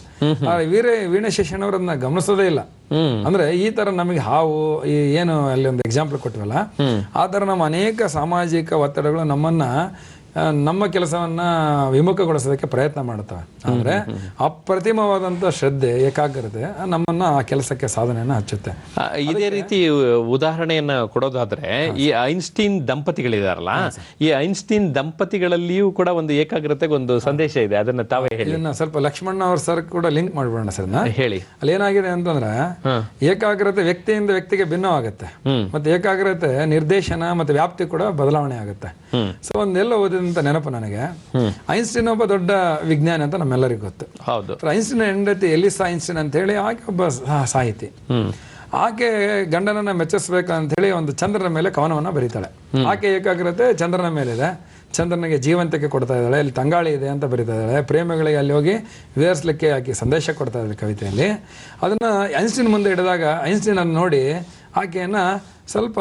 ವೀಣೆ ಶೇಷಣ್ಣವರು ಅದನ್ನ ಗಮನಿಸೋದೇ ಇಲ್ಲ. ಅಂದ್ರೆ ಈ ತರ ನಮಗೆ ಹಾವು ಏನು ಅಲ್ಲಿ ಒಂದು ಎಕ್ಸಾಂಪಲ್ ಕೊಟ್ಟಿವಲ್ಲ, ಆ ತರ ನಮ್ಮ ಅನೇಕ ಸಾಮಾಜಿಕ ಒತ್ತಡಗಳು ನಮ್ಮ ಕೆಲಸವನ್ನ ವಿಮುಖಗೊಳಿಸೋದಕ್ಕೆ ಪ್ರಯತ್ನ ಮಾಡ್ತವೆ. ಅಂದ್ರೆ ಅಪ್ರತಿಮವಾದಂತ ಶ್ರದ್ಧೆ, ಏಕಾಗ್ರತೆ ನಮ್ಮನ್ನ ಆ ಕೆಲಸಕ್ಕೆ ಸಾಧನೆಯನ್ನ ಹಚ್ಚುತ್ತೆ. ಇದೇ ರೀತಿ ಉದಾಹರಣೆಯನ್ನ ಕೊಡೋದಾದ್ರೆ, ಈ ಐನ್ಸ್ಟೀನ್ ದಂಪತಿಗಳಿದಾರಲ್ಲ, ಈ ಐನ್ಸ್ಟೀನ್ ದಂಪತಿಗಳಲ್ಲಿಯೂ ಕೂಡ ಒಂದು ಏಕಾಗ್ರತೆಗೆ ಒಂದು ಸಂದೇಶ ಇದೆ. ಅದನ್ನ ತಾವೇ ಹೇಳಿ. ಇದನ್ನ ಸ್ವಲ್ಪ ಲಕ್ಷ್ಮಣ ಅವ್ರ ಸರ್ ಕೂಡ ಲಿಂಕ್ ಮಾಡ್ಬಿಡೋಣ ಸರ್. ಹೇಳಿ. ಅಲ್ಲಿ ಏನಾಗಿದೆ ಅಂತಂದ್ರೆ, ಏಕಾಗ್ರತೆ ವ್ಯಕ್ತಿಯಿಂದ ವ್ಯಕ್ತಿಗೆ ಭಿನ್ನವಾಗುತ್ತೆ. ಮತ್ತೆ ಏಕಾಗ್ರತೆ ನಿರ್ದೇಶನ ಮತ್ತೆ ವ್ಯಾಪ್ತಿ ಕೂಡ ಬದಲಾವಣೆ ಆಗುತ್ತೆ. ಸೊ ಒಂದೆಲ್ಲ ಓದಿದಂತ ನೆನಪು ನನಗೆ, ಐನ್ಸ್ಟೀನ್ ಒಬ್ಬ ದೊಡ್ಡ ವಿಜ್ಞಾನಿ ಅಂತ ನಮ್ಮೆಲ್ಲರಿಗೂ ಗೊತ್ತು. ಹೌದು. ಐನ್ಸ್ಟೀನ್ ಹೆಂಡತಿ ಎಲಿಸಾ ಐನ್ಸ್ಟೀನ್ ಅಂತ ಹೇಳಿ ಆಕೆ ಒಬ್ಬ ಸಾಹಿತಿ. ಆಕೆ ಗಂಡನನ್ನ ಮೆಚ್ಚಿಸ್ಬೇಕಂತ ಹೇಳಿ ಒಂದು ಚಂದ್ರನ ಮೇಲೆ ಕವನವನ್ನ ಬರೀತಾಳೆ. ಆಕೆ ಏಕಾಗ್ರತೆ ಚಂದ್ರನ ಮೇಲಿದೆ. ಚಂದ್ರನಿಗೆ ಜೀವಂತಿಕೆ ಕೊಡ್ತಾ ಇದ್ದಾಳೆ. ಅಲ್ಲಿ ತಂಗಾಳಿ ಇದೆ ಅಂತ ಬರೀತಾ ಇದ್ದಾಳೆ. ಪ್ರೇಮಿಗಳಿಗೆ ಅಲ್ಲಿ ಹೋಗಿ ವಿವರಿಸಲಿಕ್ಕೆ ಆಕೆ ಸಂದೇಶ ಕೊಡ್ತಾ ಇದ್ದಾಳೆ ಕವಿತೆಯಲ್ಲಿ. ಅದನ್ನ ಐನ್ಸ್ಟೀನ್ ಮುಂದೆ ಇಡಿದಾಗ ಐನ್ಸ್ಟೀನ್ ಅನ್ನು ನೋಡಿ ಆಕೆಯನ್ನ ಸ್ವಲ್ಪ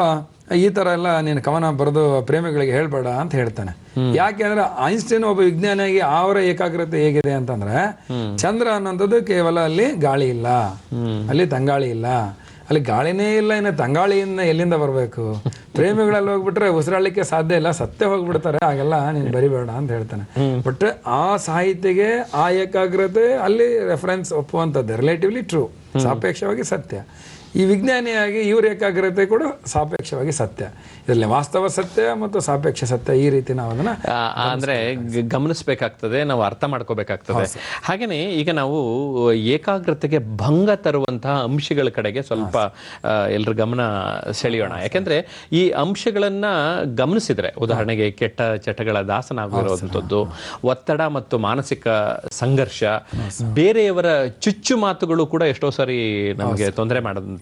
ಈ ತರ ಎಲ್ಲ ನೀನು ಕವನ ಬರೆದು ಪ್ರೇಮಿಗಳಿಗೆ ಹೇಳ್ಬೇಡ ಅಂತ ಹೇಳ್ತಾನೆ. ಯಾಕೆ ಅಂದ್ರೆ ಐನ್ಸ್ಟೀನ್ ಒಬ್ಬ ವಿಜ್ಞಾನಿಯಾಗಿ ಅವರ ಏಕಾಗ್ರತೆ ಹೇಗಿದೆ ಅಂತಂದ್ರೆ, ಚಂದ್ರ ಅನ್ನೋಂಥದ್ದು ಕೇವಲ ಅಲ್ಲಿ ಗಾಳಿ ಇಲ್ಲ, ಅಲ್ಲಿ ತಂಗಾಳಿ ಇಲ್ಲ, ಅಲ್ಲಿ ಗಾಳಿನೇ ಇಲ್ಲ, ಇನ್ನು ತಂಗಾಳಿಯಿಂದ ಎಲ್ಲಿಂದ ಬರಬೇಕು? ಪ್ರೇಮಿಗಳಲ್ಲಿ ಹೋಗ್ಬಿಟ್ರೆ ಉಸಿರಾಡಲಿಕ್ಕೆ ಸಾಧ್ಯ ಇಲ್ಲ, ಸತ್ತೇ ಹೋಗ್ಬಿಡ್ತಾರೆ, ಹಾಗೆಲ್ಲ ನೀನು ಬರಿಬೇಡ ಅಂತ ಹೇಳ್ತಾನೆ. ಬಟ್ ಆ ಸಾಹಿತ್ಯಗೆ ಆ ಏಕಾಗ್ರತೆ ಅಲ್ಲಿ ರೆಫರೆನ್ಸ್ ಒಪ್ಪುವಂಥದ್ದು ರಿಲೇಟಿವ್ಲಿ ಟ್ರೂ, ಸಾಪೇಕ್ಷವಾಗಿ ಸತ್ಯ. ಈ ವಿಜ್ಞಾನಿಯಾಗಿ ಇವ್ರ ಏಕಾಗ್ರತೆ ಕೂಡ ಸಾಪೇಕ್ಷವಾಗಿ ಸತ್ಯ. ಇದರಲ್ಲಿ ವಾಸ್ತವ ಸತ್ಯ ಮತ್ತು ಸಾಪೇಕ್ಷ ಸತ್ಯ, ಈ ರೀತಿ ನಾವು ಅದನ್ನ ಅಂದ್ರೆ ಗಮನಿಸಬೇಕಾಗ್ತದೆ, ನಾವು ಅರ್ಥ ಮಾಡ್ಕೋಬೇಕಾಗ್ತದೆ. ಹಾಗೇನೆ ಈಗ ನಾವು ಏಕಾಗ್ರತೆಗೆ ಭಂಗ ತರುವಂತಹ ಅಂಶಗಳ ಕಡೆಗೆ ಸ್ವಲ್ಪ ಎಲ್ರ ಗಮನ ಸೆಳೆಯೋಣ. ಯಾಕೆಂದ್ರೆ ಈ ಅಂಶಗಳನ್ನ ಗಮನಿಸಿದ್ರೆ, ಉದಾಹರಣೆಗೆ ಕೆಟ್ಟ ಚಟಗಳ ದಾಸನಾಗಿರುವಂಥದ್ದು, ಒತ್ತಡ ಮತ್ತು ಮಾನಸಿಕ ಸಂಘರ್ಷ, ಬೇರೆಯವರ ಚುಚ್ಚು ಮಾತುಗಳು ಕೂಡ ಎಷ್ಟೋ ಸಾರಿ ನಮಗೆ ತೊಂದರೆ ಮಾಡೋದು,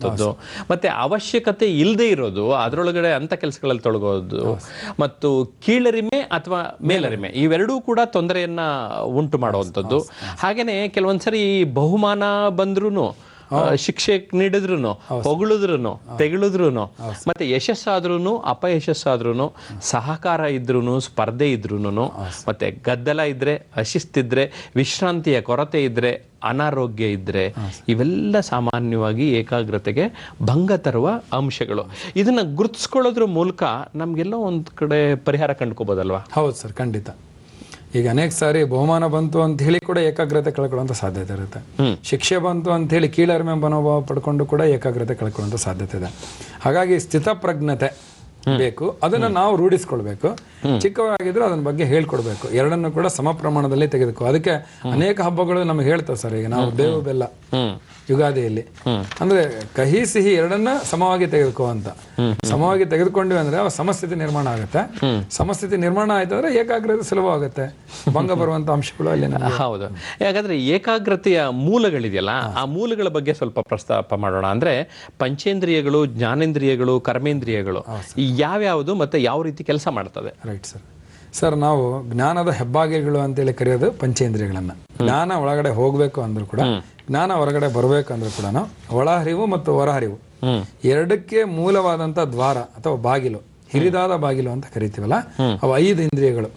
ಮತ್ತೆ ಅವಶ್ಯಕತೆ ಇಲ್ಲದೆ ಇರೋದು, ಅದರೊಳಗಡೆ ಅಂತ ಕೆಲಸಗಳಲ್ಲಿ ತೊಡಗೋದು, ಮತ್ತು ಕೀಳರಿಮೆ ಅಥವಾ ಮೇಲರಿಮೆ, ಇವೆರಡೂ ಕೂಡ ತೊಂದರೆಯನ್ನ ಉಂಟು ಮಾಡುವಂಥದ್ದು. ಹಾಗೇನೆ ಕೆಲವೊಂದ್ಸರಿ ಬಹುಮಾನ ಬಂದ್ರೂ, ಶಿಕ್ಷೆ ನೀಡಿದ್ರು, ಹೊಗಳಿದ್ರು, ತೆಗಳಿದ್ರು, ಮತ್ತೆ ಯಶಸ್ಸಾದ್ರೂ ಅಪಯಶಸ್ಸಾದ್ರೂ, ಸಹಕಾರ ಇದ್ರೂ, ಸ್ಪರ್ಧೆ ಇದ್ರೂ, ಮತ್ತೆ ಗದ್ದಲ ಇದ್ರೆ, ಅಶಿಸ್ತಿದ್ರೆ, ವಿಶ್ರಾಂತಿಯ ಕೊರತೆ ಇದ್ರೆ, ಅನಾರೋಗ್ಯ ಇದ್ರೆ, ಇವೆಲ್ಲ ಸಾಮಾನ್ಯವಾಗಿ ಏಕಾಗ್ರತೆಗೆ ಭಂಗ ತರುವ ಅಂಶಗಳು. ಇದನ್ನ ಗುರುತಿಸ್ಕೊಳ್ಳೋದ್ರ ಮೂಲಕ ನಮ್ಗೆಲ್ಲ ಒಂದ್ ಕಡೆ ಪರಿಹಾರ ಕಂಡುಕೋಬೋದಲ್ವಾ? ಹೌದು ಸರ್, ಖಂಡಿತ. ಈಗ ಅನೇಕ ಸಾರಿ ಬಹುಮಾನ ಬಂತು ಅಂತ ಹೇಳಿ ಕೂಡ ಏಕಾಗ್ರತೆ ಕಳ್ಕೊಳ್ಳುವಂತ ಸಾಧ್ಯತೆ ಇರುತ್ತೆ. ಶಿಕ್ಷೆ ಬಂತು ಅಂತ ಹೇಳಿ ಕೀಳರಿಮೆ ಮನೋಭಾವ ಪಡ್ಕೊಂಡು ಕೂಡ ಏಕಾಗ್ರತೆ ಕಳ್ಕೊಳ್ಳುವಂತ ಸಾಧ್ಯತೆ ಇದೆ. ಹಾಗಾಗಿ ಸ್ಥಿತಪ್ರಜ್ಞತೆ ಬೇಕು, ಅದನ್ನ ನಾವು ರೂಢಿಸ್ಕೊಳ್ಬೇಕು. ಚಿಕ್ಕವಾಗಿದ್ರೆ ಅದನ್ನ ಬಗ್ಗೆ ಹೇಳ್ಕೊಡ್ಬೇಕು. ಎರಡನ್ನು ಕೂಡ ಸಮ ಪ್ರಮಾಣದಲ್ಲಿ ತೆಗೆದುಕೋ. ಅದಕ್ಕೆ ಅನೇಕ ಹಬ್ಬಗಳು ನಮ್ಗೆ ಹೇಳ್ತಾವೆ ಸರ್. ಈಗ ನಾವು ಬೇವು ಬೆಲ್ಲ ಯುಗಾದಿಯಲ್ಲಿ ಅಂದ್ರೆ ಕಹಿ ಸಿಹಿ ಎರಡನ್ನ ಸಮವಾಗಿ ತೆಗೆದುಕೋ ಅಂತ. ಸಮವಾಗಿ ತೆಗೆದುಕೊಂಡ್ವಿ ಅಂದ್ರೆ ಸಮಸ್ಥಿತಿ ನಿರ್ಮಾಣ ಆಗುತ್ತೆ. ಸಮಸ್ಥಿತಿ ನಿರ್ಮಾಣ ಆಯ್ತು ಅಂದ್ರೆ ಏಕಾಗ್ರತೆ ಸುಲಭವಾಗುತ್ತೆ. ಭಂಗ ಬರುವಂತ ಅಂಶಗಳು ಅಲ್ಲಿ. ಹೌದು. ಯಾಕಂದ್ರೆ ಏಕಾಗ್ರತೆಯ ಮೂಲಗಳಿದೆಯಲ್ಲ, ಆ ಮೂಲಗಳ ಬಗ್ಗೆ ಸ್ವಲ್ಪ ಪ್ರಸ್ತಾಪ ಮಾಡೋಣ. ಅಂದ್ರೆ ಪಂಚೇಂದ್ರಿಯಗಳು, ಜ್ಞಾನೇಂದ್ರಿಯಗಳು, ಕರ್ಮೇಂದ್ರಿಯಗಳು ಯಾವ್ಯಾವುದು ಮತ್ತೆ ಯಾವ ರೀತಿ ಕೆಲಸ ಮಾಡ್ತದೆ? Right sir. ಸರ್, ನಾವು ಜ್ಞಾನದ ಹೆಬ್ಬಾಗಿಗಳು ಅಂತೇಳಿ ಕರೆಯೋದು ಪಂಚೇಂದ್ರಿಯಗಳನ್ನ. ಜ್ಞಾನ ಒಳಗಡೆ ಹೋಗ್ಬೇಕು ಅಂದ್ರೂ ಕೂಡ, ಜ್ಞಾನ ಹೊರಗಡೆ ಬರಬೇಕು ಅಂದ್ರೂ ಕೂಡ, ಒಳಹರಿವು ಮತ್ತು ಹೊರಹರಿವು ಎರಡಕ್ಕೆ ಮೂಲವಾದಂತ ದ್ವಾರ ಅಥವಾ ಬಾಗಿಲು, ಹಿರಿದಾದ ಬಾಗಿಲು ಅಂತ ಕರಿತೀವಲ್ಲ, ಅವು 5 ಇಂದ್ರಿಯಗಳು.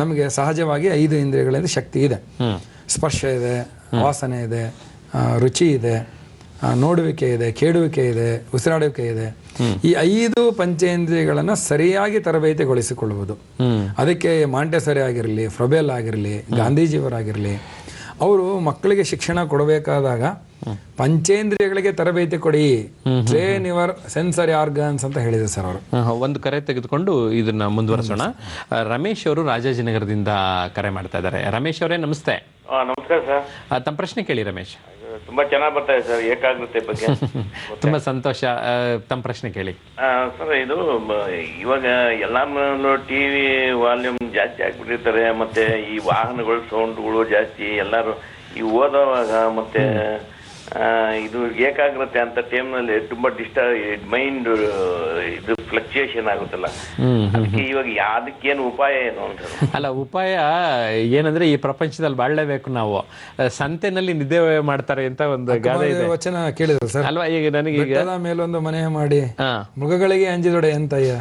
ನಮಗೆ ಸಹಜವಾಗಿ 5 ಇಂದ್ರಿಯಗಳಿಂದ ಶಕ್ತಿ ಇದೆ. ಸ್ಪರ್ಶ ಇದೆ, ವಾಸನೆ ಇದೆ, ರುಚಿ ಇದೆ, ನೋಡುವಿಕೆ ಇದೆ, ಕೇಳುವಿಕೆ ಇದೆ, ಉಸಿರಾಡುವಿಕೆ ಇದೆ. ಈ 5 ಪಂಚೇಂದ್ರಿಯಗಳನ್ನ ಸರಿಯಾಗಿ ತರಬೇತಿಗೊಳಿಸಿಕೊಳ್ಳುವುದು. ಅದಕ್ಕೆ ಮಾಂಟೆಸರಿ ಆಗಿರಲಿ, ಫ್ರೊಬೆಲ್ ಆಗಿರಲಿ, ಗಾಂಧೀಜಿಯವರಾಗಿರಲಿ, ಅವರು ಮಕ್ಕಳಿಗೆ ಶಿಕ್ಷಣ ಕೊಡಬೇಕಾದಾಗ ಪಂಚೇಂದ್ರಿಯಗಳಿಗೆ ತರಬೇತಿ ಕೊಡಿ, ಟ್ರೈನ್ ಯುವರ್ ಸೆನ್ಸರಿ ಆರ್ಗನ್ಸ್ ಅಂತ ಹೇಳಿದ್ರು ಸರ್ ಅವರು. ಒಂದು ಕರೆ ತೆಗೆದುಕೊಂಡು ಇದನ್ನ ಮುಂದುವರಿಸೋಣ. ರಮೇಶ್ ಅವರು ರಾಜಾಜಿನಗರದಿಂದ ಕರೆ ಮಾಡ್ತಾ ಇದ್ದಾರೆ. ರಮೇಶ್ ಅವರೇ ನಮಸ್ತೆ. ನಮಸ್ಕಾರ ಸರ್. ತಮ್ಮ ಪ್ರಶ್ನೆ ಕೇಳಿ ರಮೇಶ್. ತುಂಬಾ ಚೆನ್ನಾಗಿ ಬರ್ತಾ ಇದೆ ಸರ್ ಏಕಾಗ್ರತೆ ಬಗ್ಗೆ. ತುಂಬಾ ಸಂತೋಷ. ತಮ್ಮ ಪ್ರಶ್ನೆ ಕೇಳಿ ಸರ್. ಇದು ಇವಾಗ ಎಲ್ಲಾರು ಟಿವಿ ವಾಲ್ಯೂಮ್ ಜಾಸ್ತಿ ಆಗ್ಬಿಟ್ಟಿರ್ತಾರೆ, ಮತ್ತೆ ಈ ವಾಹನಗಳು ಸೌಂಡ್ಗಳು ಜಾಸ್ತಿ, ಎಲ್ಲಾರು ಈ ಓದೋವಾಗ ಮತ್ತೆ ಇದು ಏಕಾಗ್ರತೆ ಅಂತ ಟೈಮ್ನಲ್ಲಿ ತುಂಬಾ ಮೈಂಡ್ ಇದು ಫ್ಲಕ್ಚುಯೇಷನ್ ಆಗುತ್ತಲ್ಲ, ಅದಕ್ಕೆ ಇವಾಗ ಅದಕ್ಕೇನು ಉಪಾಯ ಏನು ಅಂತ? ಅಲ್ಲ, ಉಪಾಯ ಏನಂದ್ರೆ ಈ ಪ್ರಪಂಚದಲ್ಲಿ ಬಾಳ್ಲೇಬೇಕು ನಾವು. ಸಂತೆನಲ್ಲಿ ನಿದ್ದೆ ಮಾಡ್ತಾರೆ ಅಂತ ಒಂದು ಗಾದೆ ಇದೆ, ವಚನ ಕೇಳಿದ್ರು ಸರ್ ಅಲ್ವಾ? ಈಗ ನನಗೆ ಬೆಟ್ಟದ ಮೇಲೊಂದು ಮನೆ ಮಾಡಿ ಮೃಗಗಳಿಗೆ ಅಂಜಿದೊಡೆ ಎಂತಯ್ಯ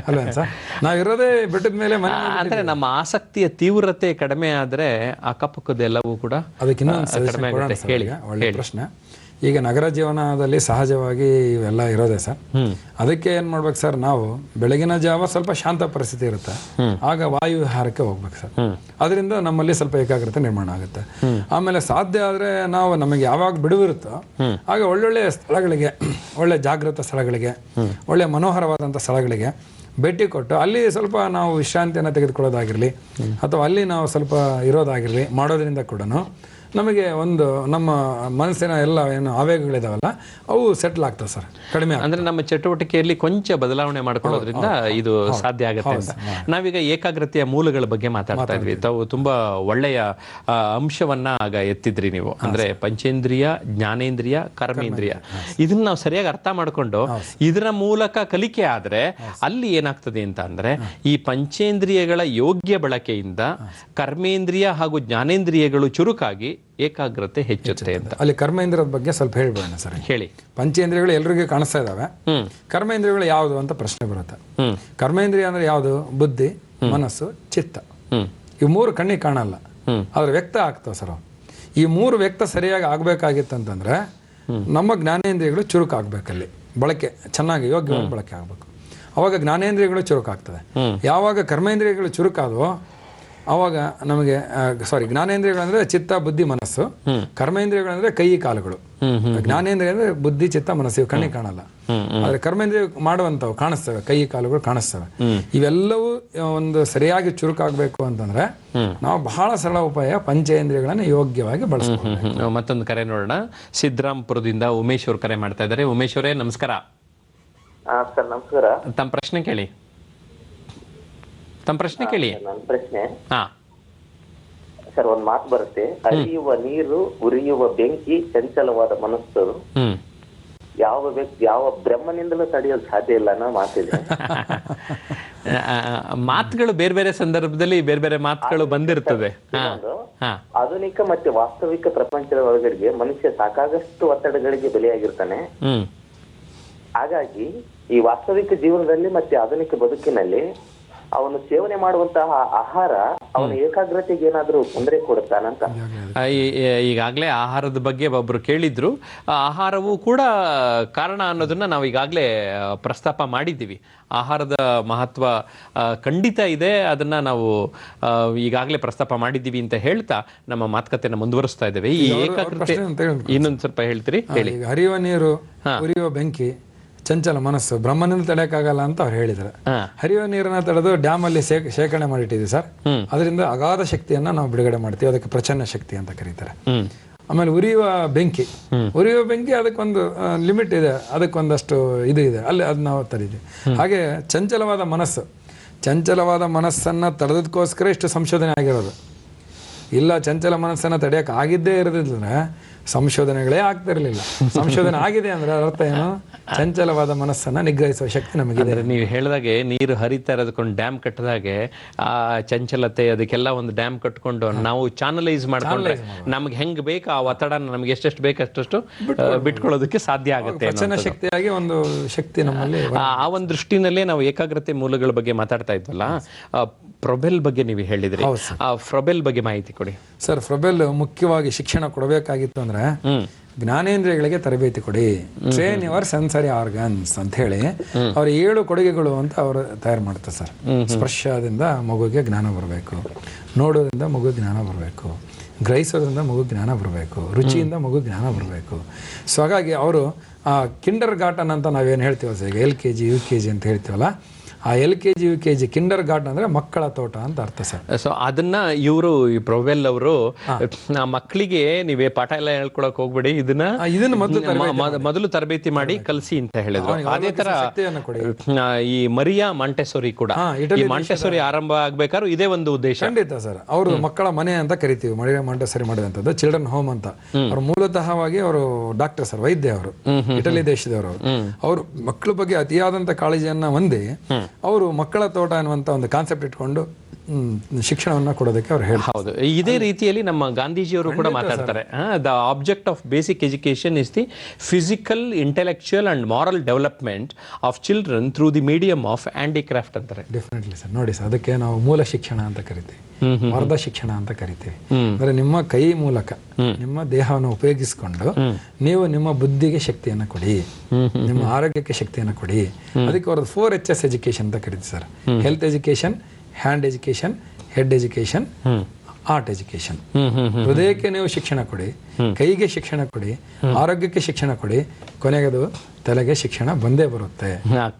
ಅಲ್ವಾ ಸರ್? ನಾವಿರೋದೇ ಬೆಟ್ಟದ ಮೇಲೆ ಮನೆ. ಅಂದ್ರೆ ನಮ್ಮ ಆಸಕ್ತಿಯ ತೀವ್ರತೆ ಕಡಿಮೆ ಆದ್ರೆ ಅಕ್ಕಪಕ್ಕದೆಲ್ಲವೂ ಕೂಡ ಅದಕ್ಕೆ ಕಡಿಮೆ ಆಗುತ್ತೆ. ಹೇಳಿ, ಒಳ್ಳೆ ಪ್ರಶ್ನೆ. ಈಗ ನಗರ ಜೀವನದಲ್ಲಿ ಸಹಜವಾಗಿ ಇವೆಲ್ಲ ಇರೋದೆ ಸರ್. ಅದಕ್ಕೆ ಏನ್ ಮಾಡ್ಬೇಕು ಸರ್, ನಾವು ಬೆಳಗಿನ ಜಾವ ಸ್ವಲ್ಪ ಶಾಂತ ಪರಿಸ್ಥಿತಿ ಇರುತ್ತೆ, ಆಗ ವಾಯು ವಿಹಾರಕ್ಕೆ ಹೋಗ್ಬೇಕು ಸರ್. ಅದರಿಂದ ನಮ್ಮಲ್ಲಿ ಸ್ವಲ್ಪ ಏಕಾಗ್ರತೆ ನಿರ್ಮಾಣ ಆಗುತ್ತೆ. ಆಮೇಲೆ ಸಾಧ್ಯ ಆದ್ರೆ ನಾವು ನಮಗೆ ಯಾವಾಗ ಬಿಡುವಿರುತ್ತೋ ಆಗ ಒಳ್ಳೊಳ್ಳೆ ಸ್ಥಳಗಳಿಗೆ, ಒಳ್ಳೆ ಜಾಗೃತ ಸ್ಥಳಗಳಿಗೆ, ಒಳ್ಳೆ ಮನೋಹರವಾದಂಥ ಸ್ಥಳಗಳಿಗೆ ಭೇಟಿ ಕೊಟ್ಟು ಅಲ್ಲಿ ಸ್ವಲ್ಪ ನಾವು ವಿಶ್ರಾಂತಿಯನ್ನು ತೆಗೆದುಕೊಳ್ಳೋದಾಗಿರಲಿ ಅಥವಾ ಅಲ್ಲಿ ನಾವು ಸ್ವಲ್ಪ ಇರೋದಾಗಿರಲಿ ಮಾಡೋದ್ರಿಂದ ಕೂಡ ನಮಗೆ ಒಂದು ನಮ್ಮ ಮನಸ್ಸಿನ ಎಲ್ಲ ಏನು ಆವೇಗಗಳಿದಾವಲ್ಲ ಅವು ಸೆಟ್ಲ್ ಆಗ್ತವೆ ಸರ್, ಕಡಿಮೆ. ಅಂದ್ರೆ ನಮ್ಮ ಚಟುವಟಿಕೆಯಲ್ಲಿ ಕೊಂಚ ಬದಲಾವಣೆ ಮಾಡ್ಕೊಳ್ಳೋದ್ರಿಂದ ಇದು ಸಾಧ್ಯ ಆಗುತ್ತೆ ಅಂತ. ನಾವೀಗ ಏಕಾಗ್ರತೆಯ ಮೂಲಗಳ ಬಗ್ಗೆ ಮಾತಾಡ್ತಾ ಇದ್ವಿ. ತಾವು ತುಂಬಾ ಒಳ್ಳೆಯ ಅಂಶವನ್ನ ಆಗ ಎತ್ತಿದ್ರಿ ನೀವು. ಅಂದ್ರೆ ಪಂಚೇಂದ್ರಿಯ, ಜ್ಞಾನೇಂದ್ರಿಯ, ಕರ್ಮೇಂದ್ರಿಯ, ಇದನ್ನ ನಾವು ಸರಿಯಾಗಿ ಅರ್ಥ ಮಾಡ್ಕೊಂಡು ಇದರ ಮೂಲಕ ಕಲಿಕೆ ಆದ್ರೆ ಅಲ್ಲಿ ಏನಾಗ್ತದೆ ಅಂತ ಅಂದ್ರೆ ಈ ಪಂಚೇಂದ್ರಿಯಗಳ ಯೋಗ್ಯ ಬಳಕೆಯಿಂದ ಕರ್ಮೇಂದ್ರಿಯ ಹಾಗೂ ಜ್ಞಾನೇಂದ್ರಿಯಗಳು ಚುರುಕಾಗಿ ಏಕಾಗ್ರತೆ ಹೆಚ್ಚುತ್ತೆ ಅಂತ. ಅಲ್ಲಿ ಕರ್ಮೇಂದ್ರಿಯದ ಬಗ್ಗೆ ಸ್ವಲ್ಪ ಹೇಳ್ಬೇಡ ಸರ್. ಹೇಳಿ. ಪಂಚೇಂದ್ರಿಯಗಳು ಎಲ್ರಿಗೂ ಕಾಣಿಸ್ತಾ ಇದಾವೆ. ಕರ್ಮೇಂದ್ರಿಯಗಳು ಯಾವುದು ಅಂತ ಪ್ರಶ್ನೆ ಬರುತ್ತೆ. ಕರ್ಮೇಂದ್ರಿಯ ಅಂದ್ರೆ ಯಾವುದು? ಬುದ್ಧಿ, ಮನಸ್ಸು, ಚಿತ್ತ. ಈ ಮೂರು ಕಣ್ಣಿಗೆ ಕಾಣಲ್ಲ, ಆದ್ರೆ ವ್ಯಕ್ತ ಆಗ್ತಾವ ಸರ್. ಈ ಮೂರು ವ್ಯಕ್ತ ಸರಿಯಾಗಿ ಆಗ್ಬೇಕಾಗಿತ್ತಂತಂದ್ರೆ ನಮ್ಮ ಜ್ಞಾನೇಂದ್ರಿಯಗಳು ಚುರುಕಾಗ್ಬೇಕಲ್ಲಿ, ಬಳಕೆ ಚೆನ್ನಾಗಿ ಯೋಗ್ಯವಾಗಿ ಬಳಕೆ ಆಗ್ಬೇಕು. ಅವಾಗ ಜ್ಞಾನೇಂದ್ರಿಯಗಳು ಚುರುಕಾಗ್ತದೆ. ಯಾವಾಗ ಕರ್ಮೇಂದ್ರಿಯಗಳು ಚುರುಕಾದವೋ ಅವಾಗ ನಮಗೆ ಜ್ಞಾನೇಂದ್ರಿಯಗಳಂದ್ರೆ ಚಿತ್ತ, ಬುದ್ಧಿ, ಮನಸ್ಸು. ಕರ್ಮೇಂದ್ರಿಯಗಳಂದ್ರೆ ಕೈ ಕಾಲುಗಳು. ಜ್ಞಾನೇಂದ್ರಿಯ ಅಂದ್ರೆ ಬುದ್ಧಿ, ಚಿತ್ತ, ಮನಸ್ಸು, ಇವು ಕಣ್ಣಿಗೆ ಕಾಣಲ್ಲ. ಆದ್ರೆ ಕರ್ಮೇಂದ್ರಿಯ ಮಾಡುವಂತವು ಕಾಣಿಸ್ತವೆ, ಕೈ ಕಾಲುಗಳು ಕಾಣಿಸ್ತವೆ. ಇವೆಲ್ಲವೂ ಒಂದು ಸರಿಯಾಗಿ ಚುರುಕಾಗಬೇಕು ಅಂತಂದ್ರೆ ನಾವು ಬಹಳ ಸರಳ ಉಪಾಯ ಪಂಚೇಂದ್ರಿಯಗಳನ್ನ ಯೋಗ್ಯವಾಗಿ ಬಳಸಬೇಕು. ಮತ್ತೊಂದು ಕರೆ ನೋಡೋಣ. ಸಿದ್ದರಾಂಪುರದಿಂದ ಉಮೇಶ್ ಅವರು ಕರೆ ಮಾಡ್ತಾ ಇದ್ದಾರೆ. ಉಮೇಶ್ ಅವರೇ ನಮಸ್ಕಾರ. ಸರ್ ನಮಸ್ಕಾರ. ತಮ್ಮ ಪ್ರಶ್ನೆ ಕೇಳಿ. ತಮ್ಮ ಪ್ರಶ್ನೆ ಕೇಳಿ. ನನ್ನ ಪ್ರಶ್ನೆ ಸರ್, ಒಂದ್ ಮಾತು ಬರುತ್ತೆ, ಹರಿಯುವ ನೀರು, ಉರಿಯುವ ಬೆಂಕಿ, ಚಂಚಲವಾದ ಮನಸ್ಸು, ಯಾವ ವ್ಯಕ್ತಿ ಯಾವ ಬ್ರಹ್ಮನಿಂದಲೂ ತಡೆಯೋದು ಸಾಧ್ಯ ಇಲ್ಲ ಅನ್ನೋ ಮಾತಿದೆ. ಮಾತುಗಳು ಬೇರೆ ಬೇರೆ ಸಂದರ್ಭದಲ್ಲಿ ಬೇರೆ ಬೇರೆ ಮಾತುಗಳು ಬಂದಿರ್ತದೆ. ಆಧುನಿಕ ಮತ್ತೆ ವಾಸ್ತವಿಕ ಪ್ರಪಂಚದ ಒಳಗಡೆಗೆ ಮನುಷ್ಯ ಸಾಕಾಗಷ್ಟು ಒತ್ತಡಗಳಿಗೆ ಬಲಿಯಾಗಿರ್ತಾನೆ. ಹಾಗಾಗಿ ಈ ವಾಸ್ತವಿಕ ಜೀವನದಲ್ಲಿ ಮತ್ತೆ ಆಧುನಿಕ ಬದುಕಿನಲ್ಲಿ ಅವನು ಸೇವನೆ ಮಾಡುವಂತಹ ಆಹಾರ ಅವನ ಏಕಾಗ್ರತೆಗೆ ಏನಾದ್ರೂ ತೊಂದರೆ ಕೊಡುತ್ತಾನಂತ. ಈಗಾಗಲೇ ಆಹಾರದ ಬಗ್ಗೆ ಒಬ್ರು ಕೇಳಿದ್ರು. ಆಹಾರವೂ ಕೂಡ ಕಾರಣ ಅನ್ನೋದನ್ನ ನಾವು ಈಗಾಗಲೇ ಪ್ರಸ್ತಾಪ ಮಾಡಿದ್ದೀವಿ. ಆಹಾರದ ಮಹತ್ವ ಖಂಡಿತ ಇದೆ, ಅದನ್ನ ನಾವು ಈಗಾಗಲೇ ಪ್ರಸ್ತಾಪ ಮಾಡಿದ್ದೀವಿ ಅಂತ ಹೇಳ್ತಾ ನಮ್ಮ ಮಾತುಕತೆನ ಮುಂದುವರಿಸ್ತಾ ಇದ್ದೇವೆ. ಈ ಏಕಾಗ್ರತೆ ಇನ್ನೊಂದು ಸ್ವಲ್ಪ ಹೇಳ್ತೀರಿ? ಹೇಳಿ. ಹರಿಯುವ ನೀರು, ಉರಿಯುವ ಬೆಂಕಿ, ಚಂಚಲ ಮನಸ್ಸು, ಬ್ರಹ್ಮನಿಂದ ತಡೆಯಕ್ಕಾಗಲ್ಲ ಅಂತ ಅವ್ರು ಹೇಳಿದ್ದಾರೆ. ಹರಿಯುವ ನೀರನ್ನ ತಡೆದು ಡ್ಯಾಮ್ ಅಲ್ಲಿ ಶೇಖರಣೆ ಮಾಡಿಟ್ಟಿದ್ವಿ ಸರ್. ಅದರಿಂದ ಅಗಾಧ ಶಕ್ತಿಯನ್ನ ನಾವು ಬಿಡುಗಡೆ ಮಾಡ್ತೀವಿ, ಅದಕ್ಕೆ ಪ್ರಚನ್ನ ಶಕ್ತಿ ಅಂತ ಕರೀತಾರೆ. ಆಮೇಲೆ ಉರಿಯುವ ಬೆಂಕಿ, ಅದಕ್ಕೊಂದು ಲಿಮಿಟ್ ಇದೆ, ಅದಕ್ಕೊಂದಷ್ಟು ಇದು ಇದೆ, ಅಲ್ಲಿ ಅದು ನಾವು ತರೀತೀವಿ. ಹಾಗೆ ಚಂಚಲವಾದ ಮನಸ್ಸನ್ನ ತಡೆದಕ್ಕೋಸ್ಕರ ಇಷ್ಟು ಸಂಶೋಧನೆ ಆಗಿರೋದು. ಇಲ್ಲ ಚಂಚಲ ಮನಸ್ಸನ್ನ ತಡೆಯಕ್ಕೆ ಆಗಿದ್ದೇ ಇರೋದಿಲ್ಲ, ಸಂಶೋಧನೆಗಳೇ ಆಗ್ತಾ ಇರಲಿಲ್ಲ. ಸಂಶೋಧನೆ ಆಗಿದೆ ಅಂದ್ರೆ ಅರ್ಥ ಏನು? ಚಂಚಲವಾದ ಮನಸ್ಸನ್ನ ನಿಗ್ರಹಿಸುವ ಶಕ್ತಿ ನಮಗಿದೆ. ನೀವು ಹೇಳಿದಾಗೆ ನೀರು ಹರಿತಾ ಇರೋದಕ್ಕೊಂದು ಡ್ಯಾಮ್ ಕಟ್ಟಿದಾಗೆ ಆ ಚಂಚಲತೆ ಅದಕ್ಕೆಲ್ಲ ಒಂದು ಡ್ಯಾಮ್ ಕಟ್ಕೊಂಡು ನಾವು ಚಾನಲೈಸ್ ಮಾಡ್ಕೊಂಡ್ರೆ ನಮ್ಗೆ ಹೆಂಗ್ ಬೇಕು ಆ ಒತ್ತಡ ನಮ್ಗೆ ಎಷ್ಟೆಷ್ಟು ಬೇಕಷ್ಟು ಬಿಟ್ಕೊಳ್ಳೋದಕ್ಕೆ ಸಾಧ್ಯ ಆಗುತ್ತೆ. ಶಕ್ತಿಯಾಗಿ ಒಂದು ಶಕ್ತಿ ನಮ್ಮಲ್ಲಿ. ಆ ಒಂದು ದೃಷ್ಟಿನಲ್ಲೇ ನಾವು ಏಕಾಗ್ರತೆ ಮೂಲಗಳ ಬಗ್ಗೆ ಮಾತಾಡ್ತಾ ಇದ್ವಲ್ಲ, ಫ್ರೊಬೆಲ್ ಬಗ್ಗೆ ನೀವು ಹೇಳಿದ್ರಿ. ಆ ಫ್ರೊಬೆಲ್ ಬಗ್ಗೆ ಮಾಹಿತಿ ಕೊಡಿ ಸರ್. ಫ್ರೊಬೆಲ್ ಮುಖ್ಯವಾಗಿ ಶಿಕ್ಷಣ ಕೊಡಬೇಕಾಗಿತ್ತು ಅಂದ್ರೆ ಜ್ಞಾನೇಂದ್ರಿಯಗಳಿಗೆ ತರಬೇತಿ ಕೊಡಿ, ಟ್ರೈನ್ ಯುವರ್ ಸೆನ್ಸರಿ ಆರ್ಗನ್ಸ್ ಅಂತ ಹೇಳಿ ಅವ್ರ 7 ಕೊಡುಗೆಗಳು ಅಂತ ಅವರು ತಯಾರು ಮಾಡ್ತಾರೆ ಸರ್. ಸ್ಪರ್ಶದಿಂದ ಮಗುವಿಗೆ ಜ್ಞಾನ ಬರಬೇಕು, ನೋಡೋದ್ರಿಂದ ಮಗು ಜ್ಞಾನ ಬರಬೇಕು, ಗ್ರಹಿಸೋದ್ರಿಂದ ಮಗು ಜ್ಞಾನ ಬರಬೇಕು, ರುಚಿಯಿಂದ ಮಗು ಜ್ಞಾನ ಬರಬೇಕು. ಸೊ ಹಾಗಾಗಿ ಅವರು ಕಿಂಡರ್ ಗಾರ್ಟನ್ ಅಂತ ನಾವೇನು ಹೇಳ್ತೀವಲ್ಲ ಈಗ LKG UKG ಅಂತ ಹೇಳ್ತೀವಲ್ಲ, ಆ LKG UKG ಕಿಂಡರ್ ಗಾರ್ಡನ್ ಅಂದ್ರೆ ಮಕ್ಕಳ ತೋಟ ಅಂತ ಅರ್ಥ ಸರ್. ಸೊ ಅದನ್ನ ಇವರು ಈ ಪ್ರೊವೆಲ್ ಅವರು ಮಕ್ಕಳಿಗೆ ನೀವೇ ಪಾಠ ಎಲ್ಲ ಹೇಳ್ಕೊಳಕ್ ಹೋಗ್ಬೇಡಿ, ಇದನ್ನ ಮೊದಲು ತರಬೇತಿ ಮಾಡಿ ಕಲಿಸಿ ಅಂತ ಹೇಳಿದ್ರು. ಅದೇ ತರ ಈ ಮರಿಯಾ ಮಾಂಟೆಸೋರಿ ಕೂಡ, ಈ ಮಾಂಟೆಸೋರಿ ಆರಂಭ ಆಗ್ಬೇಕಾದ್ರೂ ಇದೇ ಒಂದು ಉದ್ದೇಶ. ಖಂಡಿತ ಸರ್. ಅವರು ಮಕ್ಕಳ ಮನೆ ಅಂತ ಕರಿತೀವಿ, ಮರಿಯಾ ಮಾಂಟೆಸೋರಿ ಮಾಡಿದಂಥದ್ದು ಚಿಲ್ಡ್ರನ್ ಹೋಮ್ ಅಂತ. ಅವ್ರು ಮೂಲತಃವಾಗಿ ಅವರು ಡಾಕ್ಟರ್ ಸರ್, ವೈದ್ಯ ಅವರು, ಇಟಲಿ ದೇಶದವರು. ಅವರು ಮಕ್ಕಳ ಬಗ್ಗೆ ಅತಿಯಾದಂತ ಕಾಳಜಿಯನ್ನ ಹೊಂದಿ ಅವರು ಮಕ್ಕಳ ತೋಟ ಅನ್ನುವಂತ ಒಂದು ಕಾನ್ಸೆಪ್ಟ್ ಇಟ್ಕೊಂಡು ಶಿಕ್ಷಣವನ್ನ ಕೊಡೋದಕ್ಕೆ ಅವ್ರು ಹೇಳಿ. ಹೌದು, ಇದೇ ರೀತಿಯಲ್ಲಿ ನಮ್ಮ ಗಾಂಧೀಜಿಯವರು ಕೂಡ ಮಾತಾಡ್ತಾರೆ. The object of basic education is the physical, intellectual and moral development of children through the medium of handicraft ಅಂತಾರೆ. Definitely sir. ನೋಡಿ ಸರ್, ಅದಕ್ಕೆ ನಾವು ಮೂಲ ಶಿಕ್ಷಣ ಅಂತ ಕರಿತೀವಿ, ವರ್ಧ ಶಿಕ್ಷಣ ಅಂತ ಕರಿತೀವಿ. ಅಂದ್ರೆ ನಿಮ್ಮ ಕೈ ಮೂಲಕ ನಿಮ್ಮ ದೇಹವನ್ನು ಉಪಯೋಗಿಸಿಕೊಂಡು ನೀವು ನಿಮ್ಮ ಬುದ್ಧಿಗೆ ಶಕ್ತಿಯನ್ನು ಕೊಡಿ, ನಿಮ್ಮ ಆರೋಗ್ಯಕ್ಕೆ ಶಕ್ತಿಯನ್ನು ಕೊಡಿ. ಅದಕ್ಕೆ ಅವ್ರದ್ದು 4HS ಎಜುಕೇಶನ್ ಅಂತ ಕರಿತೀವಿ sir. Health education, hand education, head education, art education. ಹೃದಯಕ್ಕೆ ನೀವು ಶಿಕ್ಷಣ ಕೊಡಿ, ಕೈಗೆ ಶಿಕ್ಷಣ ಕೊಡಿ, ಆರೋಗ್ಯಕ್ಕೆ ಶಿಕ್ಷಣ ಕೊಡಿ, ಕೊನೆಗದು ತಲೆಗೆ ಶಿಕ್ಷಣ ಬಂದೇ ಬರುತ್ತೆ.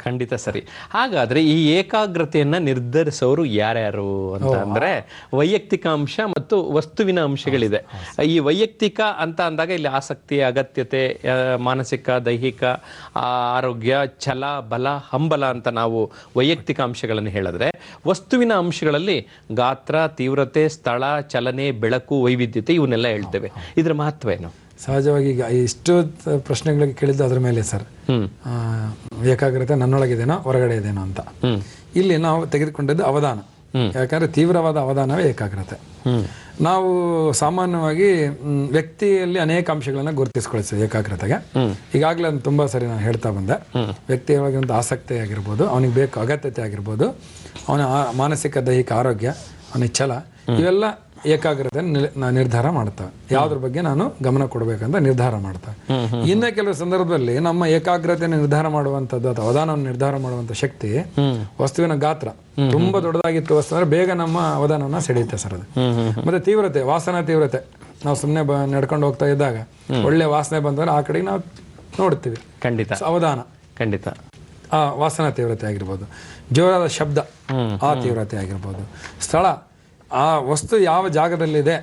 ಖಂಡಿತ ಸರಿ. ಹಾಗಾದ್ರೆ ಈ ಏಕಾಗ್ರತೆಯನ್ನ ನಿರ್ಧರಿಸೋರು ಯಾರ್ಯಾರು ಅಂತ ಅಂದ್ರೆ ವೈಯಕ್ತಿಕ ಅಂಶ ಮತ್ತು ವಸ್ತುವಿನ ಅಂಶಗಳಿದೆ. ಈ ವೈಯಕ್ತಿಕ ಅಂತ ಅಂದಾಗ ಇಲ್ಲಿ ಆಸಕ್ತಿ, ಅಗತ್ಯತೆ, ಮಾನಸಿಕ, ದೈಹಿಕ ಆರೋಗ್ಯ, ಛಲ, ಬಲ, ಹಂಬಲ ಅಂತ ನಾವು ವೈಯಕ್ತಿಕ ಅಂಶಗಳನ್ನು ಹೇಳಿದ್ರೆ, ವಸ್ತುವಿನ ಅಂಶಗಳಲ್ಲಿ ಗಾತ್ರ, ತೀವ್ರತೆ, ಸ್ಥಳ, ಚಲನೆ, ಬೆಳಕು, ವೈವಿಧ್ಯತೆ ಇವನ್ನೆಲ್ಲ ಹೇಳ್ತೇವೆ. ಇದರ ಮಹತ್ವ ಏನು? ಸಹಜವಾಗಿ ಈಗ ಇಷ್ಟು ಪ್ರಶ್ನೆಗಳಿಗೆ ಕೇಳಿದ್ದು ಅದ್ರ ಮೇಲೆ ಸರ್. ಏಕಾಗ್ರತೆ ನನ್ನೊಳಗಿದೇನೋ ಹೊರಗಡೆ ಇದೇನೋ ಅಂತ. ಇಲ್ಲಿ ನಾವು ತೆಗೆದುಕೊಂಡದ್ದು ಅವಧಾನ. ಯಾಕಂದ್ರೆ ತೀವ್ರವಾದ ಅವಧಾನವೇ ಏಕಾಗ್ರತೆ. ನಾವು ಸಾಮಾನ್ಯವಾಗಿ ವ್ಯಕ್ತಿಯಲ್ಲಿ ಅನೇಕ ಅಂಶಗಳನ್ನ ಗುರುತಿಸ್ಕೊಳ್ತೀವಿ ಏಕಾಗ್ರತೆಗೆ. ಈಗಾಗಲೇ ತುಂಬಾ ಸರಿ ನಾನು ಹೇಳ್ತಾ ಬಂದೆ. ವ್ಯಕ್ತಿಯೊಳಗಿರುವಂಥ ಆಸಕ್ತಿ ಆಗಿರ್ಬೋದು, ಅವನಿಗೆ ಬೇಕು ಅಗತ್ಯತೆ ಆಗಿರ್ಬೋದು, ಅವನ ಮಾನಸಿಕ ದೈಹಿಕ ಆರೋಗ್ಯ, ಅವನಿಗೆ ಛಲ, ಇವೆಲ್ಲ ಏಕಾಗ್ರತೆ ನಿರ್ಧಾರ ಮಾಡ್ತವೆ. ಯಾವ್ದ್ರ ಬಗ್ಗೆ ನಾನು ಗಮನ ಕೊಡ್ಬೇಕಂತ ನಿರ್ಧಾರ ಮಾಡ್ತವೆ. ಇನ್ನ ಕೆಲವು ಸಂದರ್ಭದಲ್ಲಿ ನಮ್ಮ ಏಕಾಗ್ರತೆ ನಿರ್ಧಾರ ಮಾಡುವಂಥದ್ದು ಅಥವಾ ಅವಧಾನವನ್ನು ನಿರ್ಧಾರ ಮಾಡುವಂತ ಶಕ್ತಿ ವಸ್ತುವಿನ ಗಾತ್ರ ತುಂಬಾ ದೊಡ್ಡದಾಗಿತ್ತು ವಸ್ತು ಅಂದ್ರೆ ಬೇಗ ನಮ್ಮ ಅವಧಾನವನ್ನ ಸೆಳೆಯುತ್ತೆ ಸರ್ ಅದು. ಮತ್ತೆ ತೀವ್ರತೆ, ವಾಸನಾ ತೀವ್ರತೆ. ನಾವು ಸುಮ್ಮನೆ ನಡ್ಕೊಂಡು ಹೋಗ್ತಾ ಇದ್ದಾಗ ಒಳ್ಳೆ ವಾಸನೆ ಬಂದ್ರೆ ಆ ಕಡೆಗೆ ನಾವು ನೋಡ್ತೀವಿ. ಖಂಡಿತ ಅವಧಾನ. ಖಂಡಿತ. ಆ ವಾಸನಾ ತೀವ್ರತೆ ಆಗಿರ್ಬೋದು, ಜೋರಾದ ಶಬ್ದ, ಆ ತೀವ್ರತೆ ಆಗಿರ್ಬೋದು, ಸ್ಥಳ, ಆ ವಸ್ತು ಯಾವ ಜಾಗದಲ್ಲಿದೆ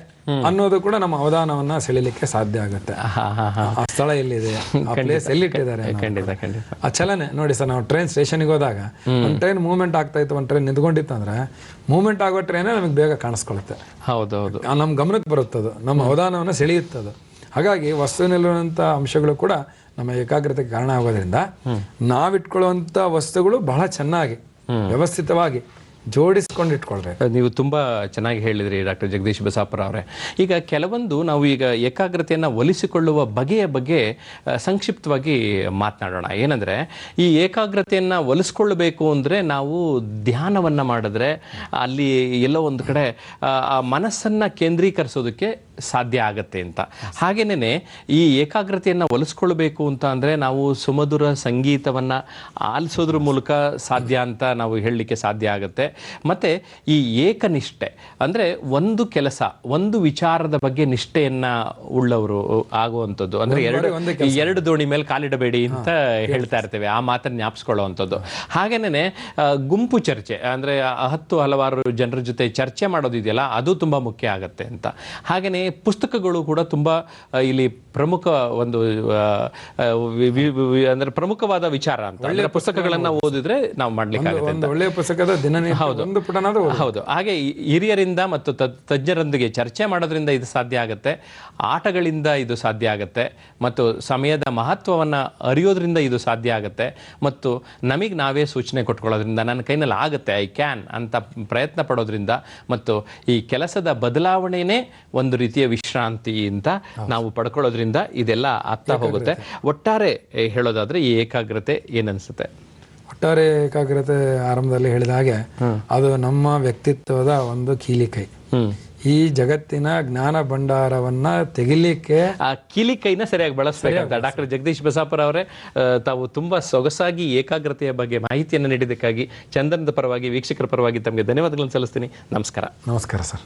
ಅನ್ನೋದು ಕೂಡ ನಮ್ಮ ಅವಧಾನವನ್ನ ಸೆಳೆಯಲಿಕ್ಕೆ ಸಾಧ್ಯ ಆಗುತ್ತೆ. ಆ ಸ್ಥಳ ಎಲ್ಲಿದೆ, ಆ ಪ್ಲೇಸ್ ಎಲ್ಲಿಟ್ಟಿದ್ದಾರೆ, ಆ ಚಲನೆ. ನೋಡಿ ಸರ್, ನಾವು ಟ್ರೈನ್ ಸ್ಟೇಷನ್ಗೆ ಹೋದಾಗ ಒಂದು ಟ್ರೈನ್ ಮೂವ್ಮೆಂಟ್ ಆಗ್ತಾ ಇತ್ತು, ಒಂದು ಟ್ರೈನ್ ನಿಂತ್ಕೊಂಡಿತ್ತು ಅಂದ್ರೆ ಮೂವ್ಮೆಂಟ್ ಆಗೋ ಟ್ರೈನೇ ನಮಗೆ ಬೇಗ ಕಾಣಿಸ್ಕೊಳುತ್ತೆ. ಹೌದೌದು, ನಮ್ಮ ಗಮನಕ್ಕೆ ಬರುತ್ತದು, ನಮ್ಮ ಅವಧಾನವನ್ನ ಸೆಳೆಯುತ್ತದು. ಹಾಗಾಗಿ ವಸ್ತುವಿನಲ್ಲಿರುವಂಥ ಅಂಶಗಳು ಕೂಡ ನಮ್ಮ ಏಕಾಗ್ರತೆಗೆ ಕಾರಣ ಆಗೋದ್ರಿಂದ ನಾವಿಟ್ಕೊಳ್ಳುವಂಥ ವಸ್ತುಗಳು ಬಹಳ ಚೆನ್ನಾಗಿ ವ್ಯವಸ್ಥಿತವಾಗಿ ಜೋಡಿಸ್ಕೊಂಡು ಇಟ್ಕೊಳ್ಬೇಕು. ನೀವು ತುಂಬಾ ಚೆನ್ನಾಗಿ ಹೇಳಿದ್ರಿ ಡಾಕ್ಟರ್ ಜಗದೀಶ್ ಬಸಾಪುರ ಅವರೇ. ಈಗ ಕೆಲವೊಂದು ನಾವು ಈಗ ಏಕಾಗ್ರತೆಯನ್ನು ಒಲಿಸಿಕೊಳ್ಳುವ ಬಗೆಯ ಬಗ್ಗೆ ಸಂಕ್ಷಿಪ್ತವಾಗಿ ಮಾತನಾಡೋಣ. ಏನಂದ್ರೆ, ಈ ಏಕಾಗ್ರತೆಯನ್ನು ಒಲಿಸ್ಕೊಳ್ಬೇಕು ಅಂದರೆ ನಾವು ಧ್ಯಾನವನ್ನ ಮಾಡಿದ್ರೆ ಅಲ್ಲಿ ಎಲ್ಲೋ ಒಂದು ಕಡೆ ಆ ಮನಸ್ಸನ್ನು ಕೇಂದ್ರೀಕರಿಸೋದಕ್ಕೆ ಸಾಧ್ಯ ಆಗತ್ತೆ ಅಂತ. ಹಾಗೇನೆ ಈ ಏಕಾಗ್ರತೆಯನ್ನು ಒಲಿಸ್ಕೊಳ್ಬೇಕು ಅಂತ ಅಂದರೆ ನಾವು ಸುಮಧುರ ಸಂಗೀತವನ್ನು ಆಲಿಸೋದ್ರ ಮೂಲಕ ಸಾಧ್ಯ ಅಂತ ನಾವು ಹೇಳಲಿಕ್ಕೆ ಸಾಧ್ಯ ಆಗುತ್ತೆ. ಮತ್ತು ಈ ಏಕನಿಷ್ಠೆ ಅಂದರೆ ಒಂದು ಕೆಲಸ, ಒಂದು ವಿಚಾರದ ಬಗ್ಗೆ ನಿಷ್ಠೆಯನ್ನು ಉಳ್ಳವರು ಆಗುವಂಥದ್ದು. ಅಂದರೆ ಎರಡು ದೋಣಿ ಮೇಲೆ ಕಾಲಿಡಬೇಡಿ ಅಂತ ಹೇಳ್ತಾ ಇರ್ತೇವೆ, ಆ ಮಾತನ್ನು ಜ್ಞಾಪಿಸ್ಕೊಳ್ಳುವಂಥದ್ದು. ಹಾಗೇನೆ ಗುಂಪು ಚರ್ಚೆ ಅಂದರೆ ಹಲವಾರು ಜನರ ಜೊತೆ ಚರ್ಚೆ ಮಾಡೋದಿದೆಯಲ್ಲ, ಅದು ತುಂಬ ಮುಖ್ಯ ಆಗುತ್ತೆ ಅಂತ. ಹಾಗೆಯೇ ಪುಸ್ತಕಗಳು ಕೂಡ ತುಂಬ ಇಲ್ಲಿ ಪ್ರಮುಖ ಒಂದು ಅಂದ್ರೆ ಪ್ರಮುಖವಾದ ವಿಚಾರ ಅಂತ. ಒಳ್ಳೆಯ ಪುಸ್ತಕಗಳನ್ನ ಓದಿದ್ರೆ ನಾವು ಮಾಡ್ಲಿಕ್ಕೆ ಒಳ್ಳೆಯ ಪುಸ್ತಕದ ಹೌದು. ಹಾಗೆ ಹಿರಿಯರಿಂದ ಮತ್ತು ತಜ್ಞರೊಂದಿಗೆ ಚರ್ಚೆ ಮಾಡೋದ್ರಿಂದ ಇದು ಸಾಧ್ಯ ಆಗುತ್ತೆ. ಆಟಗಳಿಂದ ಇದು ಸಾಧ್ಯ ಆಗುತ್ತೆ, ಮತ್ತು ಸಮಯದ ಮಹತ್ವವನ್ನು ಅರಿಯೋದ್ರಿಂದ ಇದು ಸಾಧ್ಯ ಆಗುತ್ತೆ, ಮತ್ತು ನಮಗೆ ನಾವೇ ಸೂಚನೆ ಕೊಟ್ಕೊಳ್ಳೋದ್ರಿಂದ ನನ್ನ ಕೈನಲ್ಲಿ ಆಗುತ್ತೆ, ಐ ಕ್ಯಾನ್ ಅಂತ ಪ್ರಯತ್ನ ಪಡೋದ್ರಿಂದ, ಮತ್ತು ಈ ಕೆಲಸದ ಬದಲಾವಣೆನೇ ಒಂದು ರೀತಿಯ ವಿಶ್ರಾಂತಿ ಅಂತ ನಾವು ಪಡ್ಕೊಳ್ಳೋದ್ರಿಂದ ಇದೆಲ್ಲ ಆಗ್ತಾ ಹೋಗುತ್ತೆ. ಒಟ್ಟಾರೆ ಹೇಳೋದಾದ್ರೆ ಈ ಏಕಾಗ್ರತೆ ಏನನ್ಸುತ್ತೆ? ಒಟ್ಟಾರೆ ಏಕಾಗ್ರತೆ ಆರಂಭದಲ್ಲಿ ಹೇಳಿದ ಹಾಗೆ ಅದು ನಮ್ಮ ವ್ಯಕ್ತಿತ್ವದ ಒಂದು ಕೀಲಿಕೈ. ಈ ಜಗತ್ತಿನ ಜ್ಞಾನ ಭಂಡಾರವನ್ನ ತೆಗಿಲಿಕ್ಕೆ ಆ ಕೀಲಿಕೈನ ಸರಿಯಾಗಿ ಬಳಸಬೇಕಂತ ಡಾಕ್ಟರ್ ಜಗದೀಶ್ ಬಸಾಪುರ ಅವರೇ, ತಾವು ತುಂಬಾ ಸೊಗಸಾಗಿ ಏಕಾಗ್ರತೆಯ ಬಗ್ಗೆ ಮಾಹಿತಿಯನ್ನು ನೀಡಿದ್ದಕ್ಕಾಗಿ ಚಂದನದ ಪರವಾಗಿ, ವೀಕ್ಷಕರ ಪರವಾಗಿ ತಮಗೆ ಧನ್ಯವಾದಗಳನ್ನು ಸಲ್ಲಿಸ್ತೀನಿ. ನಮಸ್ಕಾರ. ನಮಸ್ಕಾರ ಸರ್.